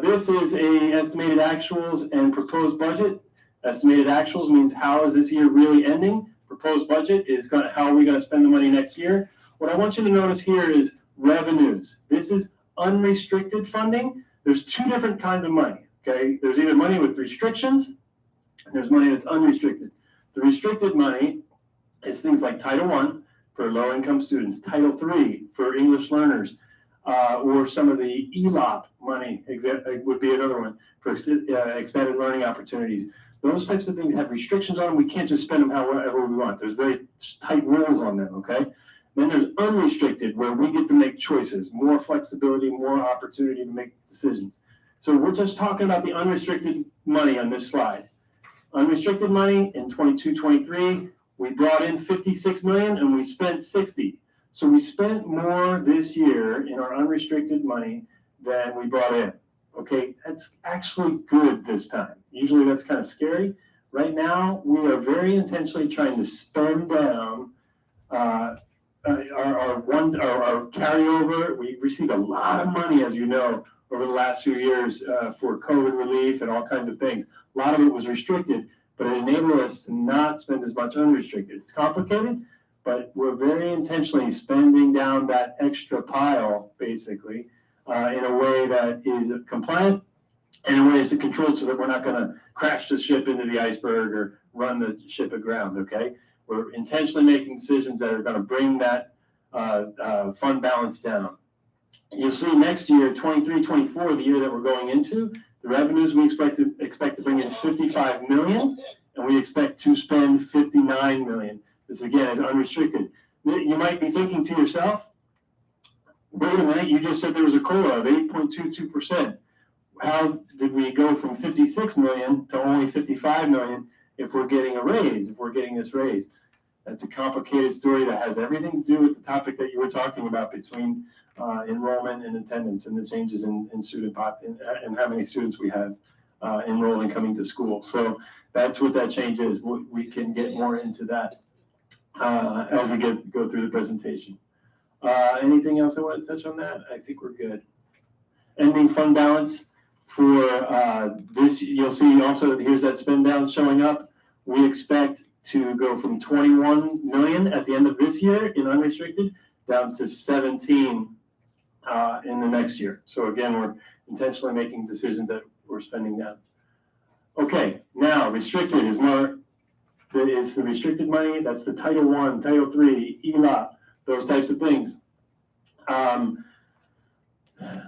[SPEAKER 11] This is a estimated actuals and proposed budget. Estimated actuals means how is this year really ending? Proposed budget is how are we going to spend the money next year? What I want you to notice here is revenues. This is unrestricted funding. There's two different kinds of money, okay? There's either money with restrictions, and there's money that's unrestricted. The restricted money is things like Title I for low-income students, Title III for English learners, or some of the ELOP money would be another one for expanded learning opportunities. Those types of things have restrictions on them. We can't just spend them however we want. There's very tight rules on them, okay? Then there's unrestricted, where we get to make choices, more flexibility, more opportunity to make decisions. So we're just talking about the unrestricted money on this slide. Unrestricted money in 22-23, we brought in 56 million and we spent 60. So we spent more this year in our unrestricted money than we brought in. Okay, that's actually good this time. Usually that's kind of scary. Right now, we are very intentionally trying to spend down our carryover. We received a lot of money, as you know, over the last few years for COVID relief and all kinds of things. A lot of it was restricted, but it enabled us to not spend as much unrestricted. It's complicated, but we're very intentionally spending down that extra pile, basically, in a way that is compliant and in ways that controlled so that we're not going to crash the ship into the iceberg or run the ship aground, okay? We're intentionally making decisions that are going to bring that fund balance down. You'll see next year, 23-24, the year that we're going into, The revenues, we expect to bring in 55 million, and we expect to spend 59 million. This again is unrestricted. You might be thinking to yourself, wait a minute, you just said there was a COLA of 8.22%. How did we go from 56 million to only 55 million if we're getting a raise, if we're getting this raise? That's a complicated story that has everything to do with the topic that you were talking about between enrollment and attendance and the changes in student pop and how many students we have enrolled and coming to school. So that's what that change is. We can get more into that as we go through the presentation. Anything else I want to touch on that? I think we're good. Ending fund balance for this, you'll see also here's that spend balance showing up. We expect to go from 21 million at the end of this year in unrestricted down to 17 in the next year. So again, we're intentionally making decisions that we're spending down. Okay, now restricted is more, is the restricted money. That's the Title I, Title III, ELOP, those types of things.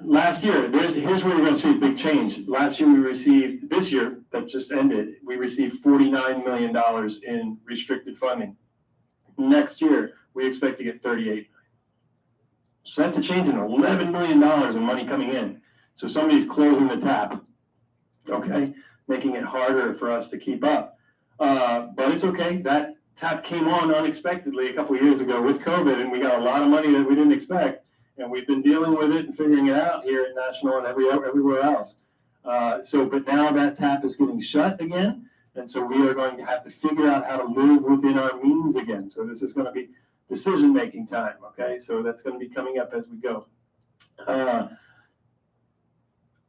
[SPEAKER 11] Last year, here's where you're going to see a big change. Last year we received, this year that just ended, we received $49 million in restricted funding. Next year, we expect to get 38 million. So that's a change in $11 million in money coming in. So somebody's closing the tap, okay, making it harder for us to keep up. But it's okay. That tap came on unexpectedly a couple of years ago with COVID, and we got a lot of money that we didn't expect. And we've been dealing with it and figuring it out here at National and everywhere else. But now that tap is getting shut again. And so we are going to have to figure out how to live within our means again. So this is going to be decision-making time, okay? So that's going to be coming up as we go.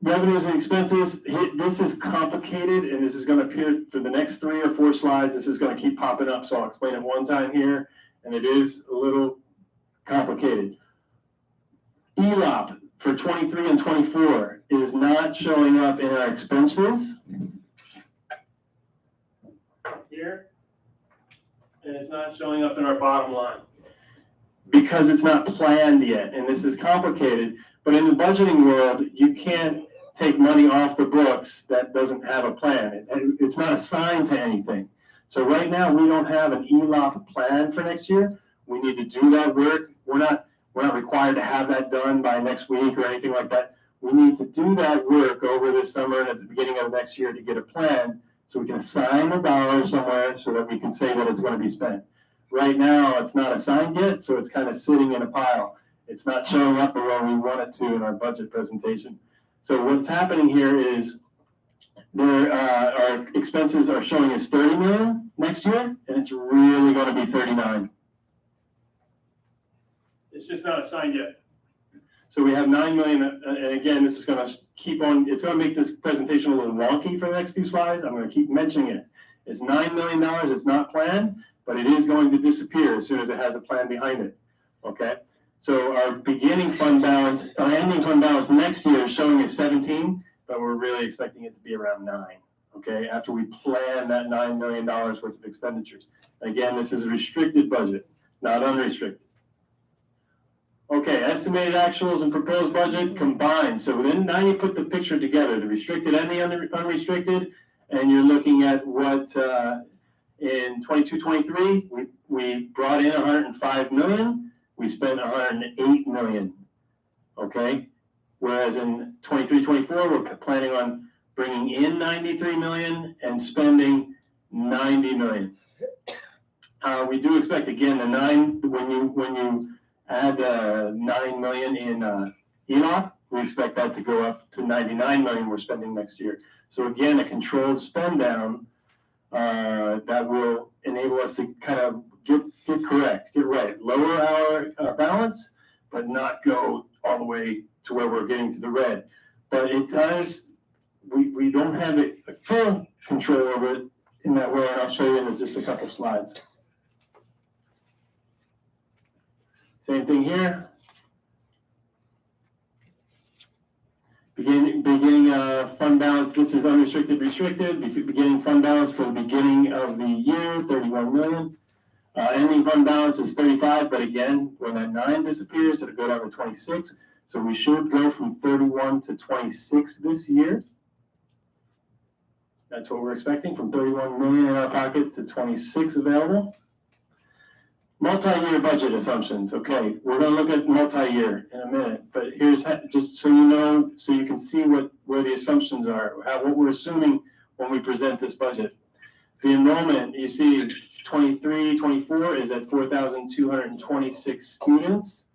[SPEAKER 11] Revenues and expenses, this is complicated, and this is going to appear for the next 3 or 4 slides. This is going to keep popping up, so I'll explain it one time here, and it is a little complicated. ELOP for 23 and 24 is not showing up in our expenses here, and it's not showing up in our bottom line because it's not planned yet, and this is complicated. But in the budgeting world, you can't take money off the books that doesn't have a plan. It's not assigned to anything. So right now, we don't have an ELOP plan for next year. We need to do that work. We're not required to have that done by next week or anything like that. We need to do that work over this summer and at the beginning of next year to get a plan so we can assign a dollar somewhere so that we can say that it's going to be spent. Right now, it's not assigned yet, so it's kind of sitting in a pile. It's not showing up where we want it to in our budget presentation. So what's happening here is our expenses are showing as 30 million next year, and it's really going to be 39. It's just not assigned yet. So we have 9 million, and again, this is going to keep on, it's going to make this presentation a little wonky for the next few slides. I'm going to keep mentioning it. It's $9 million, it's not planned, but it is going to disappear as soon as it has a plan behind it, okay? So our beginning fund balance, our ending fund balance next year is showing as 17, but we're really expecting it to be around 9, okay? After we plan that $9 million worth of expenditures. Again, this is a restricted budget, not unrestricted. Okay, estimated actuals and proposed budget combined. So then now you put the picture together, the restricted and the unrestricted, and you're looking at what in 22-23, we brought in 105 million, we spent 108 million, okay? Whereas in 23-24, we're planning on bringing in 93 million and spending 90 million. We do expect, again, the 9, when you add 9 million in ELOP, we expect that to go up to 99 million we're spending next year. So again, a controlled spend down that will enable us to kind of get right, lower our balance, but not go all the way to where we're getting to the red. But it does, we don't have a full control over it in that way, and I'll show you in just a couple slides. Same thing here. Beginning fund balance, this is unrestricted, restricted. Beginning fund balance for the beginning of the year, 31 million. Ending fund balance is 35, but again, when that 9 disappears, it'll go down to 26. So we should go from 31 to 26 this year. That's what we're expecting, from 31 million in our pocket to 26 available. Multi-year budget assumptions. Okay, we're gonna look at multi-year in a minute, but here's just so you know, so you can see where the assumptions are, what we're assuming when we present this budget. The enrollment, you see 23-24 is at 4,226 students.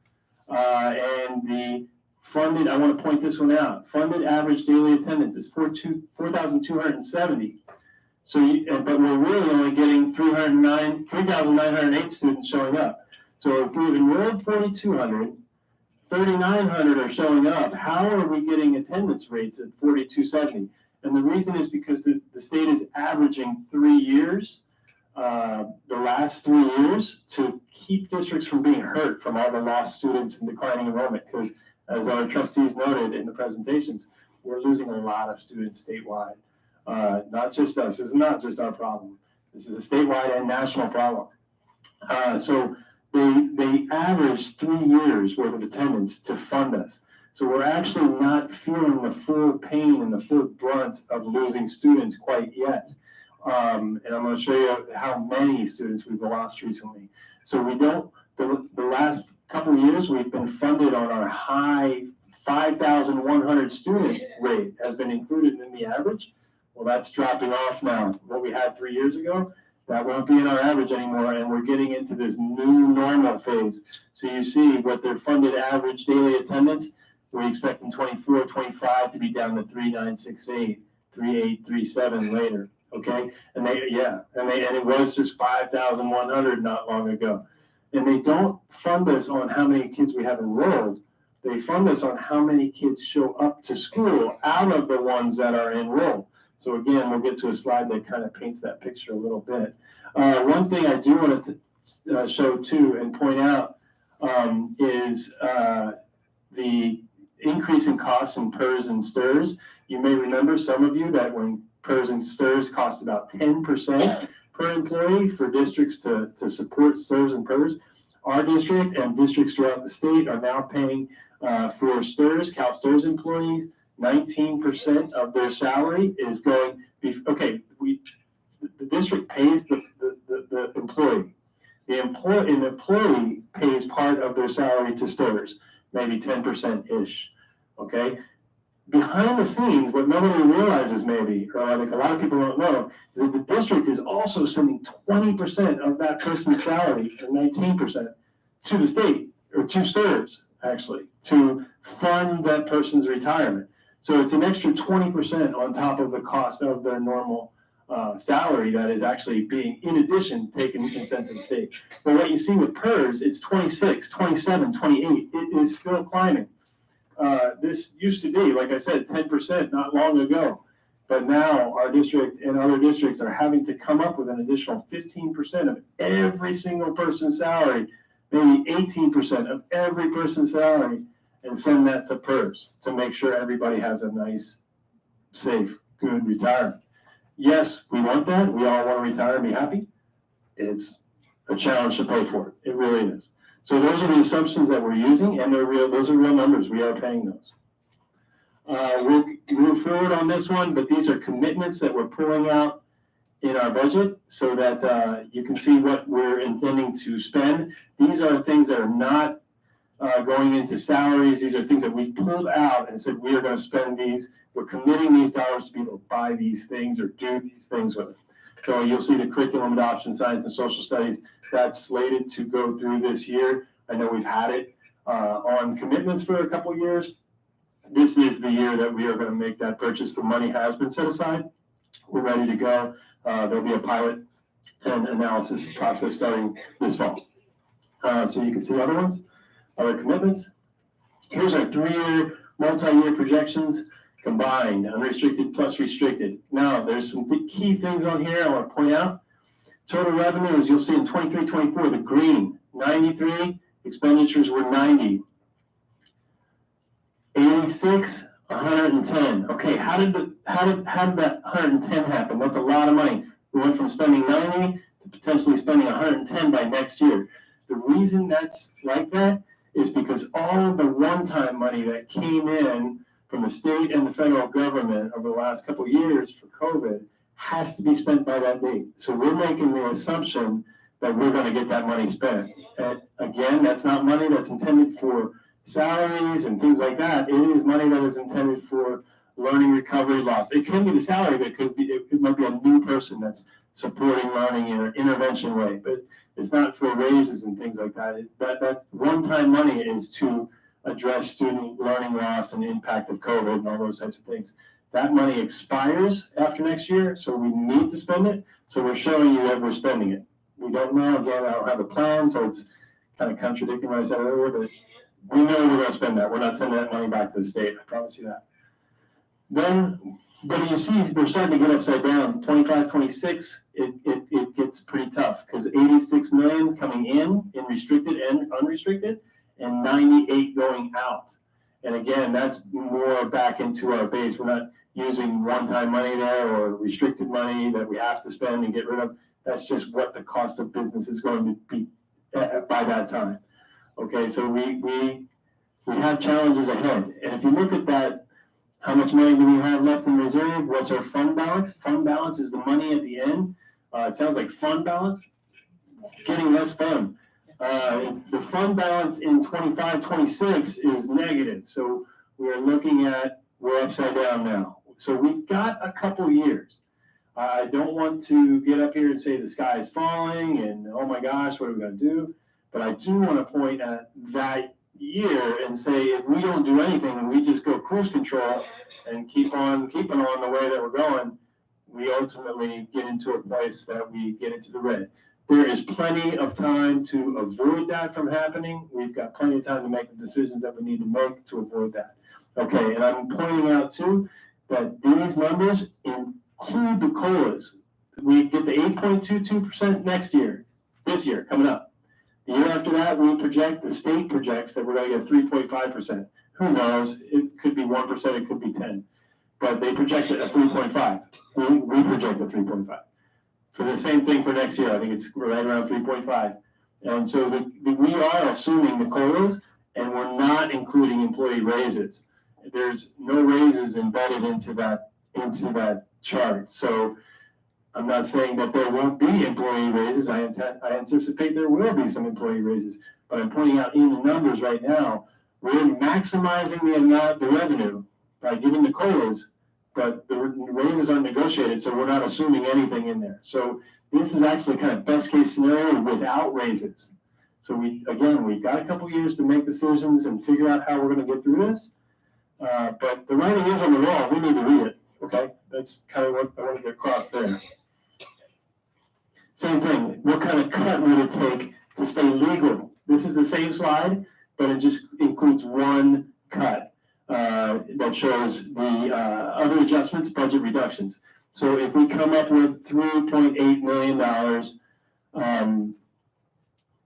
[SPEAKER 11] And the funded, I want to point this one out, funded average daily attendance is 4,270. So, but we're really only getting 3,908 students showing up. So if we've enrolled 4,200, 3,900 are showing up. How are we getting attendance rates at 4,270? And the reason is because the state is averaging 3 years, the last 3 years, to keep districts from being hurt from all the lost students and declining enrollment. Because as our trustees noted in the presentations, we're losing a lot of students statewide. Not just us. This is not just our problem. This is a statewide and national problem. So they average 3 years worth of attendance to fund us. So we're actually not feeling the full pain and the full brunt of losing students quite yet. And I'm going to show you how many students we've lost recently. So we don't, the last couple of years, we've been funded on our high 5,100 student rate has been included in the average. Well, that's dropping off now. What we had 3 years ago, that won't be in our average anymore, and we're getting into this new normal phase. So you see what their funded average daily attendance, we expect in 24, 25 to be down to 3,968, 3,837 later. Okay, and it was just 5,100 not long ago. And they don't fund us on how many kids we have enrolled. They fund us on how many kids show up to school out of the ones that are enrolled. So again, we'll get to a slide that kind of paints that picture a little bit. One thing I do want to show too and point out is the increase in costs in PERS and STIRS. You may remember, some of you, that when PERS and STIRS cost about 10% per employee for districts to support STIRS and PERS, our district and districts throughout the state are now paying for STIRS, CalSTIRS employees, 19% of their salary is going, the district pays the employee. The employee pays part of their salary to STIRS, maybe 10%-ish, okay? Behind the scenes, what nobody realizes maybe, or I think a lot of people don't know, is that the district is also sending 20% of that person's salary, or 19%, to the state, or to STIRS, actually, to fund that person's retirement. So it's an extra 20% on top of the cost of their normal salary that is actually being, in addition, taken in Central State. But what you see with PERS, it's 26, 27, 28. It is still climbing. This used to be, like I said, 10% not long ago. But now our district and other districts are having to come up with an additional 15% of every single person's salary, maybe 18% of every person's salary, and send that to PERS to make sure everybody has a nice, safe, good retirement. Yes, we want that. We all want to retire and be happy. It's a challenge to pay for it. It really is. So those are the assumptions that we're using, and they're real. Those are real numbers. We are paying those. We'll move forward on this one, but these are commitments that we're pulling out in our budget so that you can see what we're intending to spend. These are things that are not going into salaries. These are things that we've pulled out and said we are going to spend these. We're committing these dollars to be able to buy these things or do these things with it. So you'll see the curriculum adoption, science and social studies, that's slated to go through this year. I know we've had it on commitments for a couple of years. This is the year that we are going to make that purchase. The money has been set aside. We're ready to go. There'll be a pilot and analysis process starting this fall. So you can see other ones, other commitments. Here's our 3-year, multi-year projections combined, unrestricted plus restricted. Now, there's some key things on here I want to point out. Total revenues, you'll see in 23-24, the green, 93, expenditures were 90. 86, 110. Okay, how did that 110 happen? That's a lot of money. We went from spending 90 to potentially spending 110 by next year. The reason that's like that is because all of the one-time money that came in from the state and the federal government over the last couple of years for COVID has to be spent by that date. So we're making the assumption that we're gonna get that money spent. And again, that's not money that's intended for salaries and things like that. It is money that is intended for learning recovery loss. It can be the salary, but it might be a new person that's supporting learning in an intervention way, but it's not for raises and things like that. That's one-time money is to address student learning loss and impact of COVID and all those types of things. That money expires after next year, so we need to spend it. So we're showing you that we're spending it. We don't know, again, I don't have a plan, so it's kind of contradicting what I said earlier, but we know we're gonna spend that. We're not sending that money back to the state, I promise you that. Then, but you see, we're starting to get upside down. 25, 26, it gets pretty tough because 86 million coming in restricted and unrestricted, and 98 going out. And again, that's more back into our base. We're not using one-time money there or restricted money that we have to spend and get rid of. That's just what the cost of business is going to be by that time. Okay, so we have challenges ahead. And if you look at that, how much money do we have left in reserve? What's our fund balance? Fund balance is the money at the end. It sounds like fund balance. It's getting less fun. The fund balance in 25, 26 is negative. So we're looking at, we're upside down now. So we've got a couple years. I don't want to get up here and say the sky is falling and, oh my gosh, what are we going to do? But I do want to point at that year and say, if we don't do anything and we just go cruise control and keep on keeping on the way that we're going, we ultimately get into a place that we get into the red. There is plenty of time to avoid that from happening. We've got plenty of time to make the decisions that we need to make to avoid that. Okay, and I'm pointing out too that these numbers include the COLAs. We get the 8.22% next year, this year, coming up. The year after that, the state projects that we're gonna get 3.5%. Who knows? It could be 1%, it could be 10. But they projected a 3.5. We project a 3.5. For the same thing for next year, I think it's right around 3.5. And so we are assuming the COLAs, and we're not including employee raises. There's no raises embedded into that chart. So I'm not saying that there won't be employee raises. I anticipate there will be some employee raises, but I'm pointing out in the numbers right now, we're maximizing the revenue by giving the COLAs, but the raises aren't negotiated, so we're not assuming anything in there. So this is actually kind of best case scenario without raises. So we've got a couple years to make decisions and figure out how we're going to get through this. But the writing is on the wall. We need to read it. Okay, that's kind of what I want to get across there. Same thing. What kind of cut would it take to stay legal? This is the same slide, but it just includes one cut that shows the other adjustments, budget reductions. So if we come up with $3.8 million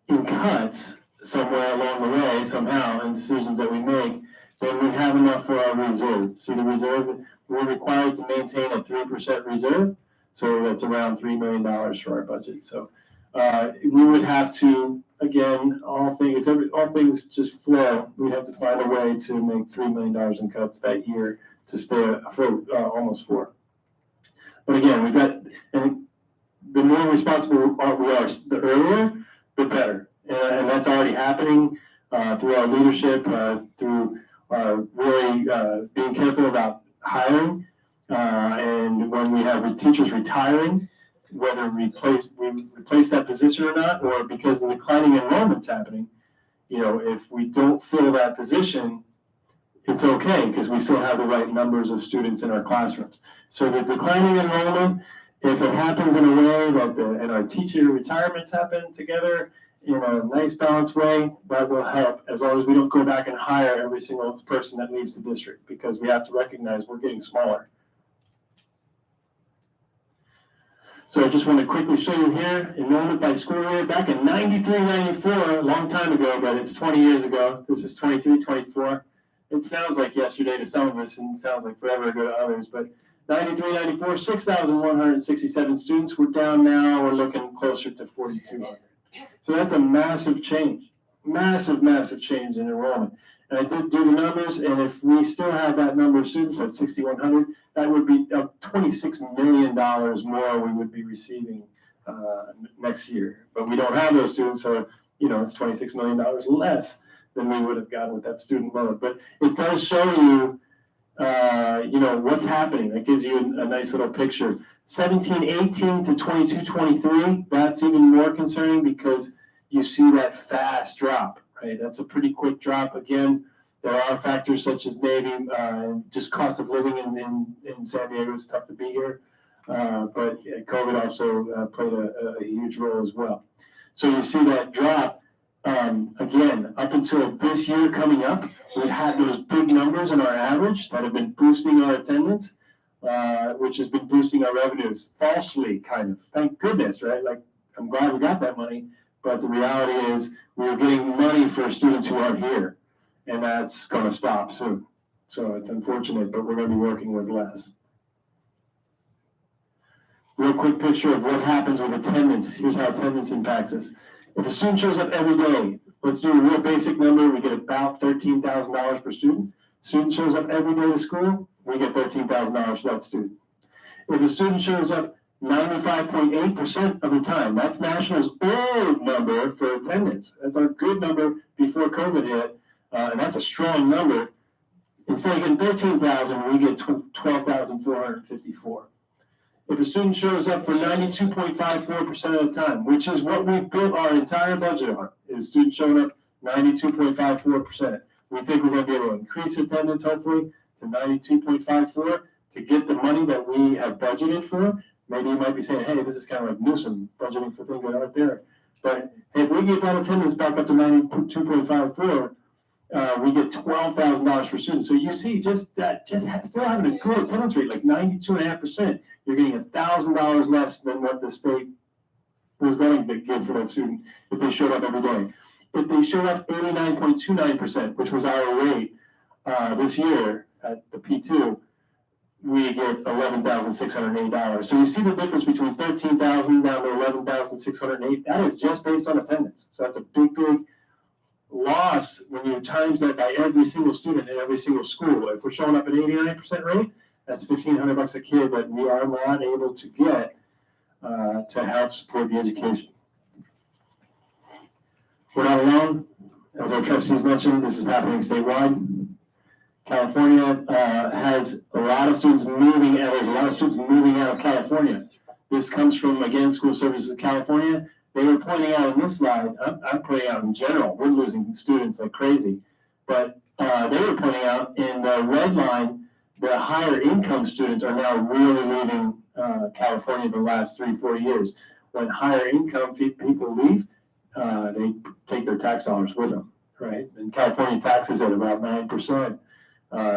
[SPEAKER 11] in cuts somewhere along the way, somehow, in decisions that we make, then we have enough for our reserve. See the reserve? We're required to maintain a 3% reserve. So that's around $3 million for our budget. So we would have to, again, if all things just flow, we'd have to find a way to make $3 million in cuts that year to stay afloat, almost 4. But again, and the more responsible we are, the earlier, the better. And that's already happening through our leadership, through really being careful about hiring. And when we have teachers retiring, whether we replace that position or not, or because the declining enrollment's happening, if we don't fill that position, it's okay because we still have the right numbers of students in our classrooms. So the declining enrollment, if it happens in a way that and our teacher retirements happen together in a nice balanced way, that will help as long as we don't go back and hire every single person that leaves the district, because we have to recognize we're getting smaller. So I just want to quickly show you here, enrollment by school year. Back in 93, 94, a long time ago, but it's 20 years ago. This is 23, 24. It sounds like yesterday to some of us and sounds like forever ago to others, but 93, 94, 6,167 students. We're down now, we're looking closer to 4,200. So that's a massive change, massive change in enrollment. And I did do the numbers, and if we still had that number of students at 6,100, that would be $26 million more we would be receiving next year. But we don't have those students, so it's $26 million less than we would have gotten with that student loan. But it does show you, what's happening. That gives you a nice little picture. 17-18 to 22-23, that's even more concerning because you see that fast drop, right? That's a pretty quick drop. Again, there are factors such as Navy, just cost of living in San Diego is tough to be here. But COVID also played a huge role as well. So you see that drop. Again, up until this year coming up, we've had those big numbers in our average that have been boosting our attendance, which has been boosting our revenues falsely, kind of. Thank goodness, right? Like, I'm glad we got that money, but the reality is we're getting money for students who aren't here, and that's going to stop soon. So it's unfortunate, but we're going to be working with less. Real quick picture of what happens with attendance. Here's how attendance impacts us. If a student shows up every day, let's do a real basic number, we get about $13,000 per student. Student shows up every day to school, we get $13,000 for that student. If a student shows up 95.8% of the time, that's National's old number for attendance. That's our good number before COVID hit, and that's a strong number. Instead of getting 13,000, we get 12,454. If a student shows up for 92.54% of the time, which is what we've built our entire budget on, is students showing up 92.54%. We think we're going to be able to increase attendance, hopefully, to 92.54 to get the money that we have budgeted for. Maybe you might be saying, hey, this is kind of like Newsom, budgeting for things that aren't there. But if we get that attendance back up to 92.54, we get $12,000 for students. So you see, still having a good attendance rate, like 92.5%, you're getting $1,000 less than what the state was going to give for that student if they showed up every day. If they showed up 89.29%, which was our rate this year at the P2, we get $11,608. So you see the difference between $13,000 down to $11,608. That is just based on attendance. So that's a big loss when you times that by every single student in every single school. If we're showing up at 89% rate, that's $1,500 a kid that we are not able to get to help support the education. We're not alone. As our trustees mentioned, this is happening statewide. California has a lot of students moving out. There's a lot of students moving out of California. This comes from, again, School Services of California. They were pointing out in this slide, I'm pointing out in general, we're losing students like crazy. But they were pointing out in the red line, the higher income students are now really leaving California the last 3-4 years. When higher income people leave, they take their tax dollars with them, right? And California taxes at about 9%.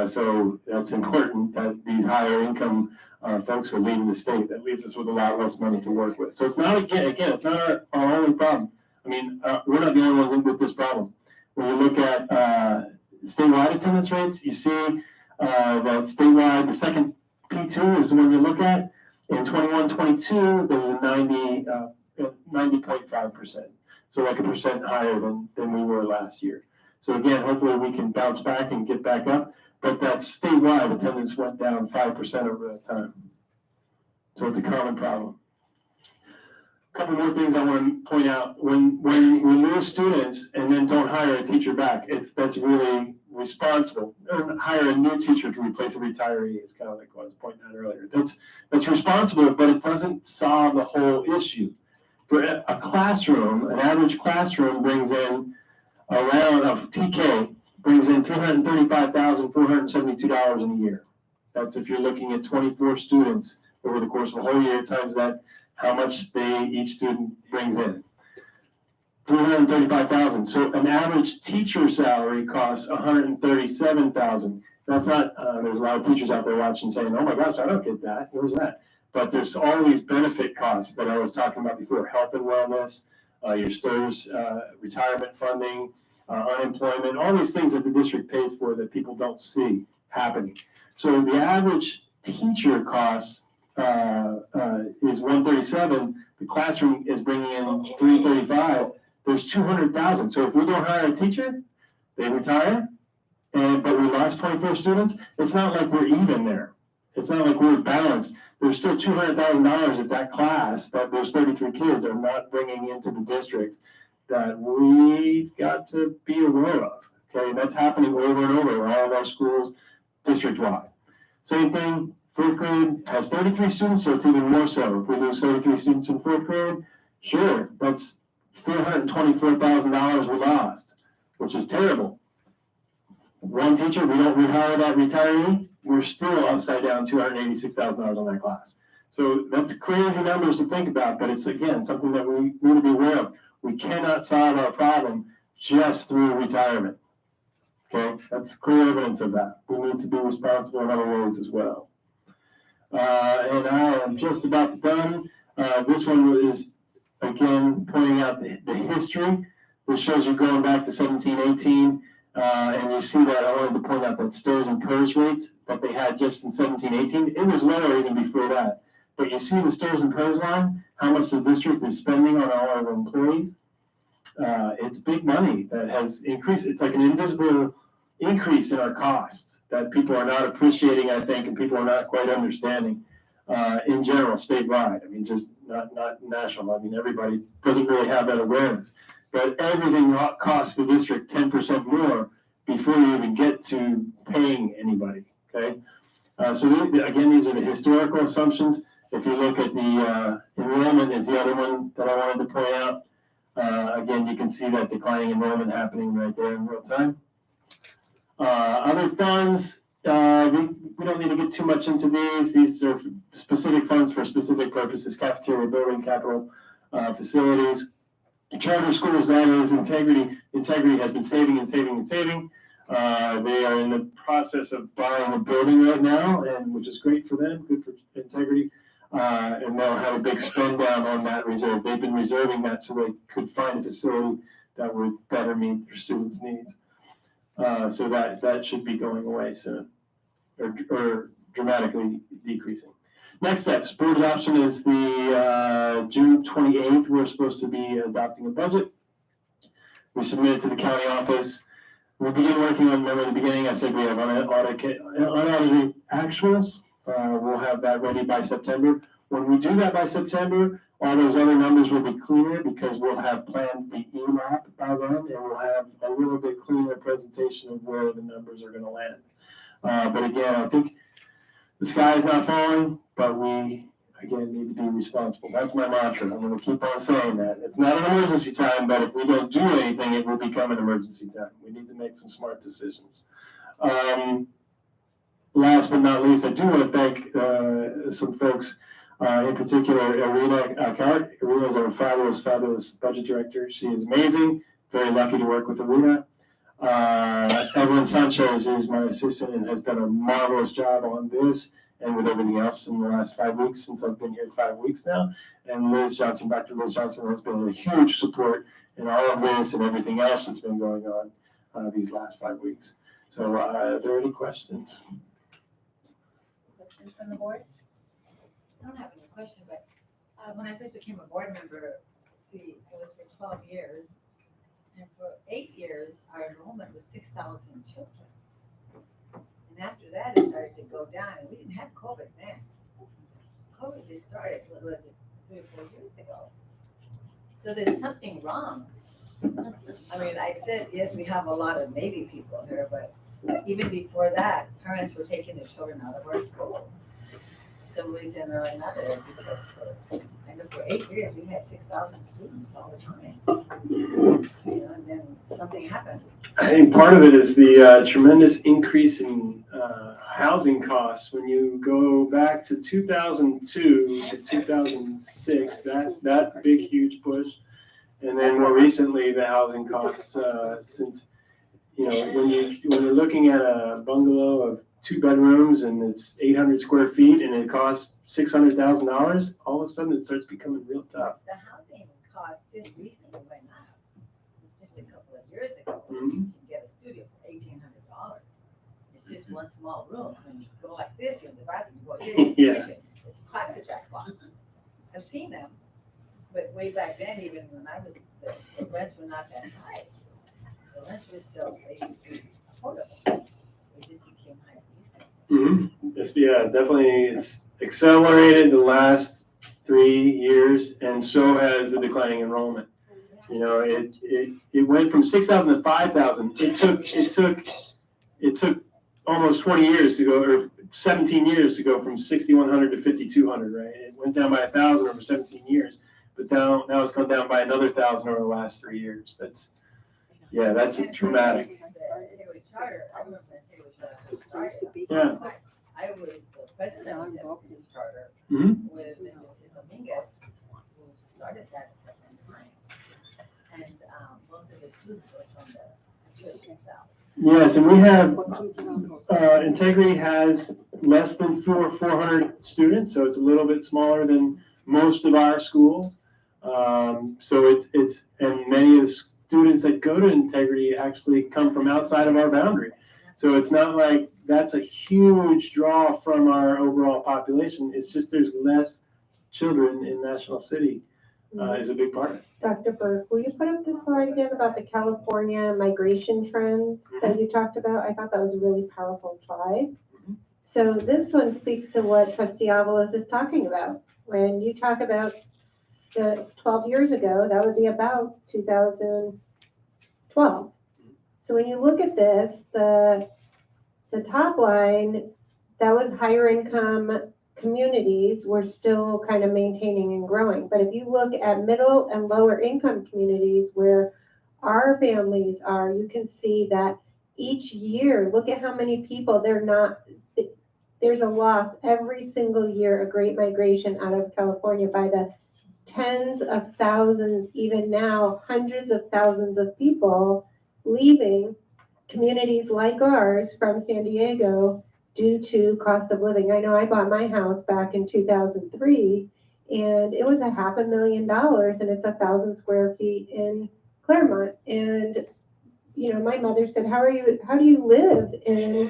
[SPEAKER 11] So that's important that these higher income folks are leaving the state. That leaves us with a lot less money to work with. So it's not, again, it's not our only problem. I mean, we're not the only ones with this problem. When you look at statewide attendance rates, you see that statewide, the second P2 is the one you look at. In 21-22, there was a 90.5%. So like a percent higher than we were last year. So again, hopefully we can bounce back and get back up. But that statewide attendance went down 5% over that time. So it's a common problem. A couple more things I want to point out. When we lose students and then don't hire a teacher back, that's really responsible. Or hire a new teacher to replace a retiree. It's kind of like what I was pointing out earlier. That's responsible, but it doesn't solve the whole issue. For a classroom, an average classroom brings in around of TK brings in $335,472 in a year. That's if you're looking at 24 students over the course of a whole year times that, how much each student brings in. $335,000. So an average teacher salary costs $137,000. That's not. There's a lot of teachers out there watching saying, "Oh my gosh, I don't get that. Where's that?" But there's all these benefit costs that I was talking about before: health and wellness, your STRS, retirement funding. Unemployment, all these things that the district pays for that people don't see happening. So the average teacher cost is $137. The classroom is bringing in $335. There's $200,000. So if we don't hire a teacher, they retire, but we lost 24 students. It's not like we're even there. It's not like we're balanced. There's still $200,000 at that class that those 33 kids are not bringing into the district that we've got to be aware of. Okay, that's happening over and over in all of our schools district-wide. Same thing, fourth grade has 33 students, so it's even more so. If we lose 33 students in fourth grade, sure, that's $424,000 we lost, which is terrible. One teacher, we don't rehire that retiree, we're still upside down $286,000 on that class. So that's crazy numbers to think about, but it's, again, something that we need to be aware of. We cannot solve our problem just through retirement. Okay, that's clear evidence of that. We need to be responsible in other ways as well. And I am just about done. This one is, again, pointing out the history. This shows you going back to 1718. And you see that I wanted to point out that STRS and PERS rates that they had just in 1718, it was lower even before that. But you see the STRS and PERS line, how much the district is spending on all of our employees. It's big money that has increased. It's like an invisible increase in our costs that people are not appreciating, I think, and people are not quite understanding in general, statewide. I mean, just not national. I mean, everybody doesn't really have that awareness. But everything costs the district 10% more before you even get to paying anybody, okay? Again, these are the historical assumptions. If you look at the enrollment is the other one that I wanted to point out. Again, you can see that declining enrollment happening right there in real time. Other funds, we don't need to get too much into these. These are specific funds for specific purposes, cafeteria, building, capital, facilities. Charter schools, that is Integrity. Integrity has been saving and saving and saving. They are in the process of buying a building right now, and which is great for them, good for Integrity. And they'll have a big spend down on that reserve. They've been reserving that so they could find a facility that would better meet their students' needs. So that should be going away soon, or dramatically decreasing. Next steps, board adoption is the June 28th. We're supposed to be adopting a budget. We submit it to the county office. We'll begin working on, remember at the beginning, I said we have unaudited actuals. We'll have that ready by September. When we do that by September, all those other numbers will be cleaner because we'll have planned the ELAP by then, and we'll have a little bit cleaner presentation of where the numbers are going to land. But again, I think the sky is not falling, but we, again, need to be responsible. That's my mantra. I'm going to keep on saying that. It's not an emergency time, but if we don't do anything, it will become an emergency time. We need to make some smart decisions. Last but not least, I do want to thank some folks, in particular, Irina Cowart. Irina is our fabulous, fabulous budget director. She is amazing. Very lucky to work with Irina. Evelyn Sanchez is my assistant and has done a marvelous job on this and with everything else in the last 5 weeks since I've been here 5 weeks now. And Liz Johnson, Dr. Liz Johnson, has been a huge support in all of this and everything else that's been going on these last 5 weeks. So are there any questions?
[SPEAKER 7] Questions from the board? I don't have any question, but when I first became a board member, it was for 12 years. And for 8 years, our enrollment was 6,000 children. And after that, it started to go down, and we didn't have COVID then. COVID just started, what was it, 3 or 4 years ago. So there's something wrong. I mean, I said, yes, we have a lot of Navy people here, but even before that, parents were taking their children out of our schools. For some reason or another, because for 8 years, we had 6,000 students all the time. And then something happened.
[SPEAKER 11] I think part of it is the tremendous increase in housing costs. When you go back to 2002 to 2006, that big, huge push. And then more recently, the housing costs since, when you're looking at a bungalow of 2 bedrooms and it's 800 square feet and it costs $600,000, all of a sudden it starts becoming real tough.
[SPEAKER 7] The housing cost just recently went up. Just a couple of years ago, you can get a studio for $1,800. It's just one small room. When you go like this, you're in the bathroom, you go here, you're in the kitchen. It's quite a jackpot. I've seen them, but way back then, even when I was, the rents were not that high. The rents were still basically affordable. It just became high recent.
[SPEAKER 11] It's, yeah, definitely, it's accelerated the last 3 years, and so has the declining enrollment. You know, it went from 6,000 to 5,000. It took almost 20 years to go, or 17 years to go from 6,100 to 5,200, right? It went down by 1,000 over 17 years, but now it's gone down by another 1,000 over the last 3 years. That's dramatic.
[SPEAKER 7] The charter, I remember the charter.
[SPEAKER 11] Yeah.
[SPEAKER 7] I was president of the charter
[SPEAKER 11] Mhm.
[SPEAKER 7] with Mr. Dominguez, who started that at one time. And most of the students were from the church itself.
[SPEAKER 11] Yes, and we have, Integrity has less than 400 students, so it's a little bit smaller than most of our schools. So it's, and many of the students that go to Integrity actually come from outside of our boundary. So it's not like that's a huge draw from our overall population. It's just there's less children in National City is a big part of it.
[SPEAKER 12] Dr. Burke, will you put up this slide again about the California migration trends that you talked about? I thought that was a really powerful slide. So this one speaks to what Trustee Avalos is talking about. When you talk about the 12 years ago, that would be about 2012. So when you look at this, the top line, that was higher income communities were still kind of maintaining and growing. But if you look at middle and lower income communities where our families are, you can see that each year, look at how many people there's a loss every single year, a great migration out of California by the tens of thousands, even now, hundreds of thousands of people leaving communities like ours from San Diego due to cost of living. I know I bought my house back in 2003 and it was $500,000 and it's 1,000 square feet in Claremont. And, you know, my mother said, how do you live in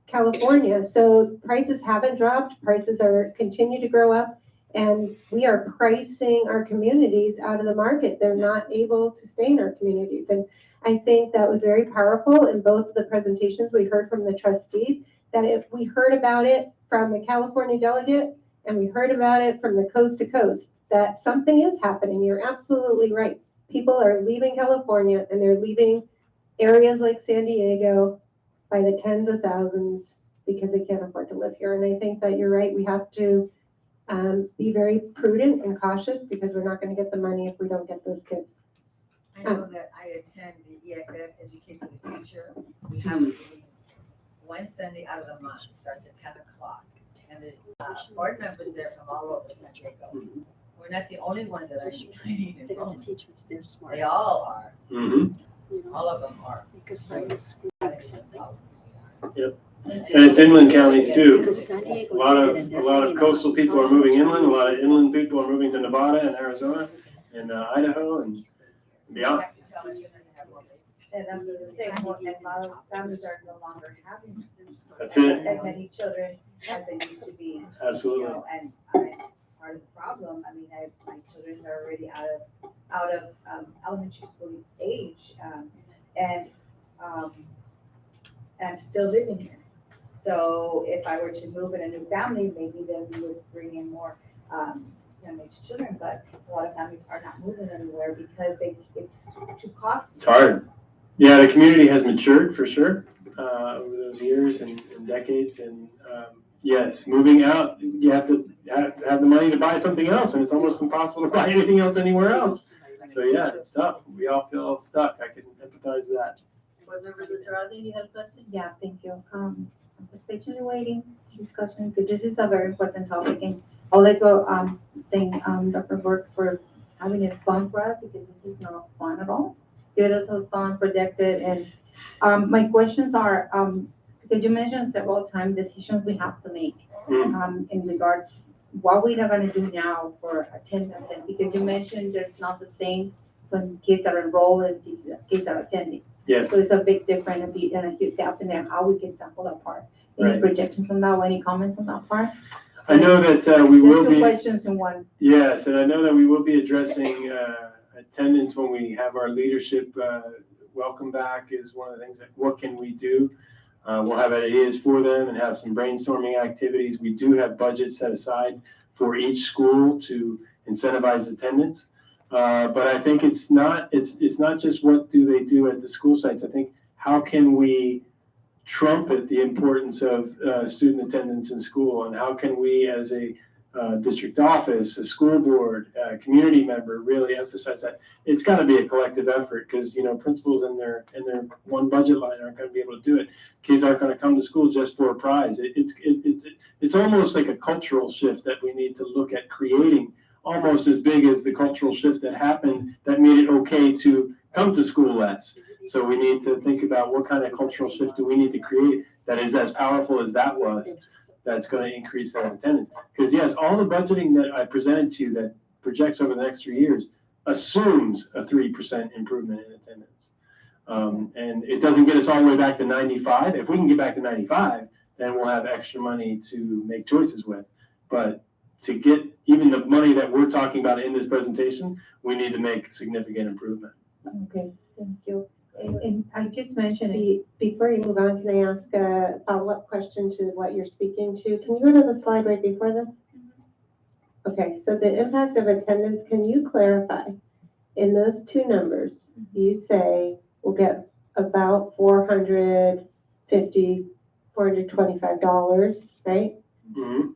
[SPEAKER 12] California? So prices haven't dropped, prices continue to grow up, and we are pricing our communities out of the market. They're not able to stay in our communities. And I think that was very powerful in both of the presentations we heard from the trustees, that if we heard about it from the California delegate and we heard about it from the coast to coast, that something is happening. You're absolutely right. People are leaving California and they're leaving areas like San Diego by the tens of thousands because they can't afford to live here. And I think that you're right. We have to be very prudent and cautious because we're not going to get the money if we don't get those kids.
[SPEAKER 7] I know that I attend the EFF Educate for the Future. We have a meeting one Sunday out of the month, starts at 10 o'clock. And there's board members there from all over San Diego. We're not the only ones that are training and enrollment.
[SPEAKER 13] teachers, they're smart.
[SPEAKER 7] They all are.
[SPEAKER 11] Mhm.
[SPEAKER 7] All of them are.
[SPEAKER 13] Because science
[SPEAKER 7] Having some problems.
[SPEAKER 11] Yep. And it's inland counties too.
[SPEAKER 13] Because San Diego
[SPEAKER 11] A lot
[SPEAKER 13] did
[SPEAKER 11] of
[SPEAKER 13] it and they're
[SPEAKER 11] a lot of
[SPEAKER 13] laying
[SPEAKER 11] coastal
[SPEAKER 13] off.
[SPEAKER 11] people are moving inland. A lot of inland people are moving to Nevada and Arizona and Idaho and beyond.
[SPEAKER 3] And I'm going to say, well, and a lot of families are no longer having
[SPEAKER 11] That's it.
[SPEAKER 3] as many children as they used to be. You
[SPEAKER 11] Absolutely.
[SPEAKER 3] know, and part of the problem, I mean, my children are already out of elementary school age, and I'm still living here. So if I were to move in a new family, maybe then we would bring in more young age children, but a lot of families are not moving anywhere because it's too costly.
[SPEAKER 11] It's hard. Yeah, the community has matured for sure over those years and decades. And yes, moving out, you have to have the money to buy something else, and it's almost impossible to buy anything else anywhere else. So yeah, it's tough. We all feel stuck. I can empathize with that.
[SPEAKER 1] Was there Rodney, you had a question?
[SPEAKER 6] Yeah, thank you. I'm just patiently waiting discussion, because this is a very important topic, and I'll let go, thank, Dr. Burke for having it fun for us, because this is not fun at all. It is so fun, projected, and, my questions are, because you mentioned several times decisions we have to make, in regards, what we are gonna do now for attendance, and because you mentioned there's not the same when kids are enrolled and kids are attending.
[SPEAKER 11] Yes.
[SPEAKER 6] So it's a big difference, and a huge gap in there, how we can tackle that part. Any
[SPEAKER 11] Right.
[SPEAKER 6] projections on that, or any comments on that part?
[SPEAKER 11] I know that we will
[SPEAKER 6] There's two
[SPEAKER 11] be.
[SPEAKER 6] questions in one.
[SPEAKER 11] Yes, and I know that we will be addressing attendance when we have our leadership welcome back is one of the things that, what can we do? We'll have ideas for them and have some brainstorming activities. We do have budgets set aside for each school to incentivize attendance. But I think it's not just what do they do at the school sites. I think how can we trumpet the importance of student attendance in school, and how can we as a district office, a school board, a community member really emphasize that it's got to be a collective effort, because principals in their one budget line aren't going to be able to do it. Kids aren't going to come to school just for a prize. It's almost like a cultural shift that we need to look at creating, almost as big as the cultural shift that happened that made it okay to come to school less. So we need to think about what kind of cultural shift do we need to create that is as powerful as that was, that's going to increase that attendance. Because yes, all the budgeting that I presented to you that projects over the next 3 years assumes a 3% improvement in attendance. And it doesn't get us all the way back to 95. If we can get back to 95, then we'll have extra money to make choices with. But to get even the money that we're talking about in this presentation, we need to make significant improvement.
[SPEAKER 12] Okay, thank you. And I just mentioned, before you move on, can I ask a follow-up question to what you're speaking to? Can you go to the slide right before this? Okay, so the impact of attendance, can you clarify? In those two numbers, you say we'll get about $425, right?
[SPEAKER 11] Mm-hmm.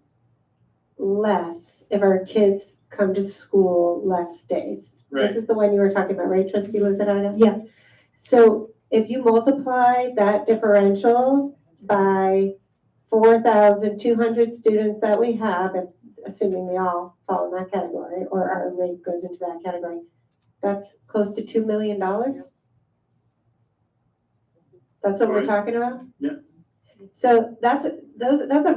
[SPEAKER 12] Less if our kids come to school less days.
[SPEAKER 11] Right.
[SPEAKER 12] This is the one you were talking about, right, Trustee Lizarraga? Yeah. So if you multiply that differential by 4,200 students that we have, and assuming they all fall in that category, or our rate goes into that category, that's close to $2 million. That's what we're talking about?
[SPEAKER 11] Yeah.
[SPEAKER 12] So that's a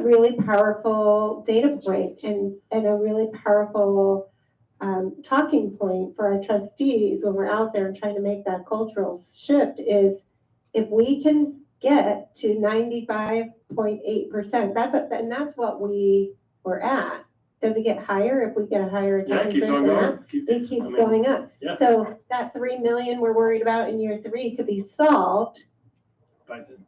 [SPEAKER 12] really powerful data point and a really powerful talking point for our trustees when we're out there and trying to make that cultural shift is if we can get to 95.8%, that's what we were at. Does it get higher if we get a higher attendance rate than that? It keeps going up.
[SPEAKER 11] Yeah.
[SPEAKER 12] So that 3 million we're worried about in year 3 could be solved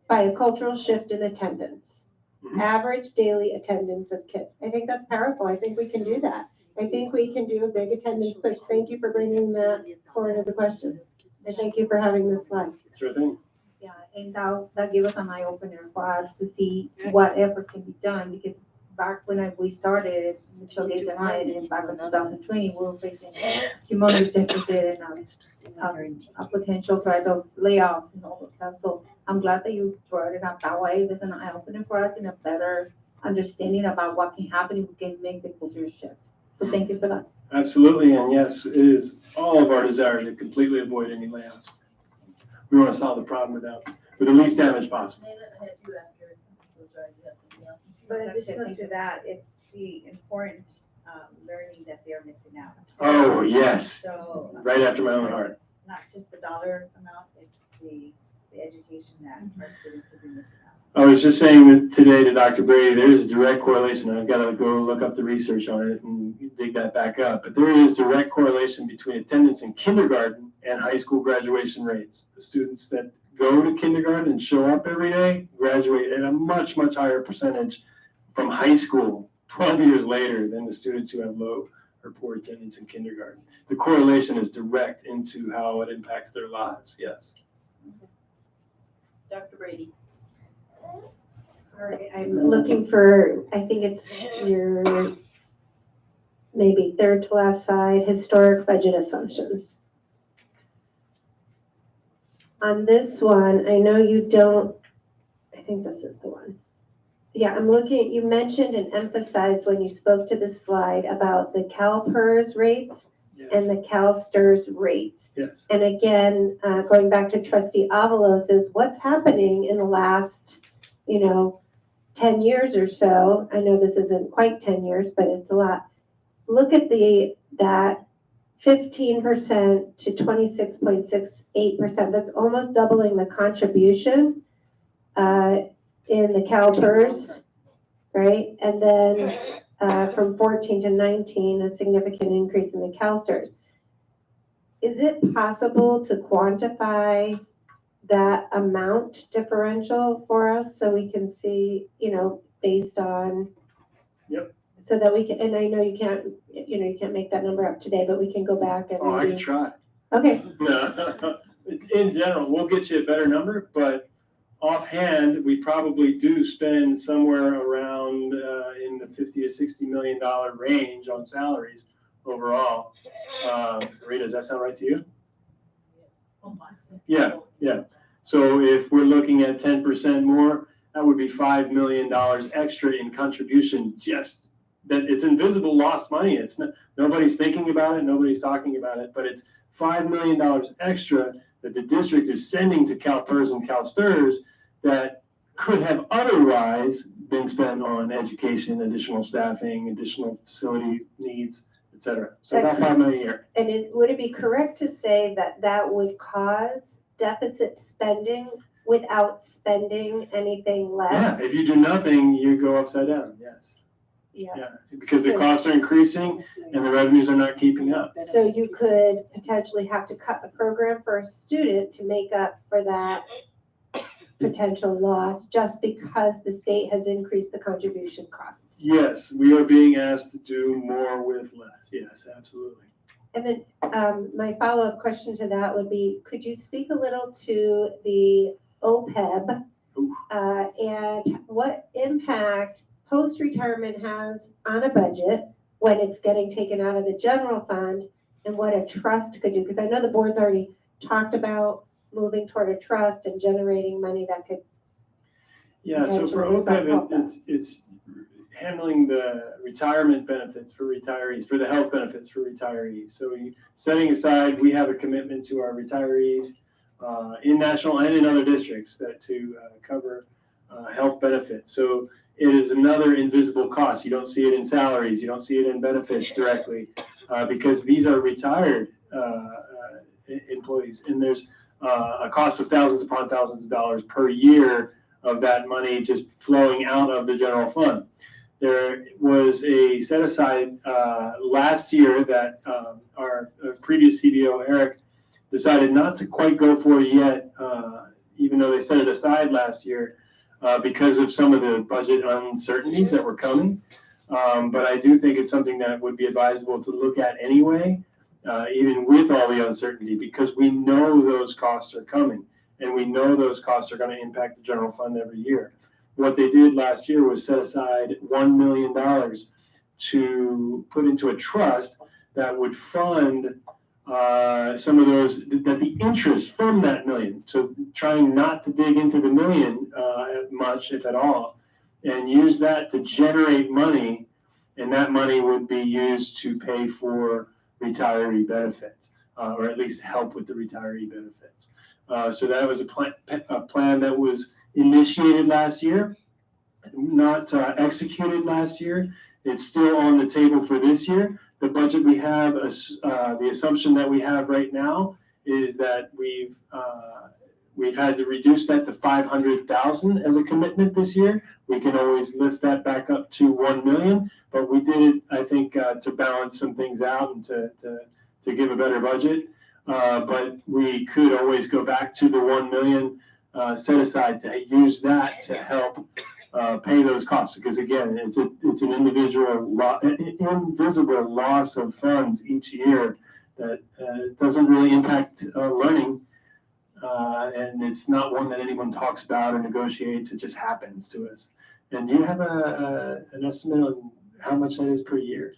[SPEAKER 12] by a cultural shift in attendance.
[SPEAKER 11] Mhm.
[SPEAKER 12] Average daily attendance of kids. I think that's powerful. I think we can do that. I think we can do a big attendance push. Thank you for bringing that forward as a question. And thank you for having this slide.
[SPEAKER 11] Sure thing.
[SPEAKER 6] Yeah, and that gave us an eye opener for us to see what efforts can be done, because back when we started, Michelle Gates and I, and back in 2020, we were facing humongous deficit and a potential threat of layoffs and all that stuff. So I'm glad that you brought it up that way. There's an eye opener for us and a better understanding about what can happen if we can make the culture shift. So thank you for that.
[SPEAKER 11] Absolutely, and yes, it is all of our desire to completely avoid any layoffs. We want to solve the problem with the least damage possible.
[SPEAKER 3] But additional to that, it's the important learning that they're missing out.
[SPEAKER 11] Oh, yes,
[SPEAKER 3] So.
[SPEAKER 11] right after my own heart.
[SPEAKER 3] It's not just the dollar amount, it's the education that our students have been missing out.
[SPEAKER 11] I was just saying that today to Dr. Brady, there's a direct correlation. I've got to go look up the research on it and dig that back up. But there is direct correlation between attendance in kindergarten and high school graduation rates. The students that go to kindergarten and show up every day graduate at a much, much higher percentage from high school 12 years later than the students who have low or poor attendance in kindergarten. The correlation is direct into how it impacts their lives, yes.
[SPEAKER 1] Dr. Brady.
[SPEAKER 12] All right, I'm looking for, I think it's your maybe third to last slide, historic budget assumptions. On this one, I know you don't, I think this is the one. Yeah, I'm looking, you mentioned and emphasized when you spoke to this slide about the CalPERS rates and the CalSTRS rates.
[SPEAKER 11] Yes.
[SPEAKER 12] And again, going back to Trustee Avalos, is what's happening in the last, 10 years or so. I know this isn't quite 10 years, but it's a lot. Look at that 15% to 26.68%. That's almost doubling the contribution in the CalPERS, right? And then from 14 to 19, a significant increase in the CalSTRS. Is it possible to quantify that amount differential for us so we can see, based on.
[SPEAKER 11] Yep.
[SPEAKER 12] So that we can, and I know you can't make that number up today, but we can go back and
[SPEAKER 11] Oh, I
[SPEAKER 12] maybe.
[SPEAKER 11] could try.
[SPEAKER 12] Okay,
[SPEAKER 11] No, in general, we'll get you a better number, but offhand, we probably do spend somewhere around in the $50 to $60 million range on salaries overall. Rita, does that sound right to you? Yeah. So if we're looking at 10% more, that would be $5 million extra in contribution. Just that it's invisible lost money. It's not, nobody's thinking about it, nobody's talking about it, but it's $5 million extra that the district is sending to CalPERS and CalSTRS that could have otherwise been spent on education, additional staffing, additional facility needs, et cetera. So about $5 million a year.
[SPEAKER 12] and would it be correct to say that that would cause deficit spending without spending anything less?
[SPEAKER 11] Yeah, if you do nothing, you go upside down, yes. Yeah, because the costs are increasing and the revenues are not keeping up.
[SPEAKER 12] So you could potentially have to cut the program for a student to make up for that potential loss just because the state has increased the contribution costs.
[SPEAKER 11] Yes, we are being asked to do more with less. Yes, absolutely.
[SPEAKER 12] And then my follow-up question to that would be, could you speak a little to the OPEB and what impact post-retirement has on a budget when it's getting taken out of the general fund and what a trust could do? Because I know the board's already talked about moving toward a trust and generating money that could.
[SPEAKER 11] Yeah, so for OPEB, it's handling the retirement benefits for retirees, for the health benefits for retirees. So setting aside, we have a commitment to our retirees in national and in other districts to cover health benefits. So it is another invisible cost. You don't see it in salaries. You don't see it in benefits directly because these are retired employees. And there's a cost of thousands upon thousands of dollars per year of that money just flowing out of the general fund. There was a set aside last year that our previous CBO, Eric, decided not to quite go for yet, even though they set it aside last year because of some of the budget uncertainties that were coming. But I do think it's something that would be advisable to look at anyway, even with all the uncertainty, because we know those costs are coming and we know those costs are going to impact the general fund every year. What they did last year was set aside $1 million to put into a trust that would fund some of those, that the interest from that million, so trying not to dig into the million much, if at all, and use that to generate money, and that money would be used to pay for retiree benefits, or at least help with the retiree benefits. So that was a plan that was initiated last year, not executed last year. It's still on the table for this year. The budget we have, the assumption that we have right now is that we've had to reduce that to 500,000 as a commitment this year. We can always lift that back up to 1 million, but we did it, I think, to balance some things out and to give a better budget. But we could always go back to the 1 million set aside to use that to help pay those costs, because again, it's an invisible loss of funds each year that doesn't really impact learning, and it's not one that anyone talks about or negotiates. It just happens to us. And do you have an estimate on how much that is per year?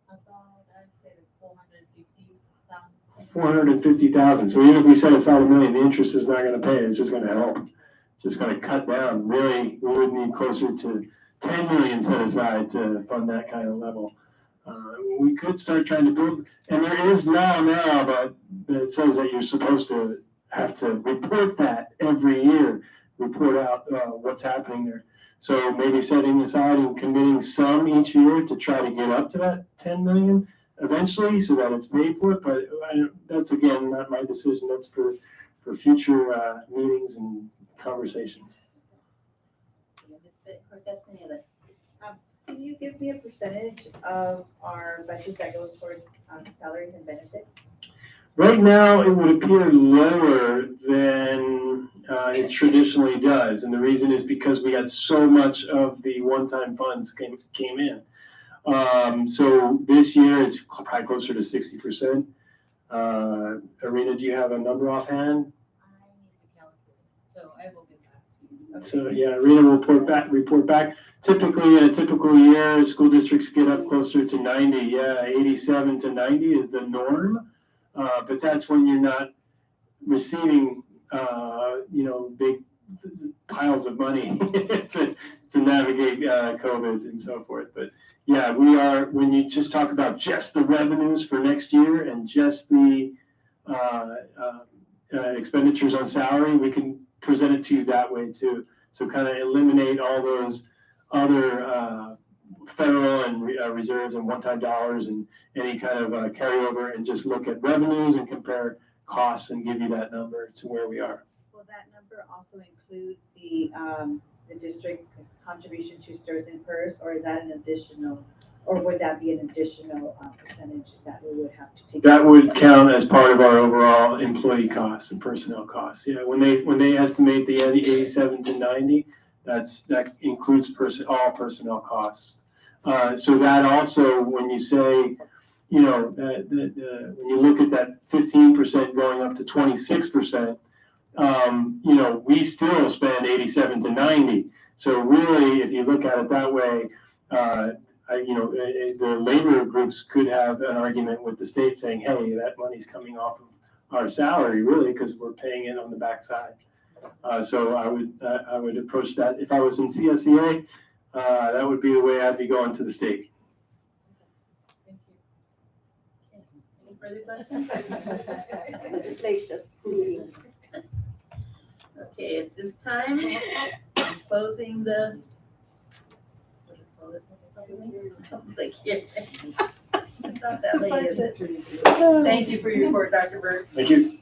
[SPEAKER 13] About, I'd say 450,000.
[SPEAKER 11] 450,000. So even if we set aside $1 million, the interest is not going to pay it. It's just going to help. Just going to cut down. Really, we would need closer to 10 million set aside to fund that kind of level. We could start trying to build, and there is law now that says that you're supposed to have to report that every year, report out what's happening there. So maybe setting aside and committing some each year to try to get up to that 10 million eventually so that it's paid for. But that's, again, not my decision. That's for future meetings and conversations.
[SPEAKER 3] Can you give me a percentage of our budget that goes towards salaries and benefits?
[SPEAKER 11] Right now, it would appear lower than it traditionally does, and the reason is because we had so much of the one-time funds came in. So this year is probably closer to 60%. Arena, do you have a number offhand?
[SPEAKER 7] I need to calculate, so I will get back to you.
[SPEAKER 11] So yeah, Arena will report back. Typically, in a typical year, school districts get up closer to 90. Yeah, 87 to 90 is the norm. But that's when you're not receiving, big piles of money to navigate COVID and so forth. But yeah, we are, when you just talk about just the revenues for next year and just the expenditures on salary, we can present it to you that way too. So kind of eliminate all those other federal and reserves and one-time dollars and any kind of carryover, and just look at revenues and compare costs and give you that number to where we are.
[SPEAKER 3] Will that number also include the district contribution to STRS and PERS, or is that an additional, or would that be an additional percentage that we would have to take?
[SPEAKER 11] That would count as part of our overall employee costs and personnel costs. Yeah, when they estimate the 87 to 90, that includes all personnel costs. So that also, when you say, when you look at that 15% going up to 26%, we still spend 87 to 90. So really, if you look at it that way, the labor groups could have an argument with the state saying, hey, that money's coming off of our salary, really, because we're paying it on the backside. So I would approach that. If I was in CSEA, that would be the way I'd be going to the state.
[SPEAKER 1] Thank you. Any further questions?
[SPEAKER 5] Legislation.
[SPEAKER 1] Okay, at this time, I'm closing the public hearing. It's not that late, is it? Thank you for your report, Dr. Berg.
[SPEAKER 11] Thank you.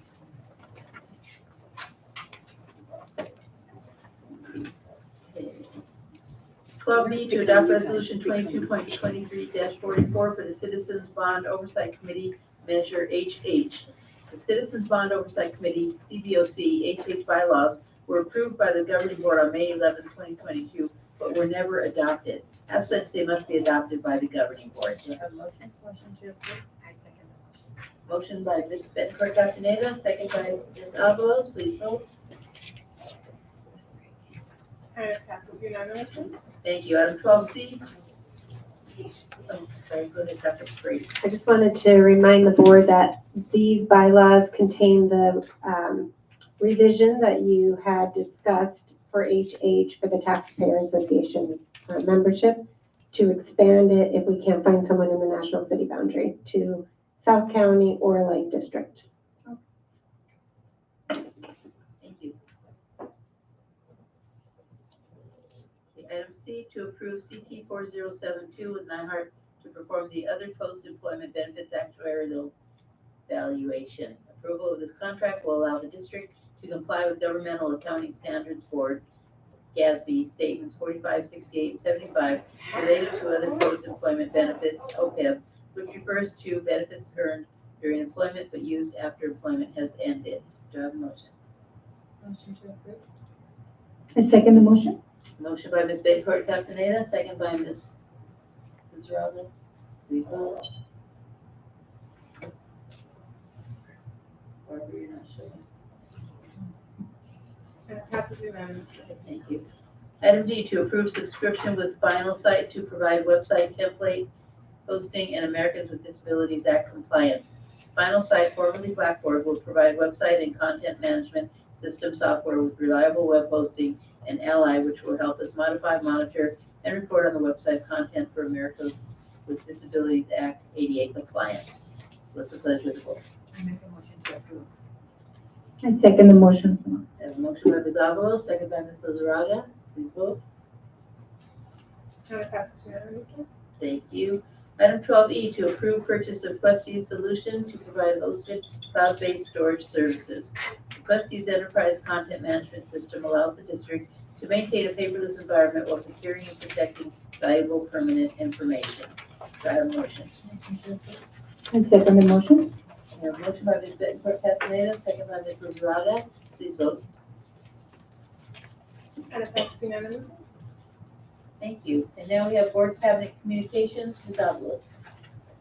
[SPEAKER 1] Twelve B to adopt resolution 22.23-44 for the Citizens Bond Oversight Committee Measure HH. The Citizens Bond Oversight Committee, CBOC, HH bylaws were approved by the governing board on May 11, 2022, but were never adopted. As such, they must be adopted by the governing board. Do I have a motion? Motion to approve.
[SPEAKER 7] I second the motion.
[SPEAKER 1] Motion by Ms. Bettencourt Castaneda, second by Ms. Avalos. Please vote.
[SPEAKER 2] And it passes unanimously.
[SPEAKER 1] Thank you. Item 12C. Oh, sorry, go ahead, Dr. Brady.
[SPEAKER 12] I just wanted to remind the board that these bylaws contain the revision that you had discussed for HH for the Taxpayer Association membership, to expand it if we can't find someone in the National City boundary to South County or Lake District.
[SPEAKER 1] Thank you. Item C, to approve CT 4072 with Nyhart to perform the other post-employment benefits actuarial valuation. Approval of this contract will allow the district to comply with Governmental Accounting Standards Board, GASB, statements 45, 68, and 75 related to other post-employment benefits, OPEB, which refers to benefits earned during employment but used after employment has ended. Do I have a motion? Motion to approve.
[SPEAKER 6] I second the motion.
[SPEAKER 1] Motion by Ms. Bettencourt Castaneda, second by Ms. Raga. Please vote. Barbara, you're not showing.
[SPEAKER 2] And it passes unanimously.
[SPEAKER 1] Thank you. Item D, to approve subscription with Final Site to provide website template hosting and Americans with Disabilities Act compliance. Final Site, formerly Blackboard, will provide website and content management system software with reliable web hosting and Ally, which will help us modify, monitor, and report on the website content for Americans with Disabilities Act ADA compliance. What's the pleasure of the board?
[SPEAKER 7] I make a motion to approve.
[SPEAKER 6] I second the motion.
[SPEAKER 1] I have a motion by Ms. Avalos, second by Ms. Lizarraga. Please vote.
[SPEAKER 2] And it passes unanimously.
[SPEAKER 1] Thank you. Item 12E, to approve purchase of Questies Solution to provide hosted cloud-based storage services. The Questies Enterprise Content Management System allows the district to maintain a paperless environment while securing and protecting valuable permanent information. Do I have a motion?
[SPEAKER 6] I second the motion.
[SPEAKER 1] We have a motion by Ms. Bettencourt Castaneda, second by Mrs. Zaga. Please vote.
[SPEAKER 2] And it passes unanimously.
[SPEAKER 1] Thank you. And now we have board cabinet communications, Ms. Avalos.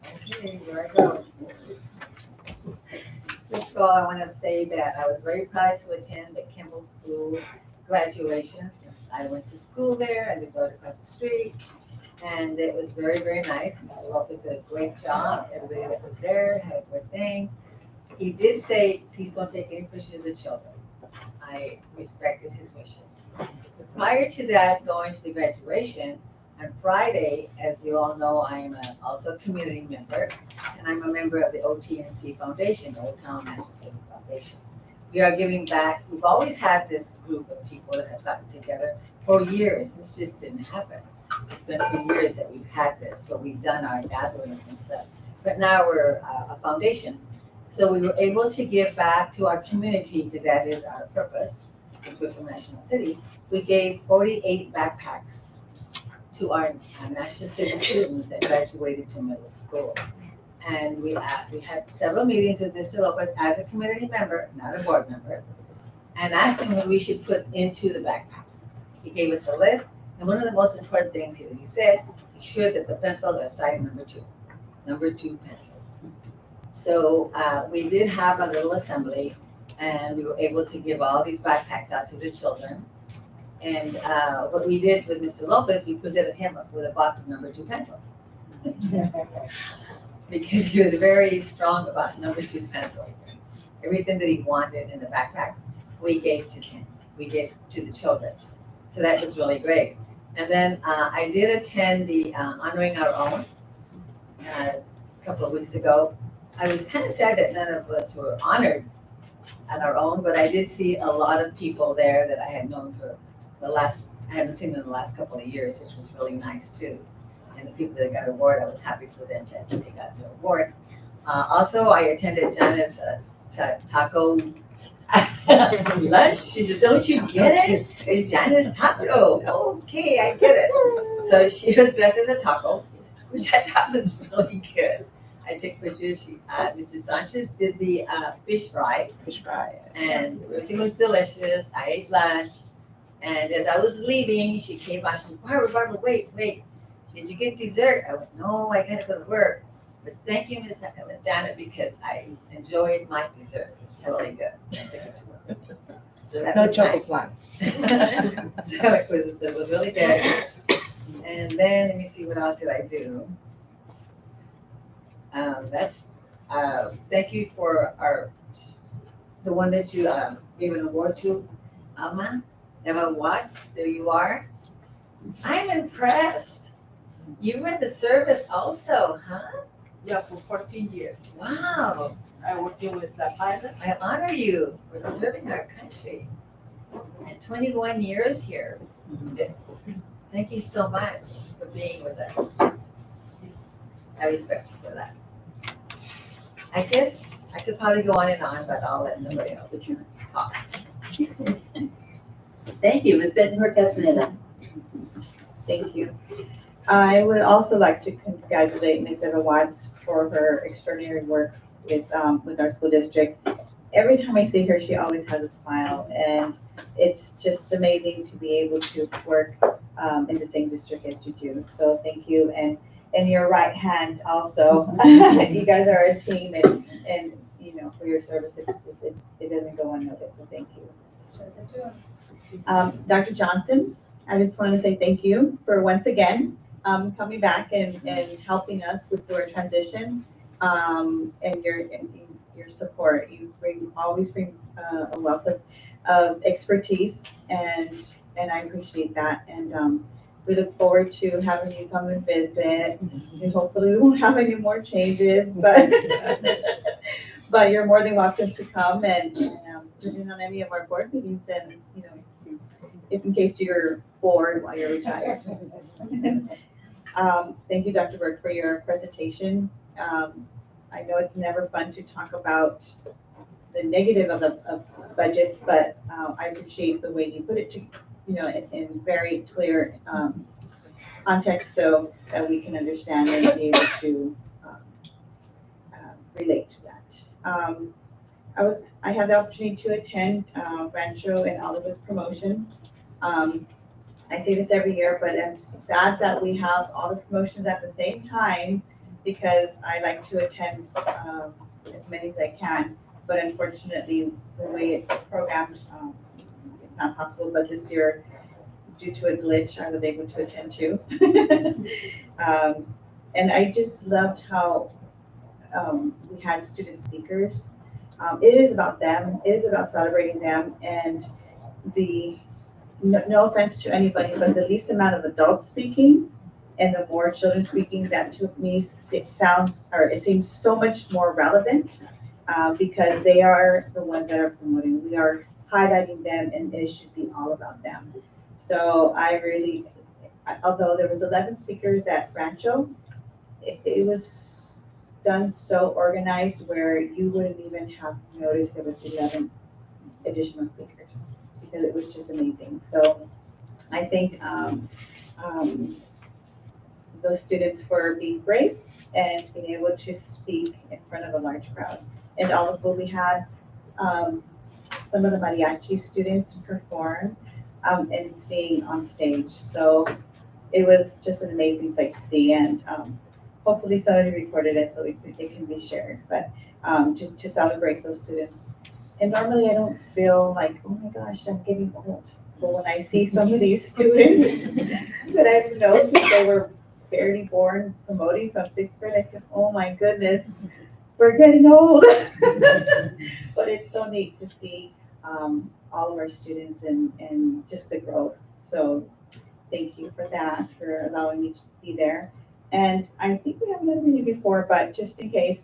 [SPEAKER 7] Okay, here I go. First of all, I want to say that I was very proud to attend the Kimball School graduation since I went to school there and lived right across the street. And it was very, very nice. Mr. Lopez did a great job. Everybody that was there had a good thing. He did say, please don't take any pictures of the children. I respected his wishes. But prior to that, going to the graduation, on Friday, as you all know, I am also a community member, and I'm a member of the OTNC Foundation, the Old Town National Civic Foundation. We are giving back. We've always had this group of people that have gotten together for years. This just didn't happen. It's been for years that we've had this, but we've done our gatherings and stuff. But now we're a foundation. So we were able to give back to our community, because that is our purpose, as we're from National City. We gave 48 backpacks to our National City students that graduated to middle school. And we had several meetings with Mr. Lopez as a community member, not a board member, and asked him what we should put into the backpacks. He gave us a list, and one of the most important things that he said, be sure that the pencils are size number two pencils. So we did have a little assembly, and we were able to give all these backpacks out to the children. And what we did with Mr. Lopez, we presented him with a box of number two pencils. Because he was very strong about number two pencils. Everything that he wanted in the backpacks, we gave to him. We gave to the children. So that was really great. And then I did attend the Honoring Our Own a couple of weeks ago. I was kind of sad that none of us were honored at our own, but I did see a lot of people there that I had known for I hadn't seen them in the last couple of years, which was really nice too. And the people that got award, I was happy for them that they got the award. Also, I attended Jana's taco lunch. She said, don't you get it? It's Jana's taco. Okay, I get it. So she was dressed as a taco, which I thought was really good. I took pictures. Mrs. Sanchez did the fish fry, and everything was delicious. I ate lunch. And as I was leaving, she came by. She said, Barbara, wait. Did you get dessert? I went, no, I gotta go to work. But thank you, Miss Janet, because I enjoyed my dessert. It was really good. I took it to work with me. So that was nice.
[SPEAKER 9] flan.
[SPEAKER 7] So it was really good. And then let me see, what else did I do? Thank you for the one that you gave an award to, Emma Watts. There you are. I'm impressed. You were in the service also, huh?
[SPEAKER 2] Yeah, for 14 years.
[SPEAKER 7] Wow.
[SPEAKER 2] I worked with the pilot.
[SPEAKER 7] I honor you for serving our country. And 21 years here. Yes. Thank you so much for being with us. I respect you for that. I guess I could probably go on and on, but I'll let somebody else talk.
[SPEAKER 1] Thank you, Ms. Bettencourt Castaneda.
[SPEAKER 3] Thank you. I would also like to congratulate Ms. Eva Watts for her extraordinary work with our school district. Every time I see her, she always has a smile, and it's just amazing to be able to work in the same district as you do. So thank you, and your right hand also. You guys are a team, and you know, for your service, it doesn't go unnoticed. So thank you. Dr. Johnson, I just want to say thank you for once again coming back and helping us with your transition and your support. You always bring a wealth of expertise, and I appreciate that. And we look forward to having you come and visit. And hopefully we won't have any more changes, but you're more than welcome to come and sit in on any of our board meetings, and you know, if in case you're bored while you're retired. Thank you, Dr. Burke, for your presentation. I know it's never fun to talk about the negative of budgets, but I appreciate the way you put it in very clear context, so that we can understand and be able to relate to that. I had the opportunity to attend Rancho and Oliver's promotion. I say this every year, but I'm sad that we have all the promotions at the same time because I like to attend as many as I can. But unfortunately, the way it's programmed, it's not possible. But this year, due to a glitch, I was able to attend too. And I just loved how we had student speakers. It is about them. It is about celebrating them, and no offense to anybody, but the least amount of adults speaking and the more children speaking, that to me it seems so much more relevant because they are the ones that are promoting. We are highlighting them, and it should be all about them. So although there was 11 speakers at Rancho, it was done so organized where you wouldn't even have noticed there was 11 additional speakers because it was just amazing. So I think those students for being brave and being able to speak in front of a large crowd. And also we had some of the mariachi students perform and sing on stage. So it was just an amazing sight to see, and hopefully somebody recorded it so it can be shared, but just to celebrate those students. And normally I don't feel like, oh my gosh, I'm getting old. But when I see some of these students that I've known since they were barely born, promoting from 6th grade, I said, oh my goodness, we're getting old. But it's so neat to see all of our students and just the growth. So thank you for that, for allowing me to be there. And I think we haven't done it before, but just in case,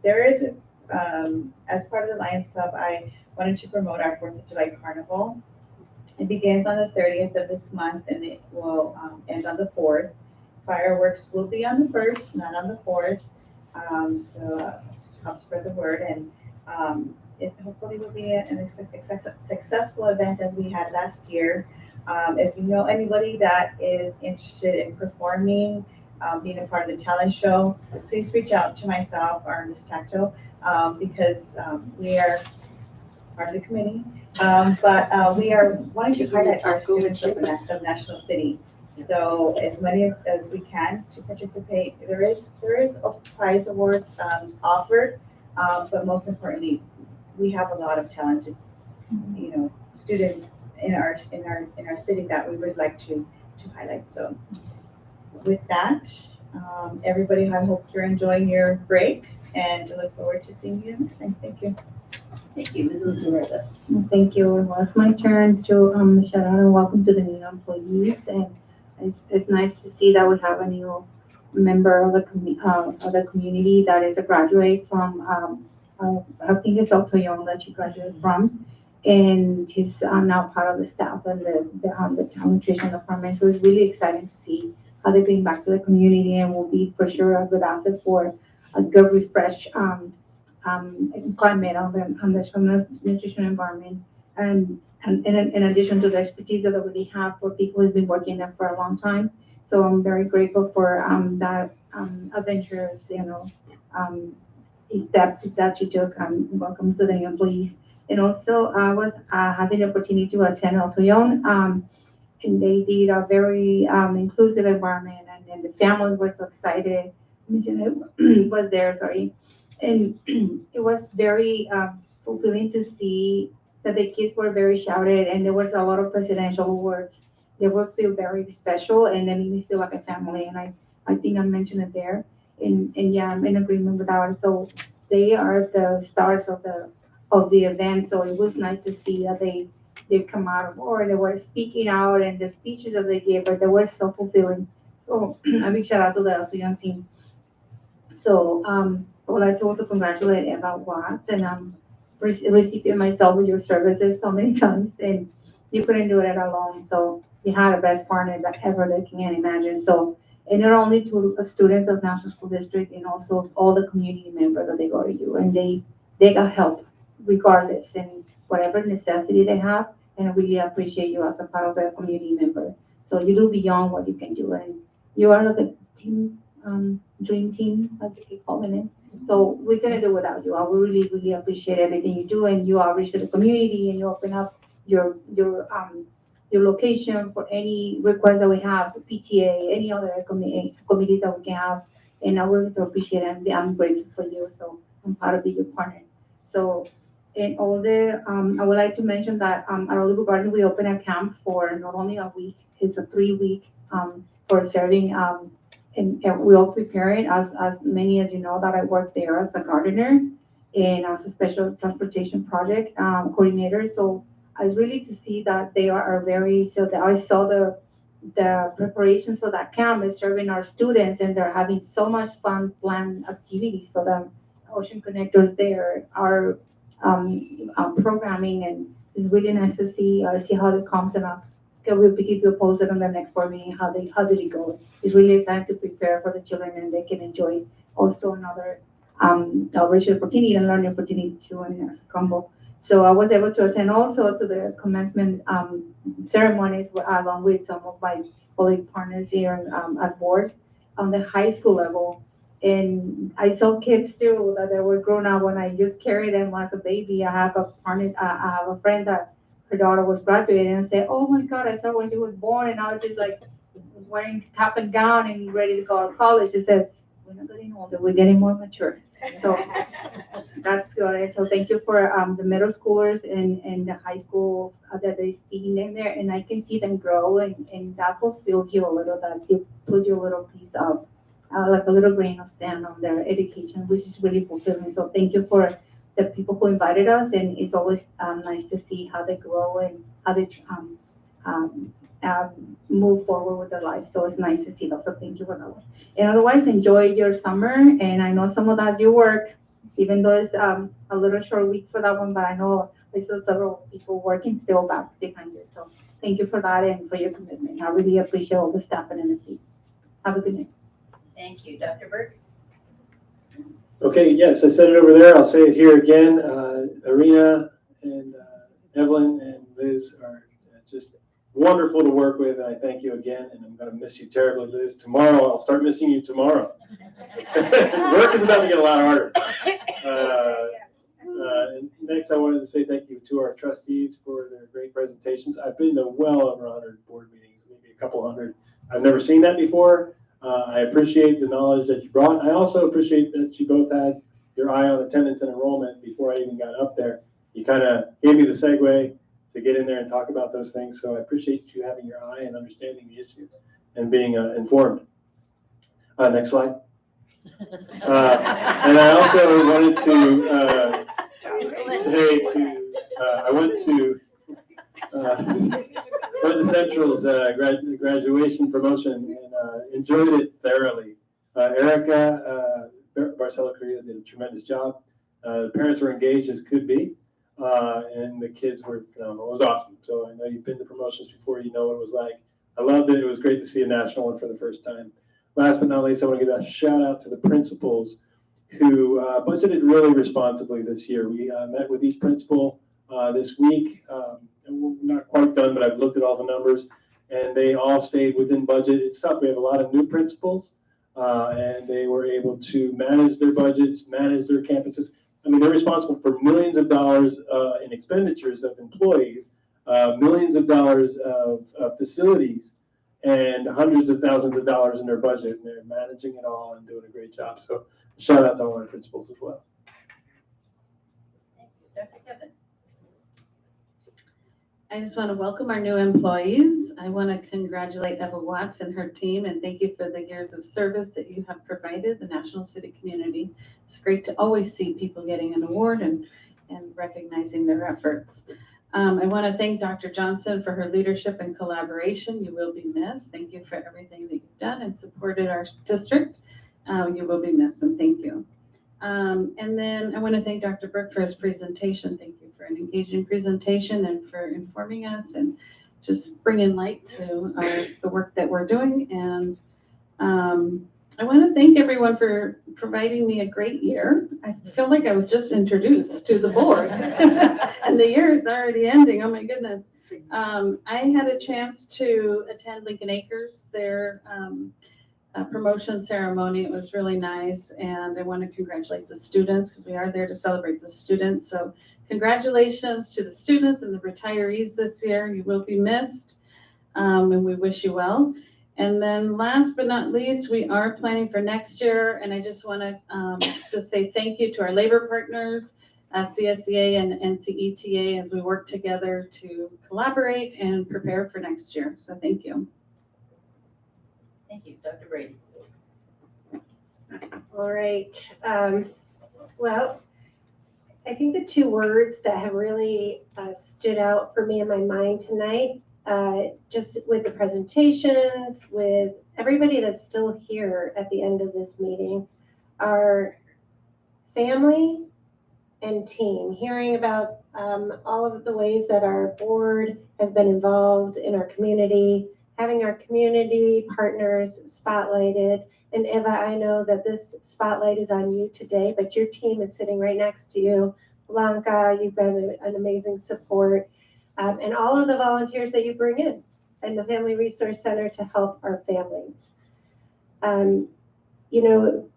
[SPEAKER 3] there is, as part of the Lions Club, I wanted to promote our 4th of July Carnival. It begins on the 30th of this month and it will end on the 4th. Fireworks will be on the 1st, not on the 4th. So just help spread the word, and it hopefully will be an successful event as we had last year. If you know anybody that is interested in performing, being a part of the talent show, please reach out to myself or Ms. Tacto because we are part of the committee. But we are wanting to highlight our students of National City. So as many as we can to participate. There is prize awards offered, but most importantly, we have a lot of talented, students in our city that we would like to highlight. So with that, everybody, I hope you're enjoying your break and I look forward to seeing you next time. Thank you.
[SPEAKER 1] Thank you, Mrs. Zureta.
[SPEAKER 6] Thank you. Well, it's my turn to shout out and welcome to the new employees. And it's nice to see that we have a new member of the community that is a graduate from, I think it's Alto Young that she graduated from. And she's now part of the staff and the town nutrition department. So it's really exciting to see how they bring back to the community and will be for sure a good asset for a good refresh climate on the nutrition environment. And in addition to the expertise that we have for people who's been working there for a long time. So I'm very grateful for that adventurous, step that you took. Welcome to the new employees. And also I was having the opportunity to attend Alto Young, and they did a very inclusive environment, and the families were so excited. Was there, sorry. And it was very fulfilling to see that the kids were very shouted, and there was a lot of presidential awards. They would feel very special, and they made me feel like a family. And I think I mentioned it there. And yeah, I'm in agreement with that. So they are the stars of the event. So it was nice to see that they've come out of or they were speaking out, and the speeches that they gave, but they were so fulfilling. So a big shout out to the young team. So I would like to also congratulate Eva Watts, and receiving myself with your services so many times, and you couldn't do it alone. So you had the best partner that ever they can imagine. So, and not only to the students of National School District, and also all the community members that they go to you, and they got help regardless and whatever necessity they have. And I really appreciate you as a part of the community member. So you do beyond what you can do, and you are like a team, dream team, as they call it. So we couldn't do without you. I would really, really appreciate everything you do, and you outreach to the community, and you open up your location for any requests that we have, PTA, any other committees that we can have. And I really appreciate it, and I'm grateful for you, so I'm proud to be your partner. So, and all the, I would like to mention that, at Olive Garden, we open a camp for not only a week, it's a 3-week, for serving, and we all preparing, as many as you know, that I work there as a gardener and as a special transportation project, coordinator. So I was really to see that they are very, so that I saw the preparations for that camp is serving our students, and they're having so much fun planned activities for them. Ocean Connectors there are programming, and it's really nice to see how it comes, and we'll keep you posted on the next board meeting how did it go. It's really exciting to prepare for the children, and they can enjoy also another outreach opportunity and learning opportunity too, and as a combo. So I was able to attend also to the commencement ceremonies along with some of my colleague partners here as boards on the high school level. And I saw kids too that they were grown up when I just carried them as a baby. I have a friend that her daughter was graduating and said, "Oh my God, I saw when she was born," and I was just like wearing cap and gown and ready to go to college. She said, "We're not getting older, we're getting more mature." So that's good. So thank you for the middle schoolers and the high school that they see in there, and I can see them grow, and that fulfills you a little, that you put your little piece of like a little grain of sand on their education, which is really fulfilling. So thank you for the people who invited us, and it's always nice to see how they grow and how they move forward with their life. So it's nice to see that. So thank you for that one. And otherwise, enjoy your summer. And I know some of that you work, even though it's a little short week for that one, but I know there's still several people working still back behind you. So thank you for that and for your commitment. I really appreciate all the staff and the seat. Have a good night.
[SPEAKER 1] Thank you. Dr. Burke?
[SPEAKER 11] Okay, yes, I said it over there. I'll say it here again. Arena and Evelyn and Liz are just wonderful to work with, and I thank you again. And I'm going to miss you terribly, Liz. Tomorrow, I'll start missing you tomorrow. Work is about to get a lot harder. And next, I wanted to say thank you to our trustees for their great presentations. I've been to well over 100 board meetings, maybe a couple hundred. I've never seen that before. I appreciate the knowledge that you brought. I also appreciate that you both had your eye on attendance and enrollment before I even got up there. You kind of gave me the segue to get in there and talk about those things. So I appreciate you having your eye and understanding the issue and being informed. Next slide. And I also wanted to say I went to Central's graduation promotion and enjoyed it thoroughly. Erica Barcelo Correa did a tremendous job. The parents were engaged as could be, and the kids were phenomenal. It was awesome. So I know you've been to promotions before, you know what it was like. I loved it. It was great to see a national one for the first time. Last but not least, I want to give a shout out to the principals who budgeted really responsibly this year. We met with each principal this week. We're not quite done, but I've looked at all the numbers, and they all stayed within budget. It's tough. We have a lot of new principals, and they were able to manage their budgets, manage their campuses. I mean, they're responsible for millions of dollars in expenditures of employees, millions of dollars of facilities, and hundreds of thousands of dollars in their budget, and they're managing it all and doing a great job. So shout out to all our principals as well.
[SPEAKER 1] Thank you. Dr. Kevin?
[SPEAKER 4] I just want to welcome our new employees. I want to congratulate Eva Watts and her team, and thank you for the years of service that you have provided the National City community. It's great to always see people getting an award and recognizing their efforts. I want to thank Dr. Johnson for her leadership and collaboration. You will be missed. Thank you for everything that you've done and supported our district. You will be missed, and thank you. And then I want to thank Dr. Burke for his presentation. Thank you for an engaging presentation and for informing us and just bringing light to the work that we're doing. And I want to thank everyone for providing me a great year. I feel like I was just introduced to the board and the year is already ending. Oh my goodness. I had a chance to attend Lincoln Acres, their promotion ceremony. It was really nice, and I want to congratulate the students because we are there to celebrate the students. So congratulations to the students and the retirees this year. You will be missed, and we wish you well. And then last but not least, we are planning for next year, and I just want to just say thank you to our labor partners, CSEA and NCETA, as we work together to collaborate and prepare for next year. So thank you.
[SPEAKER 1] Thank you, Dr. Brady.
[SPEAKER 12] All right. Well, I think the two words that have really stood out for me in my mind tonight, just with the presentations, with everybody that's still here at the end of this meeting, are family and team. Hearing about all of the ways that our board has been involved in our community, having our community partners spotlighted. And Eva, I know that this spotlight is on you today, but your team is sitting right next to you. Blanca, you've been an amazing support. And all of the volunteers that you bring in and the Family Resource Center to help our families. You know,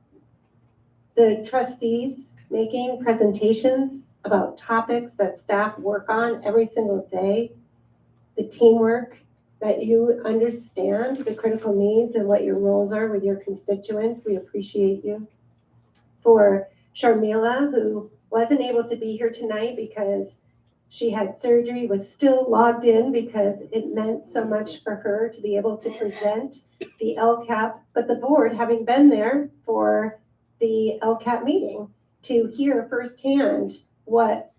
[SPEAKER 12] the trustees making presentations about topics that staff work on every single day, the teamwork, that you understand the critical needs and what your roles are with your constituents. We appreciate you. For Sharmila, who wasn't able to be here tonight because she had surgery, was still logged in because it meant so much for her to be able to present the LCAP, but the board, having been there for the LCAP meeting, to hear firsthand what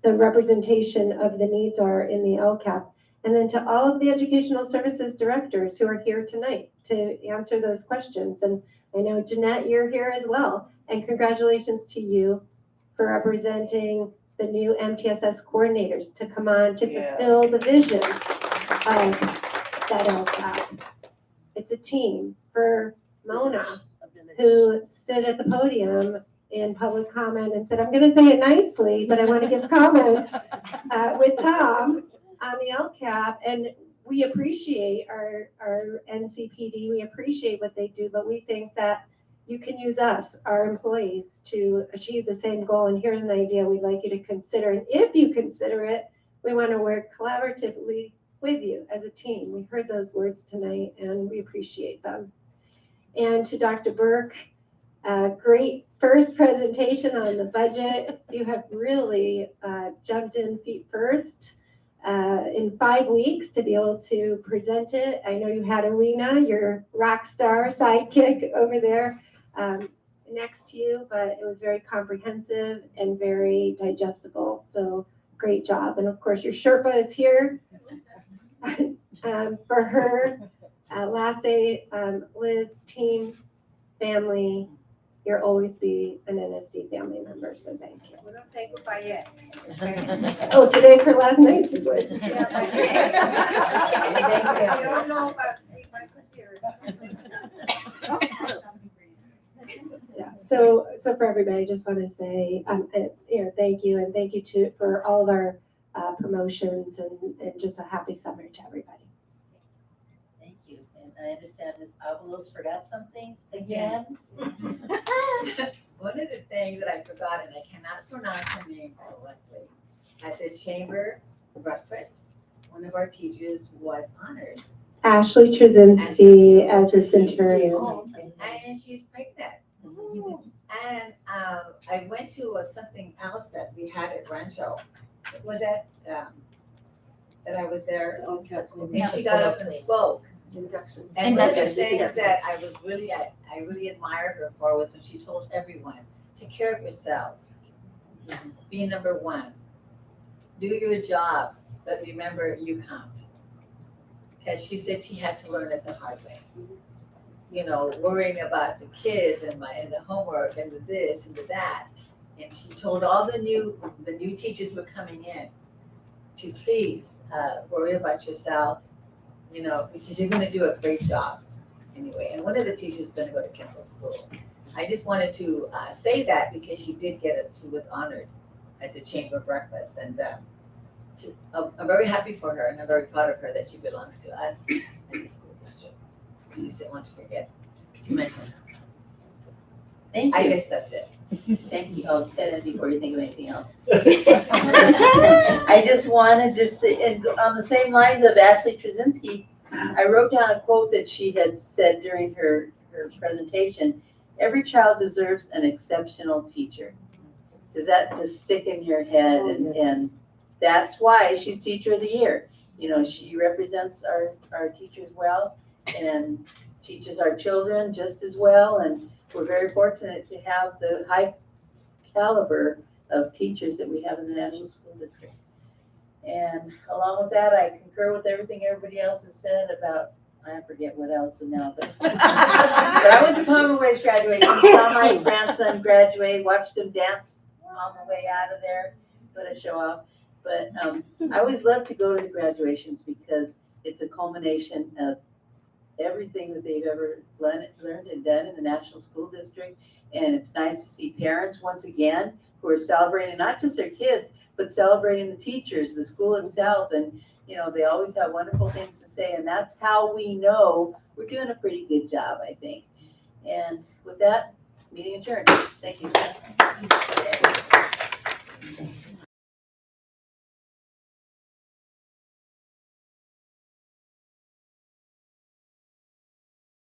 [SPEAKER 12] the representation of the needs are in the LCAP. And then to all of the educational services directors who are here tonight to answer those questions. And I know Jeanette, you're here as well. And congratulations to you for representing the new MTSS coordinators to come on to fulfill the vision of that LCAP. It's a team. For Mona, who stood at the podium in public comment and said, I'm going to say it nicely, but I want to give comment with Tom on the LCAP. And we appreciate our NCPD. We appreciate what they do, but we think that you can use us, our employees, to achieve the same goal. And here's an idea we'd like you to consider. And if you consider it, we want to work collaboratively with you as a team. We heard those words tonight and we appreciate them. And to Dr. Burke, great first presentation on the budget. You have really jumped in feet first in 5 weeks to be able to present it. I know you had Arena, your rock star sidekick over there next to you, but it was very comprehensive and very digestible. So great job. And of course, your Sherpa is here for her last day. Liz, team, family, you'll always be an NSD family member, so thank you.
[SPEAKER 13] We don't say goodbye yet.
[SPEAKER 12] Oh, today's her last night, she would.
[SPEAKER 13] You don't know about my computer.
[SPEAKER 12] Yeah, so for everybody, I just want to say, thank you, and thank you for all of our promotions and just a happy summer to everybody.
[SPEAKER 1] Thank you. And I understand Ms. Avalos forgot something again.
[SPEAKER 7] One of the things that I forgot, and I cannot pronounce her name correctly, at the chamber breakfast, one of our teachers was honored.
[SPEAKER 12] Ashley Trzynski as a centurion.
[SPEAKER 7] And she's pregnant. And I went to something else that we had at Rancho. Was that I was there? And she got up and spoke. And one of the things that I really admired her for was when she told everyone, take care of yourself. Be number one. Do your job, but remember you count. Because she said she had to learn it the hard way. You know, worrying about the kids and the homework and the this and the that. And she told all the new teachers who were coming in to please worry about yourself, you know, because you're going to do a great job anyway. And one of the teachers is going to go to Kimball School. I just wanted to say that because she did get it. She was honored at the chamber breakfast. And I'm very happy for her, and I'm very proud of her that she belongs to us in the school district. I just didn't want to forget. to mention.
[SPEAKER 1] Thank
[SPEAKER 7] I
[SPEAKER 1] you.
[SPEAKER 7] guess that's it.
[SPEAKER 1] Thank you. Oh, say that before you think of anything else. I just wanted to say, and on the same lines of Ashley Trzynski, I wrote down a quote that she had said during her presentation. Every child deserves an exceptional teacher. Does that just stick in your head? And that's why she's Teacher of the Year. You know, she represents our teachers well and teaches our children just as well. And we're very fortunate to have the high caliber of teachers that we have in the National School District. And along with that, I concur with everything everybody else has said about, I forget what else now, but I went to Palmer Way's graduation, saw my grandson graduate, watched him dance on the way out of there, what a show off. But I always love to go to the graduations because it's a culmination of everything that they've ever learned and done in the National School District. And it's nice to see parents once again who are celebrating not just their kids, but celebrating the teachers, the school itself. And, you know, they always have wonderful things to say. And that's how we know we're doing a pretty good job, I think. And with that, meeting adjourned. Thank you.